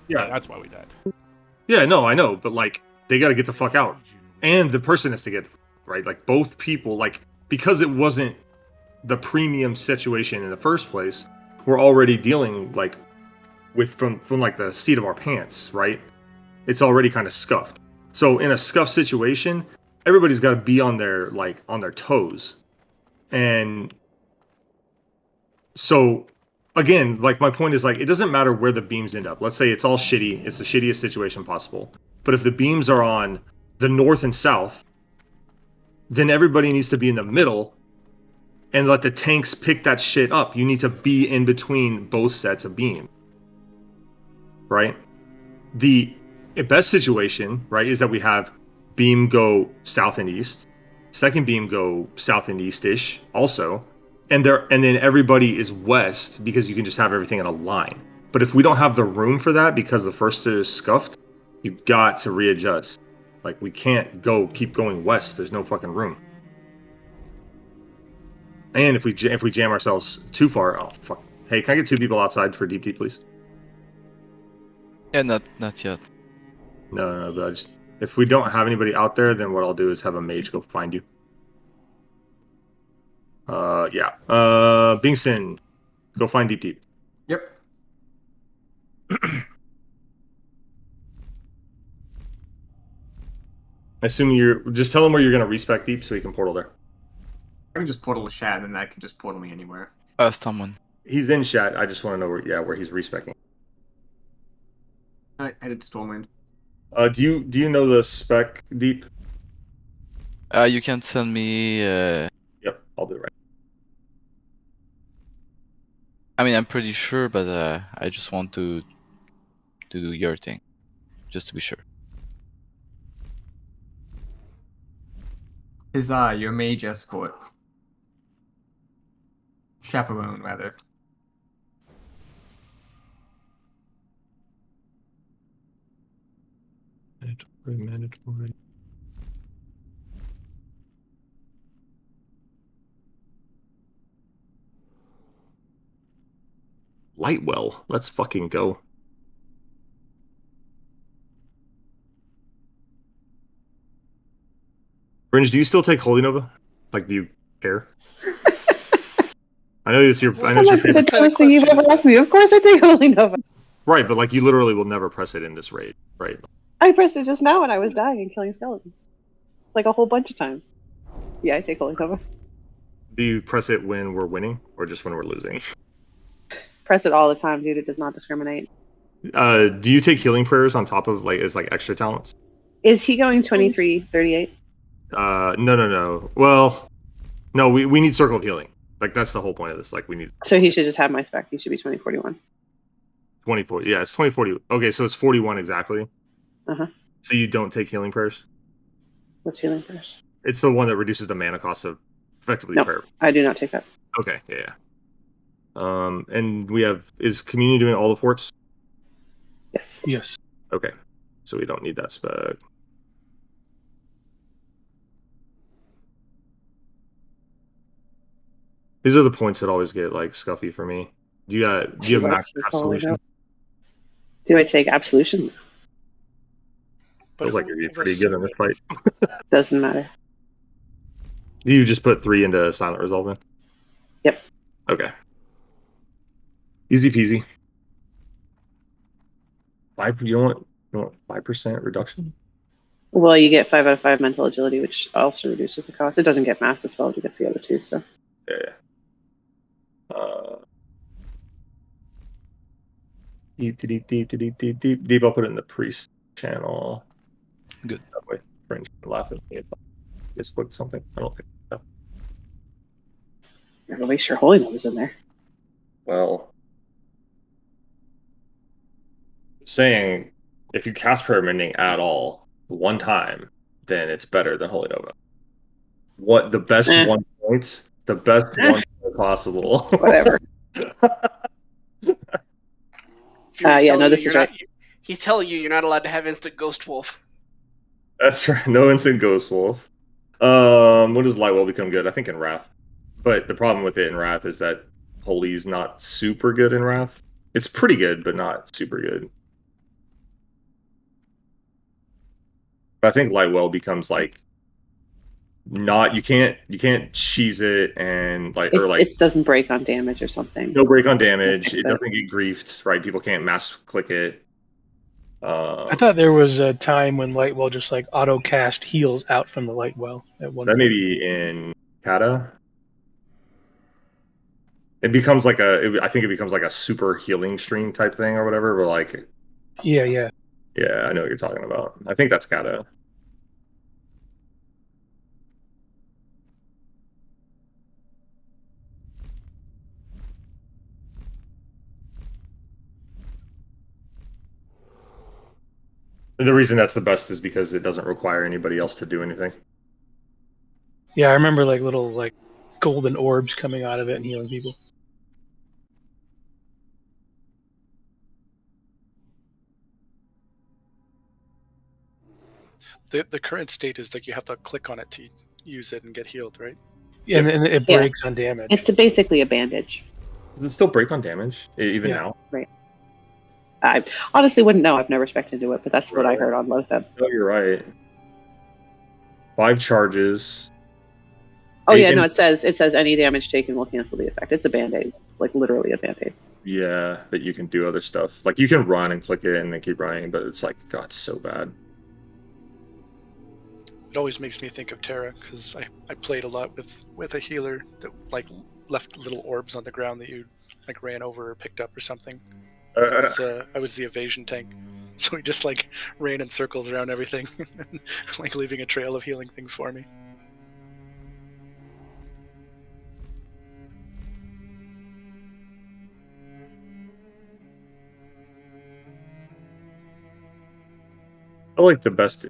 Yeah, that's why we died. Yeah, no, I know, but like they got to get the fuck out, and the person has to get right. Like both people, like because it wasn't the premium situation in the first place, we're already dealing like with from like the seat of our pants, right? It's already kind of scuffed. So in a scuffed situation, everybody's got to be on their toes, and so again, like my point is like it doesn't matter where the beams end up. Let's say it's all shitty, it's the shittiest situation possible. But if the beams are on the north and south, then everybody needs to be in the middle and let the tanks pick that shit up. You need to be in between both sets of beams. Right? The best situation, right, is that we have beam go south and east, second beam go south and east-ish also. And then everybody is west because you can just have everything in a line. But if we don't have the room for that because the first is scuffed, you've got to readjust. Like we can't keep going west. There's no fucking room. And if we jam ourselves too far, oh fuck. Hey, can I get 2 people outside for deep, please? Yeah, not yet. No, but if we don't have anybody out there, then what I'll do is have a mage go find you. Yeah. Bingston, go find deep. Yep. I assume you're just tell him where you're gonna respec deep so he can portal there. I can just portal with Shad, and that can just portal me anywhere. Someone. He's in chat. I just want to know where he's respecing. I headed to Stormwind. Do you know the spec deep? You can send me. Yep, I'll do it right. I mean, I'm pretty sure, but I just want to do your thing, just to be sure. Is your mage escort? Chaperone, rather. Mandatory. Lightwell, let's fucking go. Fringe, do you still take Holy Nova? Like, do you care? I know it's your. I know it's your favorite. The dumbest thing you've ever asked me. Of course, I take Holy Nova. Right, but like you literally will never press it in this raid, right? I pressed it just now when I was dying and killing skeletons, like a whole bunch of times. Yeah, I take Holy Nova. Do you press it when we're winning, or just when we're losing? Press it all the time, dude. It does not discriminate. Do you take healing prayers on top of as like extra talents? Is he going 23-38? No. Well, no. We need circle of healing. Like that's the whole point of this. Like we need. So he should just have my spec. He should be 2041. 2040. Yeah, it's 2040. Okay, so it's 41 exactly. Uh-huh. So you don't take healing prayers? What's healing prayers? It's the one that reduces the mana cost of effectively No, prayer. I do not take that. Okay, yeah. And we have is community doing all the forts? Yes. Yes. Okay. So we don't need that spec. These are the points that always get like scuffy for me. Do you have max absolution? Do I take absolution? Feels like it'd be pretty good in this fight. Doesn't matter. You just put 3 into silent resolve then? Yep. Okay. Easy peasy. You want 5% reduction? Well, you get 5 out of 5 mental agility, which also reduces the cost. It doesn't get mass dispelled, it gets the other 2, so. Yeah. Deep. I'll put it in the priest channel. Good. That way, friends can laugh at me if I just put something. I don't think so. You're gonna waste your Holy Novas in there. Well, saying if you cast Prayer Mending at all one time, then it's better than Holy Nova. What the best 1 points? The best 1 point possible. Whatever. Yeah, no, this is right. He's telling you you're not allowed to have instant Ghost Wolf. That's right. No instant Ghost Wolf. When does Lightwell become good? I think in Wrath. But the problem with it in Wrath is that Holy's not super good in Wrath. It's pretty good, but not super good. But I think Lightwell becomes like not you can't cheese it and like or like it doesn't break on damage or something. no break on damage. Fix It doesn't get griefed, right? People can't mass click it. I thought there was a time when Lightwell just like auto cast heals out from the Lightwell at one That point. may be in Kata. It becomes like I think it becomes like a super healing stream type thing or whatever. But like, Yeah. yeah, I know what you're talking about. I think that's Kata. The reason that's the best is because it doesn't require anybody else to do anything. Yeah, I remember like little like golden orbs coming out of it and healing people. The current state is like you have to click on it to use it and get healed, right? Yeah, and it Yeah. breaks on damage. It's basically a bandage. Does it still break on damage even Yeah. now? Right. I honestly wouldn't know. I've never spec'd into it, but that's what I heard on Lotheb. Oh, you're right. 5 charges. Oh yeah, Taken- no, it says any damage taken will cancel the effect. It's a band-aid, like literally a band-aid. Yeah, that you can do other stuff. Like you can run and click it and then keep running, but it's like, God, it's so bad. It always makes me think of Terra because I played a lot with a healer that like left little orbs on the ground that you like ran over or picked up or something. I was the evasion tank, so he just like ran in circles around everything, like leaving a trail of healing things for me. I like the best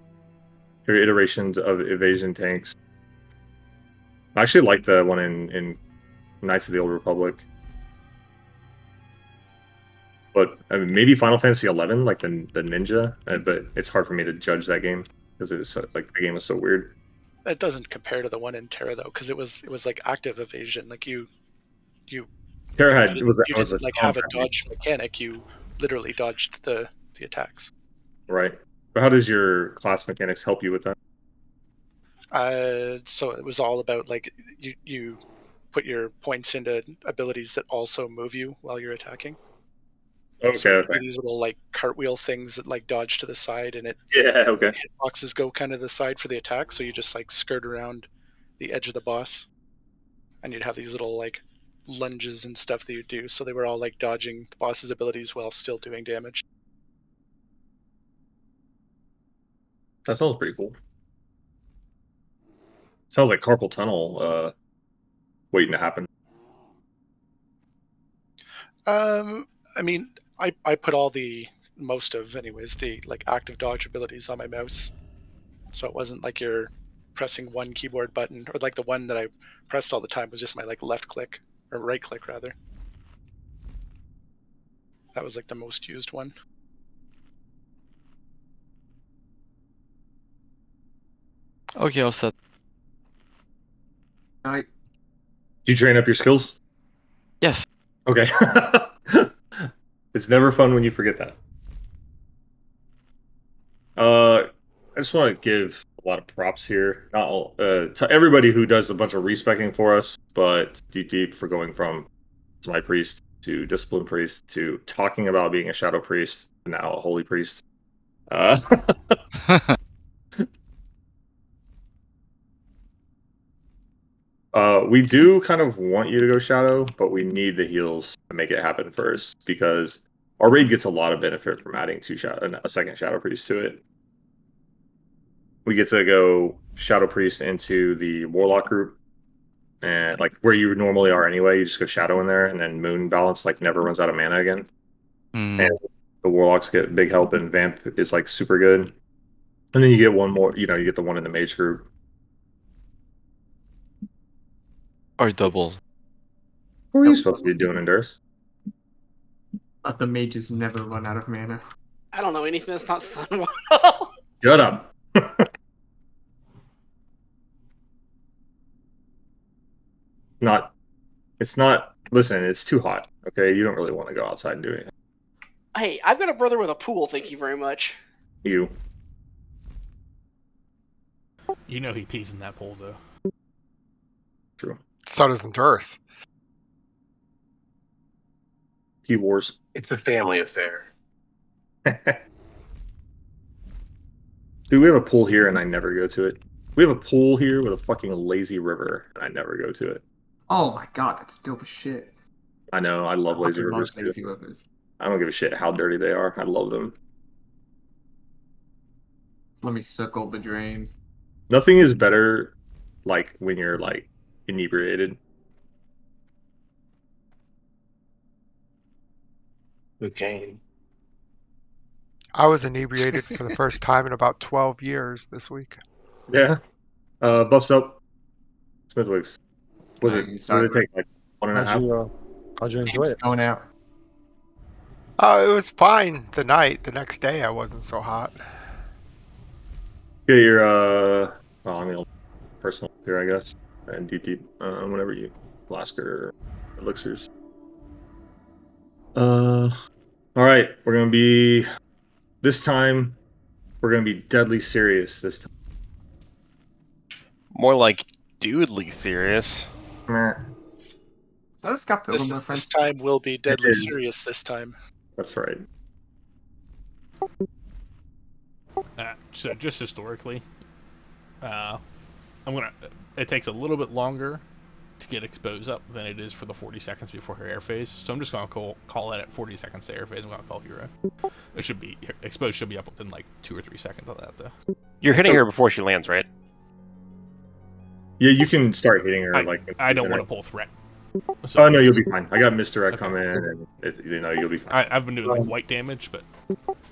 iterations of evasion tanks. I actually like the one in Knights of the Old Republic. But I mean, maybe Final Fantasy XI, like the ninja, but it's hard for me to judge that game because it was so, like the game was so weird. That doesn't compare to the one in Terra though, because it was like active evasion. Like you Terra had you didn't like have a dodge mechanic. You literally dodged the attacks. Right. But how does your class mechanics help you with that? So it was all about like you put your points into abilities that also move you while you're attacking. Okay, So okay. these little like cartwheel things that like dodge to the side, and Yeah, okay. hitboxes go kind of the side for the attack. So you just like skirt around the edge of the boss, and you'd have these little like lunges and stuff that you do. So they were all like dodging the boss's abilities while still doing damage. That sounds pretty cool. Sounds like carpal tunnel waiting to happen. I mean, I put all most of the like active dodge abilities on my mouse, so it wasn't like you're pressing one keyboard button, or like the one that I pressed all the time was just my like left click or right click rather. That was like the most used one. Okay, all set. Did you train up your skills? Yes. Okay. It's never fun when you forget that. I just want to give a lot of props here. Not all, to everybody who does a bunch of respecking for us, but Deep for going from my priest to discipline priest to talking about being a shadow priest to now a holy priest. We do kind of want you to go shadow, but we need the heals to make it happen first because our raid gets a lot of benefit from adding a second shadow priest to it. We get to go shadow priest into the warlock group, and like where you normally are anyway, you just go shadow in there, and then moon balance like never runs out of mana again. And the warlocks get big help, and vamp is like super good. And then you get one more, you get the one in the mage group. Or double. What were you supposed to be doing in Durst? But the mages never run out of mana. I don't know anything that's not Sunwell. Shut up. Listen, it's too hot. Okay, you don't really want to go outside and do anything. Hey, I've got a brother with a pool. Thank you very much. You. You know he pees in that pool, though. True. So does Endurus. Pee wars. It's a family affair. Dude, we have a pool here and I never go to it. We have a pool here with a fucking lazy river and I never go to it. Oh my god, that's dope as shit. I know, I love lazy fucking love rivers. too. lazy rivers. I don't give a shit how dirty they are. I love them. Let me circle the drain. Nothing is better like when you're like inebriated. Cocaine. I was inebriated for the first time in about 12 years this week. Yeah. Buffs up. Smithwick's. Was it? What did it take? Like 1.5? How'd you enjoy it? Going out. It was fine the night. The next day I wasn't so hot. Get your personal here, I guess, and deep. Whenever you Blasker elixirs. All right, we're gonna be. This time, we're gonna be deadly serious. This time. More like dudely serious. Is that a Scott Pilgrim This reference? time will be deadly is. serious. This time. That's right. So just historically, it takes a little bit longer to get exposed up than it is for the 40 seconds before her air phase. So I'm just gonna call it at 40 seconds to air phase. I'm gonna call hero. It should be exposed. Should be up within like 2 or 3 seconds of that though. You're hitting her before she lands, right? Yeah, you can start hitting her. I don't want to pull threat. Oh no, you'll be fine. I got misdirect come in, and you'll be fine. I've been doing like white damage, but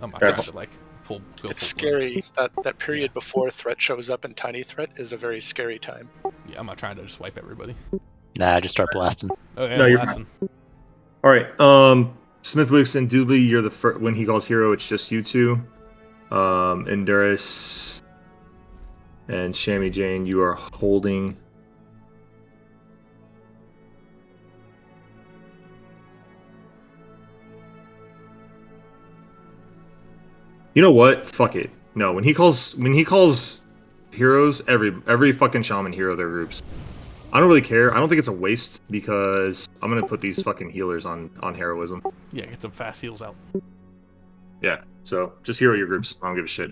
I'm not trying to like full. It's scary. That period before threat shows up in tiny threat is a very scary time. Yeah, I'm not trying to just wipe everybody. Nah, just start blasting. Oh, yeah, No, you're blasting. All right, Smithwick's and Doodley, you're the first. When he calls hero, it's just you two. Endurus and Shammy Jane, you are holding. You know what? Fuck it. No, when he calls heroes, every fucking shaman hero their groups. I don't really care. I don't think it's a waste because I'm gonna put these fucking healers on heroism. Yeah, get some fast heals out. Yeah. So just hero your groups. I don't give a shit.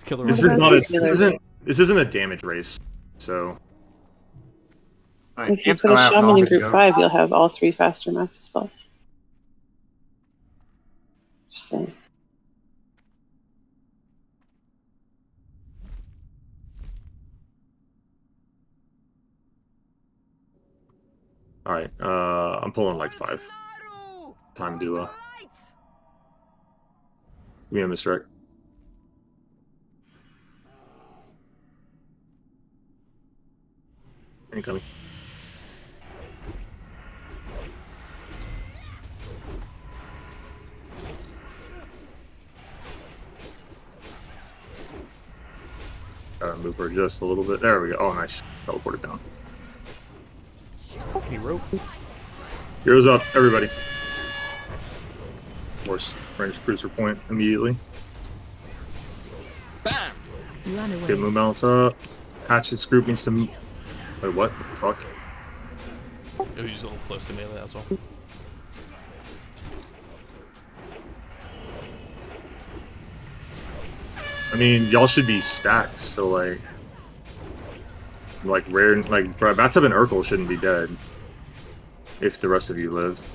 Killer. This isn't a damage race. So. If you put a shaman in group 5, you'll have all 3 faster master spells. Just saying. All right. I'm pulling like 5. Time to give me a misdirect. Incoming. Gotta move her just a little bit. There we go. Oh, nice. Teleported down. Hero. Heroes up, everybody. Of course, range cruiser point immediately. Bam! Run away. Get move balance up. Hatchet's group needs to. Wait, what? Fuck. It was a little close to melee, that's all. I mean, y'all should be stacked, so like rare, like Bathtub and Urkel shouldn't be dead if the rest of you lived.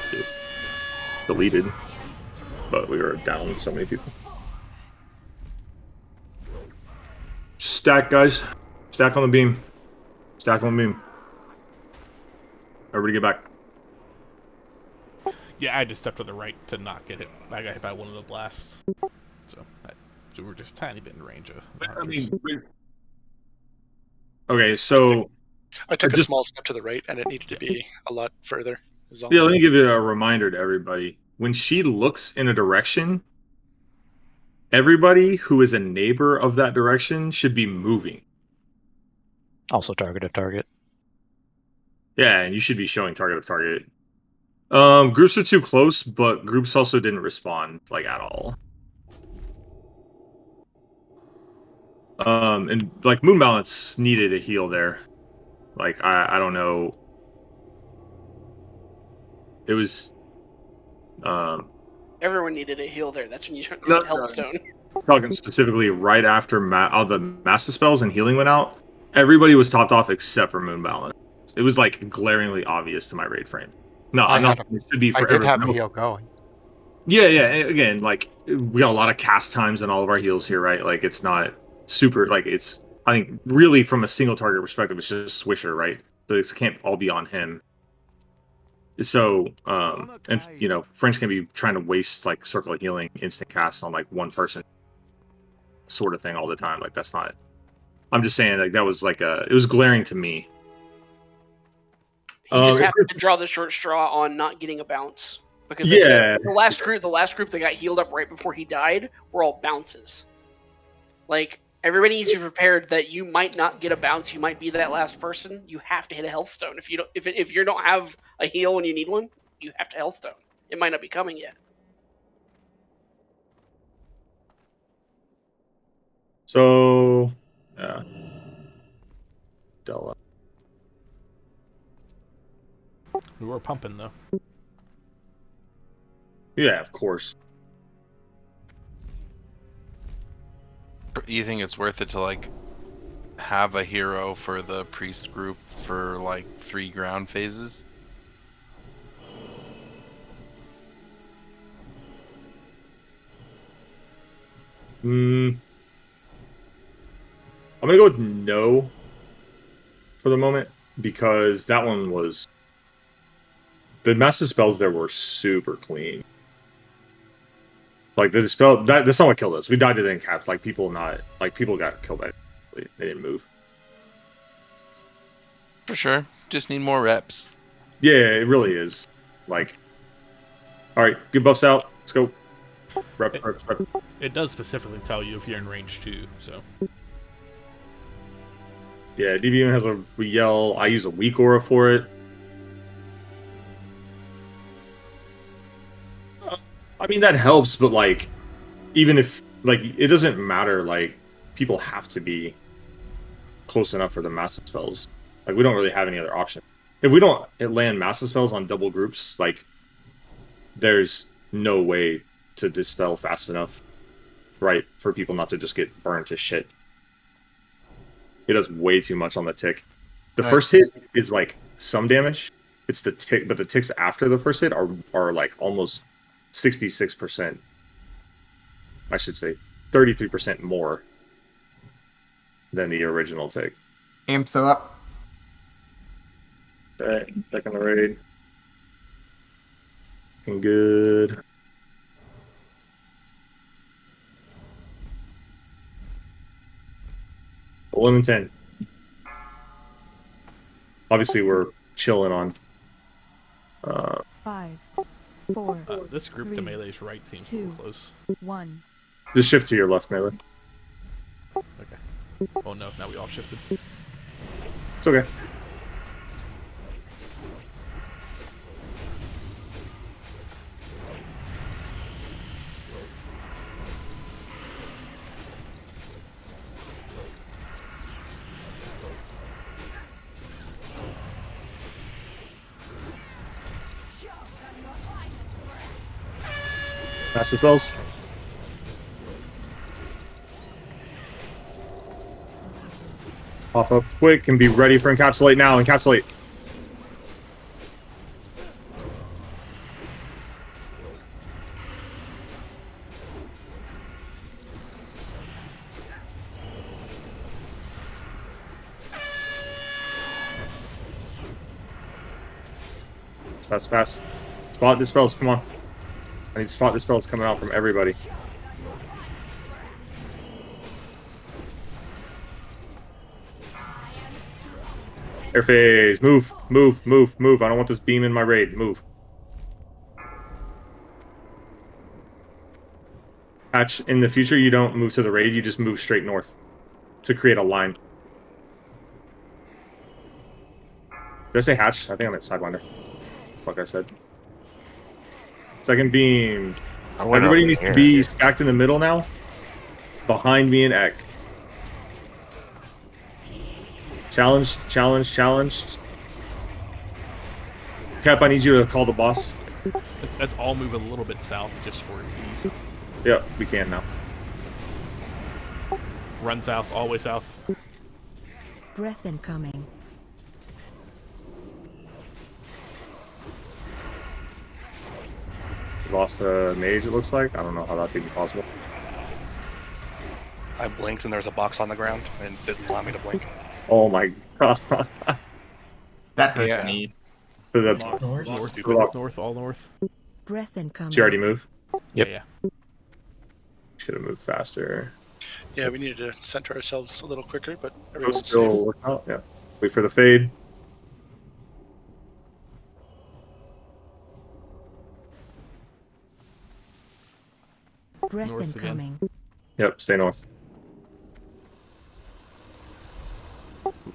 Just deleted, but we were down so many people. Stack, guys. Stack on the beam. Stack on the beam. Everybody get back. Yeah, I just stepped to the right to not get hit. I got hit by one of the blasts. So we're just a tiny bit in range of. I mean, okay, so I took a small step to the right, and it needed to be a lot further. is all. Yeah, let me give you a reminder to everybody. When she looks in a direction, everybody who is a neighbor of that direction should be moving. Also target of target. Yeah, and you should be showing target of target. Groups are too close, but groups also didn't respond like at all. And like Moon Balance needed a heal there. Like I don't know. It was Everyone needed a heal there. That's when you turned No, into Healthstone. talking specifically right after all the Master Spells and healing went out. Everybody was topped off except for Moon Balance. It was like glaringly obvious to my raid frame. No, I'm not. It should be for I did have everyone a else. heal going. Yeah. Again, like we got a lot of cast times in all of our heals here, right? Like it's not super. Like it's. I think really from a single target perspective, it's just Swisher, right? So it can't all be on him. So, and you know, French can be trying to waste like circle of healing instant cast on like one person, sort of thing all the time. Like that's not. I'm just saying like that was like it was glaring to me. He just happened to draw the short straw on not getting a bounce because Yeah. the last group that got healed up right before he died were all bounces. Like everybody needs to be prepared that you might not get a bounce. You might be that last person. You have to hit a health stone. If you don't have a heal when you need one, you have to health stone. It might not be coming yet. So, yeah. Della. We were pumping though. Yeah, of course. You think it's worth it to like have a hero for the priest group for like 3 ground phases? I'm gonna go with no for the moment because that one was the massive spells there were super clean. Like the dispel that's not what killed us. We died to the incap. Like people got killed by they didn't move. For sure. Just need more reps. Yeah, it really is. Like, all right, good buffs out. Let's go. Rep. It does specifically tell you if you're in range 2, so. Yeah, DBM has a yell. I use a weak aura for it. I mean, that helps, but like, even if, like, it doesn't matter, like, people have to be close enough for the massive spells. Like, we don't really have any other option. If we don't land massive spells on double groups, like, there's no way to dispel fast enough, right, for people not to just get burned to shit. It does way too much on the tick. The first hit is, like, some damage. It's the tick, but the ticks after the first hit are like, almost 66%. I should say 33% more than the original tick. Amps are up. Okay, back on the raid. Looking good. Lemon 10. Obviously, we're chilling on. 5, 4. This group, 3, the melee's right team, 2, close. 1. Just shift to your left, melee. Okay. Oh no, now we all shifted. It's okay. Massive spells. Pop up quick and be ready for encapsulate now. Encapsulate. Fast, fast. Spot the spells, come on. I need to spot the spells coming out from everybody. Air phase. Move, move, move, move. I don't want this beam in my raid. Move. Hatch, in the future, you don't move to the raid. You just move straight north to create a line. Did I say hatch? I think I meant sidewinder. Fuck, I said. Second beam. Everybody needs to be stacked in the middle now. Behind me and Ek. Challenged. Cap, I need you to call the boss. Let's all move a little bit south just for ease. Yep, we can now. Run south, all the way south. Breath incoming. Lost a mage, it looks like. I don't know how that's even possible. I blinked and there was a box on the ground and didn't allow me to blink. Oh my god. That hurts me. For the North, all north. Breath incoming. Did you already move? Yep. Yeah. Should have moved faster. Yeah, we needed to center ourselves a little quicker, but Go everyone's still safe. work out. Yeah. Wait for the fade. Breath North incoming. Yep, stay north.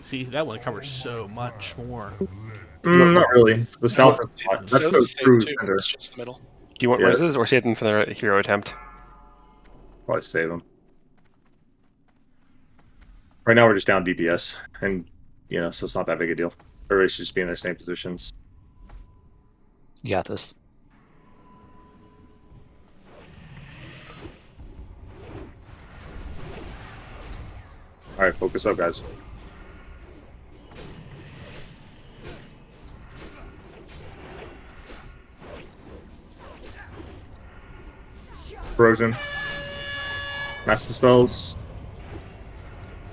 See, that one covers so much more. Not really. The south is fine. That's South the is safe true too, center. it's just the middle. Do you want Yeah. roses or save them for the hero attempt? Probably save them. Right now we're just down DPS, and so it's not that big a deal. Everybody should just be in their same positions. You got this. All right, focus up, guys. Corrosion. Master spells.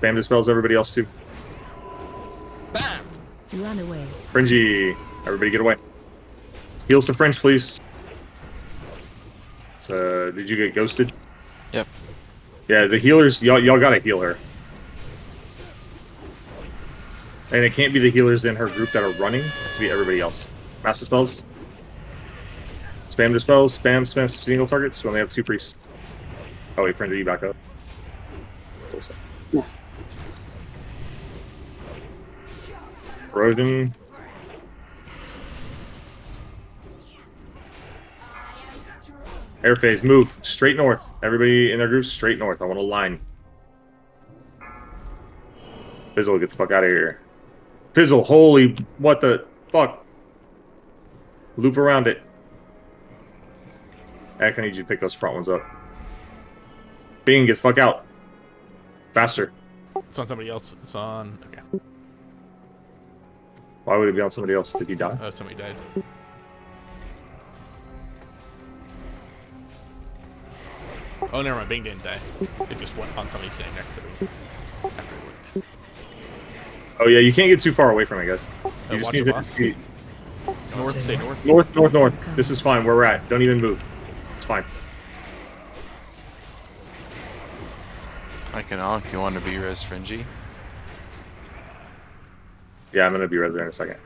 Spam dispels everybody else too. Run away. Fringy. Everybody get away. Heals to Fringe, please. Did you get ghosted? Yep. Yeah, the healers, y'all gotta heal her. And it can't be the healers in her group that are running. It has to be everybody else. Master spells. Spam dispels. Spam single targets. We only have 2 priests. Oh wait, Fringy, you back up. Corrosion. Air phase, move straight north. Everybody in their groups, straight north. I want a line. Fizzle, get the fuck out of here. Fizzle, holy, what the fuck? Loop around it. Heck, I need you to pick those front ones up. Bing, get the fuck out. Faster. It's on somebody else. It's on. Okay. Why would it be on somebody else? Did he die? Oh, somebody died. Oh, never mind. Bing didn't die. It just went on somebody sitting next to me. After it worked. Oh yeah, you can't get too far away from it, guys. You just watch need the to boss. see- North, stay north. North. This is fine. Where we're at. Don't even move. It's fine. I can honk. You want to be res Fringy? Yeah, I'm gonna be right there in a second.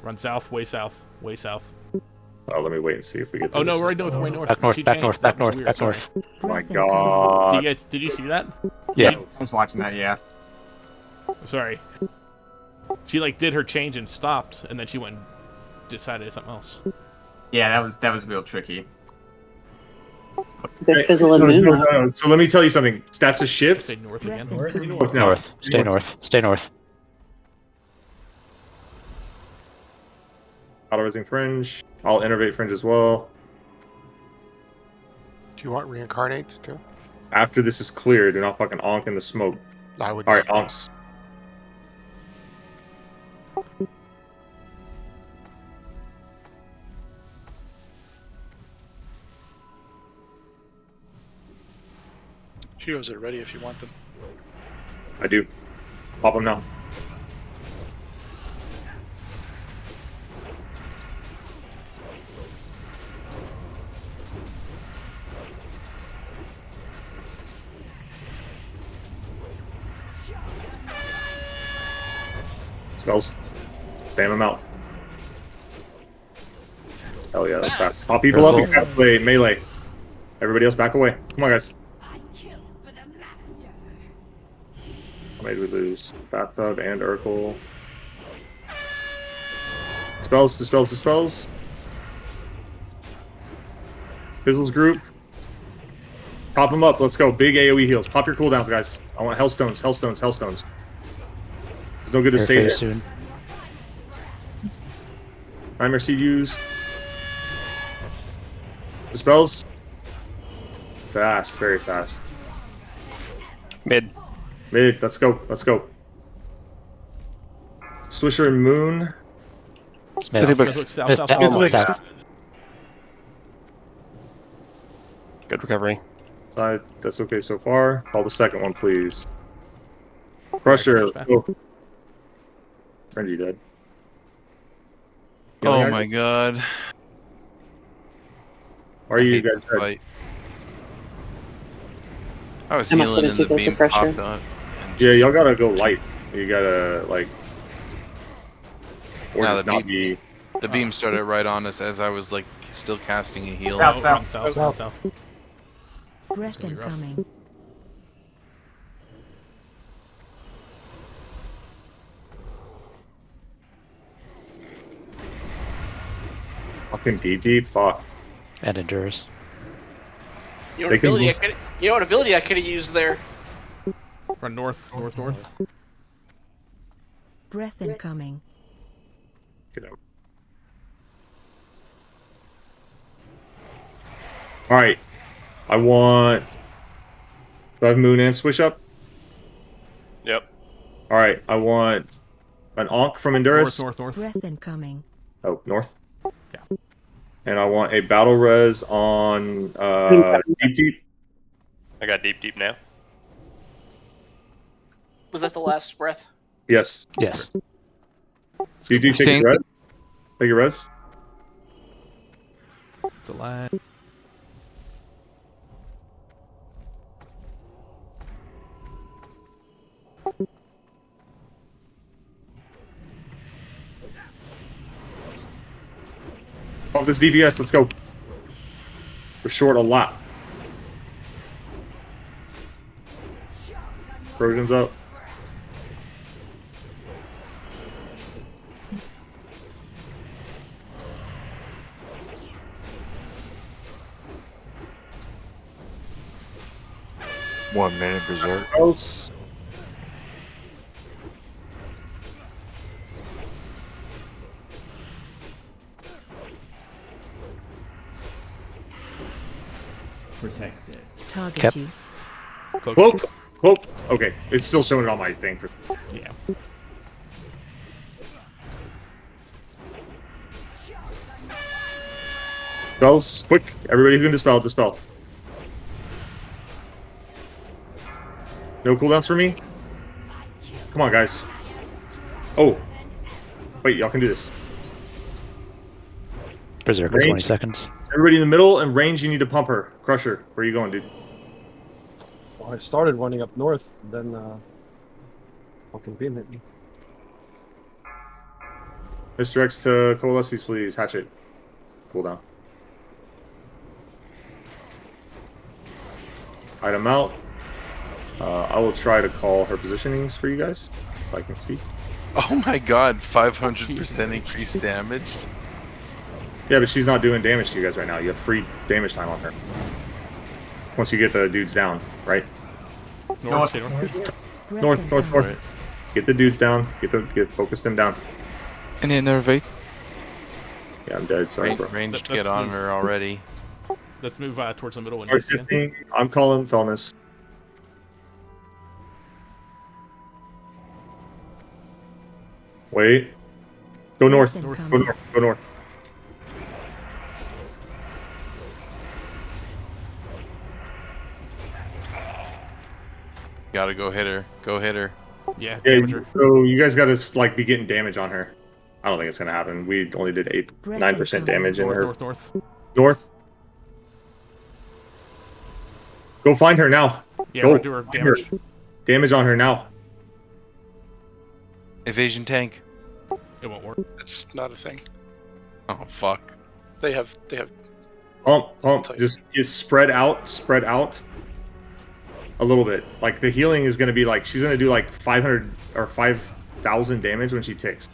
Run south, way south, way south. Oh, let me wait and see if we get. Oh to no, this. we're right north, way north. Back north, She back changed. north, That back was north, weird, back sorry. north. Oh my god. Did you see that? Yeah, I was watching that. Yeah. Sorry. She did her change and stopped, and then she went and decided something else. Yeah, that was real tricky. They're Fizzle and Moon. No. So let me tell you something. That's a shift. Stay north again. North now. North. Stay north. Stay north. Auto-raising Fringe. I'll innervate Fringe as well. Do you want reincarnates too? After this is clear, do not fucking onk in the smoke. I would. Alright, onks. Heroes are ready if you want them. I do. Pop them now. Spells. Spam them out. Hell yeah, that's fast. Pop people up and encapsulate melee. Everybody else back away. Come on, guys. I'm made we lose? Bathtub and Urkel. Dispels, dispels, dispels. Fizzles group. Pop them up. Let's go. Big AoE heals. Pop your cooldowns, guys. I want Hellstones, Hellstones, Hellstones. It's no good to save it. soon. Nightmare Seed used. Dispels. Fast, very fast. Mid. Mid, let's go, let's go. Swisher and Moon. South. Good recovery. Side, that's okay so far. Call the second one, please. Crusher. Oh. Friend, you dead. Oh my god. Why are you guys dead? Fight. I was I'm not healing gonna and the take those to beam pressure. popped on. Yeah, y'all gotta go light. You gotta, like... Or Now just the not beam, be... the beam started right on us as I was like still casting a heal. South, south. Breath incoming. Fucking deep, fuck. And endures. You know what ability I could have used there? Run north. Breath incoming. Alright. I want... Do I have Moon and Swish up? Yep. Alright, I want an Ankh from Endurus. North. Breath incoming. Oh, north? Yeah. And I want a battle res on deep. I got deep now. Was that the last breath? Yes. Yes. Deep, take your res. Take your res. It's a lag. Oh, this DPS, let's go. We're short a lot. Trojans up. One minute berserk. Else. Protected. Target Cap. you. Cloak. Cloak. Okay, it's still showing it on my thing for. Yeah. Spells, quick! Everybody who can dispel. No cooldowns for me? Come on, guys. Oh. Wait, y'all can do this. Berserker, Range. 20 seconds. Everybody in the middle, and range, you need to pump her. Crusher, where are you going, dude? Well, I started running up north, then fucking beam hit me. Mr. X to Coalesces, please. Hatchet. Cooldown. Item out. I will try to call her positionings for you guys, so I can see. Oh my god, 500% increased damage. Yeah, but she's not doing damage to you guys right now. You have free damage time on her. Once you get the dudes down, right? North. North. Get the dudes down. Focus them down. Any innervate? Yeah, I'm dead. Sorry, bro. Range to get on her already. Let's move towards the middle. North 15. I'm calling Felness. Wait. Go north. Go north. Gotta go hit her. Go hit her. Yeah, Yeah, damage her. so you guys gotta like be getting damage on her. I don't think it's gonna happen. We only did 9% damage in her. North. Go find her now. Yeah, Go we'll do her find damage. Damage on her now. Evasion tank. It won't work. It's not a thing. Oh fuck. They have. Pump. Just spread out. a little bit. Like the healing is going to be like she's going to do like 500 or 5,000 damage when she ticks.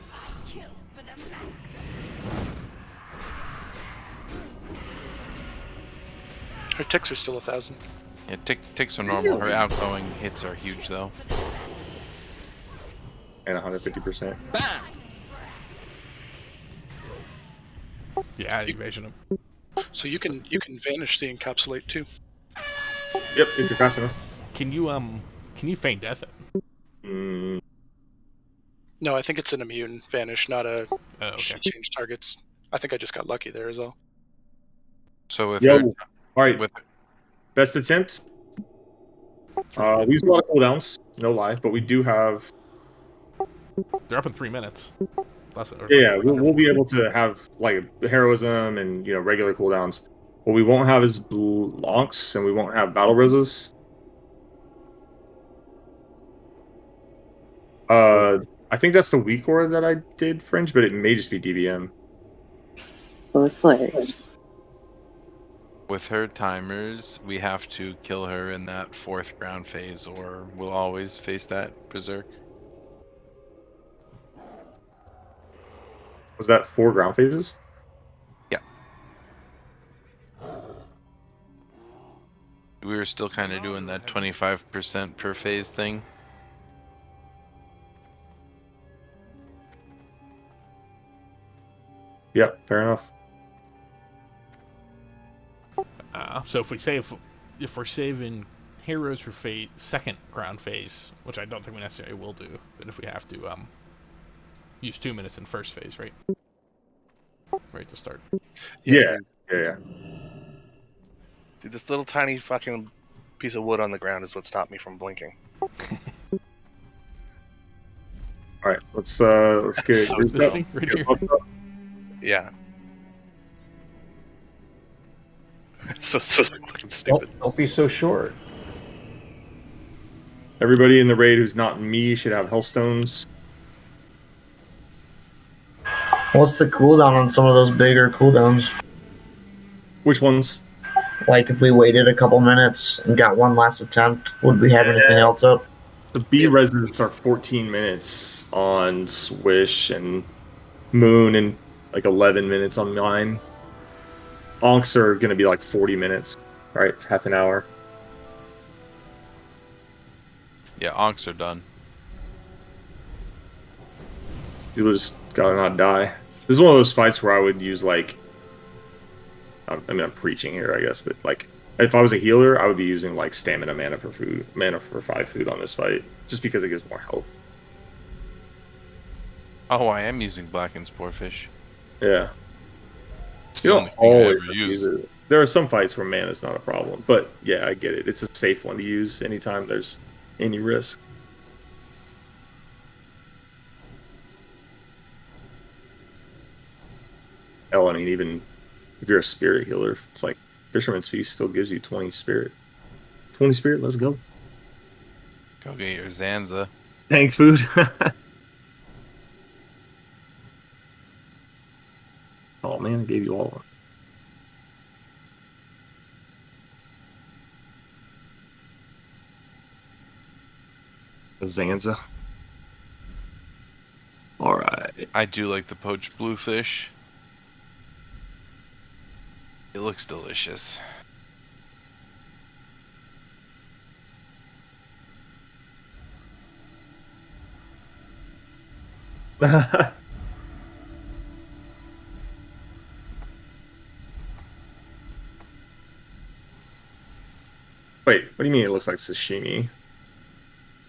Her ticks are still 1,000. Yeah, ticks are normal. Her outgoing hits are huge though. And 150%. Yeah, evasion him. So you can vanish the encapsulate too. Yep, if you're fast enough. Can you feign death it? No, I think it's an immune vanish, not a okay. change targets. I think I just got lucky there as well. So with Yo, her, all right, with best attempt. We use a lot of cooldowns, no lie, but we do have. They're up in 3 minutes. Yeah, we'll be able to have like heroism and regular cooldowns. What we won't have is blonks, and we won't have battle rises. I think that's the weak aura that I did, Fringe, but it may just be DBM. Well, it's legs. with her timers, we have to kill her in that 4th ground phase, or we'll always face that berserk. Was that 4 ground phases? Yeah. We were still kind of doing that 25% per phase thing. Yep, fair enough. So if we're saving heroes for 2nd ground phase, which I don't think we necessarily will do, but if we have to use 2 minutes in 1st phase, right? Right to start. Yeah. Dude, this little tiny fucking piece of wood on the ground is what stopped me from blinking. All right, let's get So grouped this up. thing right Get here. buffed up. Yeah. so fucking stupid. Don't be so short. Everybody in the raid who's not me should have Hellstones. What's the cooldown on some of those bigger cooldowns? Which ones? Like if we waited a couple minutes and got one last attempt, would we have anything else up? The B residents are 14 minutes on Swish and Moon, and like 11 minutes on mine. Onks are going to be like 40 minutes, right? Half an hour. Yeah, onks are done. People just gotta not die. This is one of those fights where I would use like, I mean, I'm preaching here, I guess, but like, if I was a healer, I would be using like stamina mana for 5 food on this fight, just because it gives more health. Oh, I am using Blackened Sporefish. Yeah. It's You the don't only thing I always ever have to use. use it. There are some fights where mana is not a problem, but yeah, I get it. It's a safe one to use anytime there's any risk. Hell, I mean, even if you're a spirit healer, it's like Fisherman's Feast still gives you 20 spirit. 20 spirit, let's go. Go get your Zanza. Tank food. Oh man, I gave you all one. A Zanza. Alright. I do like the poached bluefish. It looks delicious. Wait, what do you mean it looks like sashimi?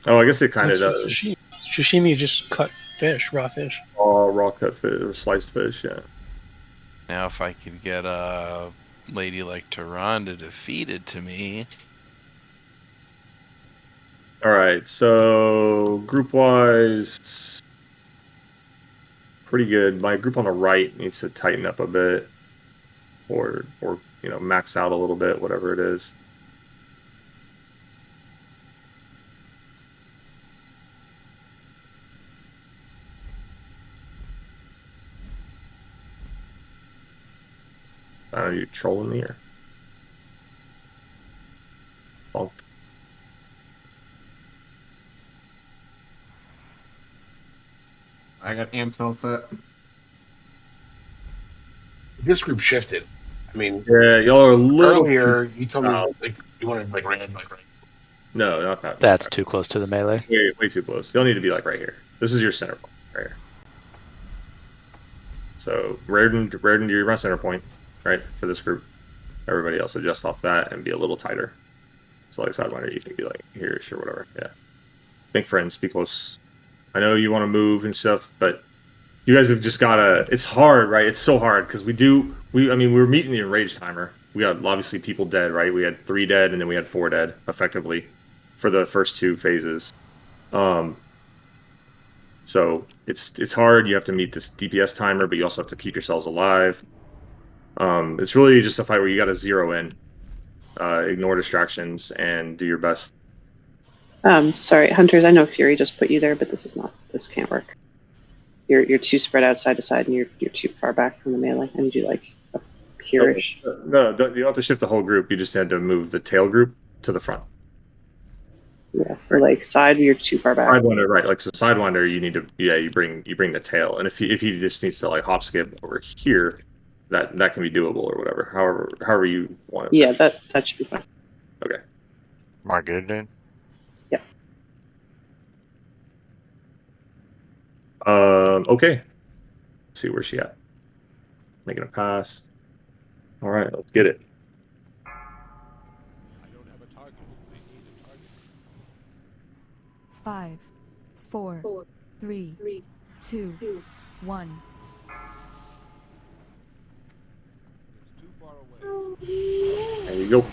Oh, I guess it kind of Looks does. like Sashimi. Sashimi is just cut fish, raw fish. Oh, raw cut fish or sliced fish, yeah. Now if I could get a lady like Taronda to feed it to me. Alright, so group wise, pretty good. My group on the right needs to tighten up a bit, or max out a little bit, whatever it is. Are you trolling me or? Oh. I got amps all set. This group shifted. I mean, Yeah, y'all are a little. earlier you told me like you wanted like red, like right. No, not that. That's too close to the melee. Way too close. You'll need to be like right here. This is your center point right here. So Raritan, you're my center point, right, for this group. Everybody else adjust off that and be a little tighter. So like Sidewinder, you can be like here, sure, whatever. Yeah. Think friends, be close. I know you want to move and stuff, but you guys have just gotta. It's hard, right? It's so hard because we're meeting the enraged timer. We got obviously people dead, right? We had 3 dead and then we had 4 dead effectively for the first 2 phases. So it's hard. You have to meet this DPS timer, but you also have to keep yourselves alive. It's really just a fight where you got to zero in, ignore distractions, and do your best. Sorry, Hunters. I know Fury just put you there, but this can't work. You're too spread out side to side, and you're too far back from the melee. I need you like up here-ish. No, you don't have to shift the whole group. You just had to move the tail group to the front. Yeah, so like side, you're too far back. Sidewinder, right? Like so, Sidewinder, you need to you bring the tail, and if he just needs to like hop skip over here, that can be doable or whatever. However you want it. Yeah, that should be fine. Okay. Am I good then? Yeah. Okay. Let's see where's she at. Making a pass. All right, let's get it. 5, 4, 3, 2, 1. There you go. You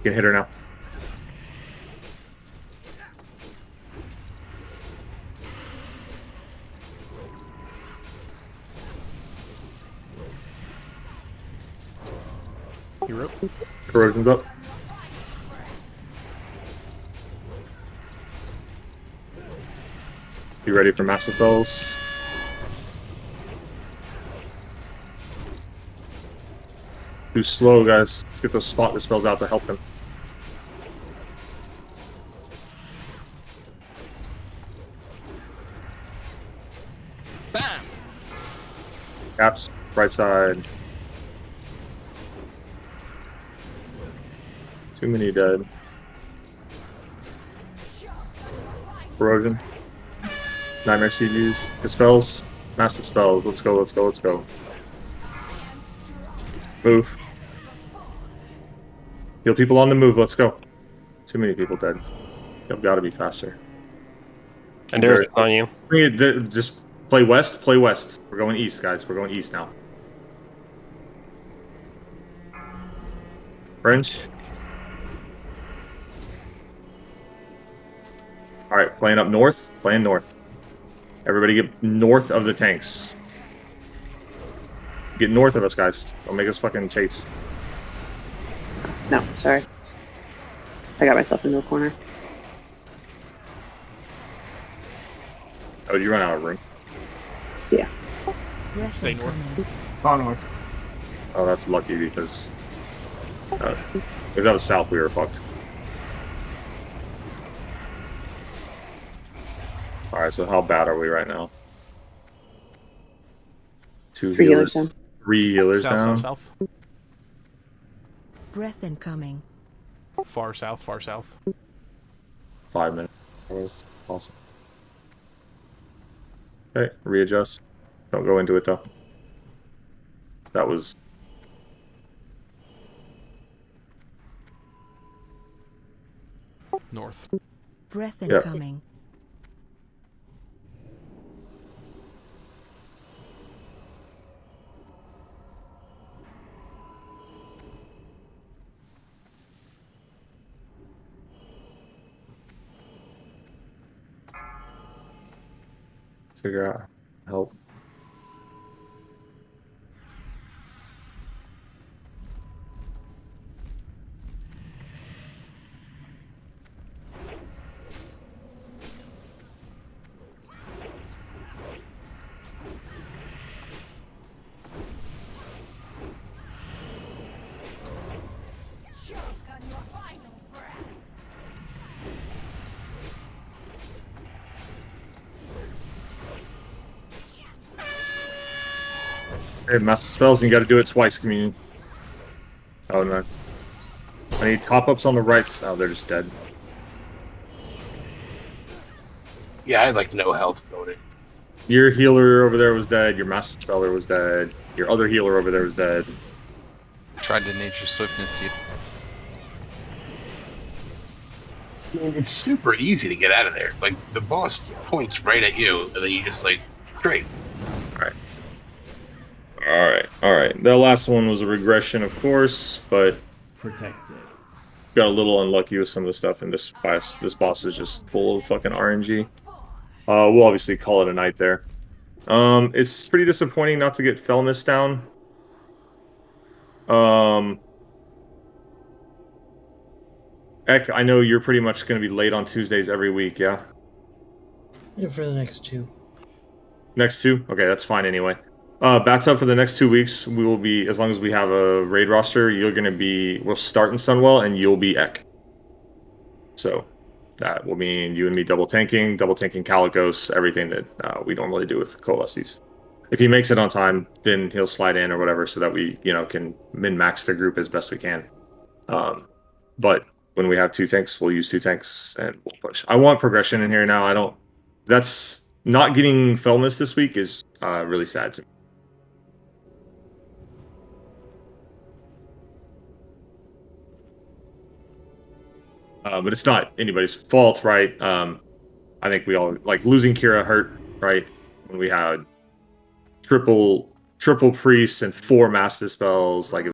can hit her now. You're up. Corrosion's up. You ready for massive spells? Too slow, guys. Let's get those spot dispels out to help him. Bam! Caps, right side. Too many dead. Corrosion. Nightmare CGs. Dispels. Massive spells. Let's go, let's go, let's go. Move. Heal people on the move, let's go. Too many people dead. You've got to be faster. And there's on you. Just play west, play west. We're going east, guys. We're going east now. French. Alright, playing up north. Playing north. Everybody get north of the tanks. Get north of us, guys. Don't make us fucking chase. No, sorry. I got myself into a corner. Oh, did you run out of room? Yeah. Stay north. Go north. Oh, that's lucky because if that was south, we were fucked. Alright, so how bad are we right now? 2 3 healers down. 3 healers South, down. south, south. Breath incoming. Far south, far south. 5 minutes. That was awesome. Okay, readjust. Don't go into it though. That was. North. Breath Yep. incoming. Figure out help. Hey, master spells, and you got to do it twice, communion. Oh no. I need top ups on the right. Oh, they're just dead. Yeah, I had like no health going in. Your healer over there was dead. Your master speller was dead. Your other healer over there was dead. Tried to nature swiftness to you. I mean, it's super easy to get out of there. Like, the boss points right at you, and then you just, like, straight. Alright. The last one was a regression, of course, but Protected. got a little unlucky with some of the stuff, and this boss is just full of fucking RNG. We'll obviously call it a night there. It's pretty disappointing not to get Felness down. Ek, I know you're pretty much going to be late on Tuesdays every week, yeah? Yeah, for the next 2. Next 2? Okay, that's fine anyway. Bathtub for the next 2 weeks, we will be, as long as we have a raid roster, you're going to be, we'll start in Sunwell, and you'll be Ek. So, that will mean you and me double tanking Calicos, everything that we normally do with Coalesces. If he makes it on time, then he'll slide in or whatever, so that we, can min-max the group as best we can. But when we have 2 tanks, we'll use 2 tanks and we'll push. I want progression in here now. That's not getting Felness this week is really sad to me. But it's not anybody's fault, right? I think we all, like, losing Kira hurt, right? When we had triple priests and 4 master spells, like,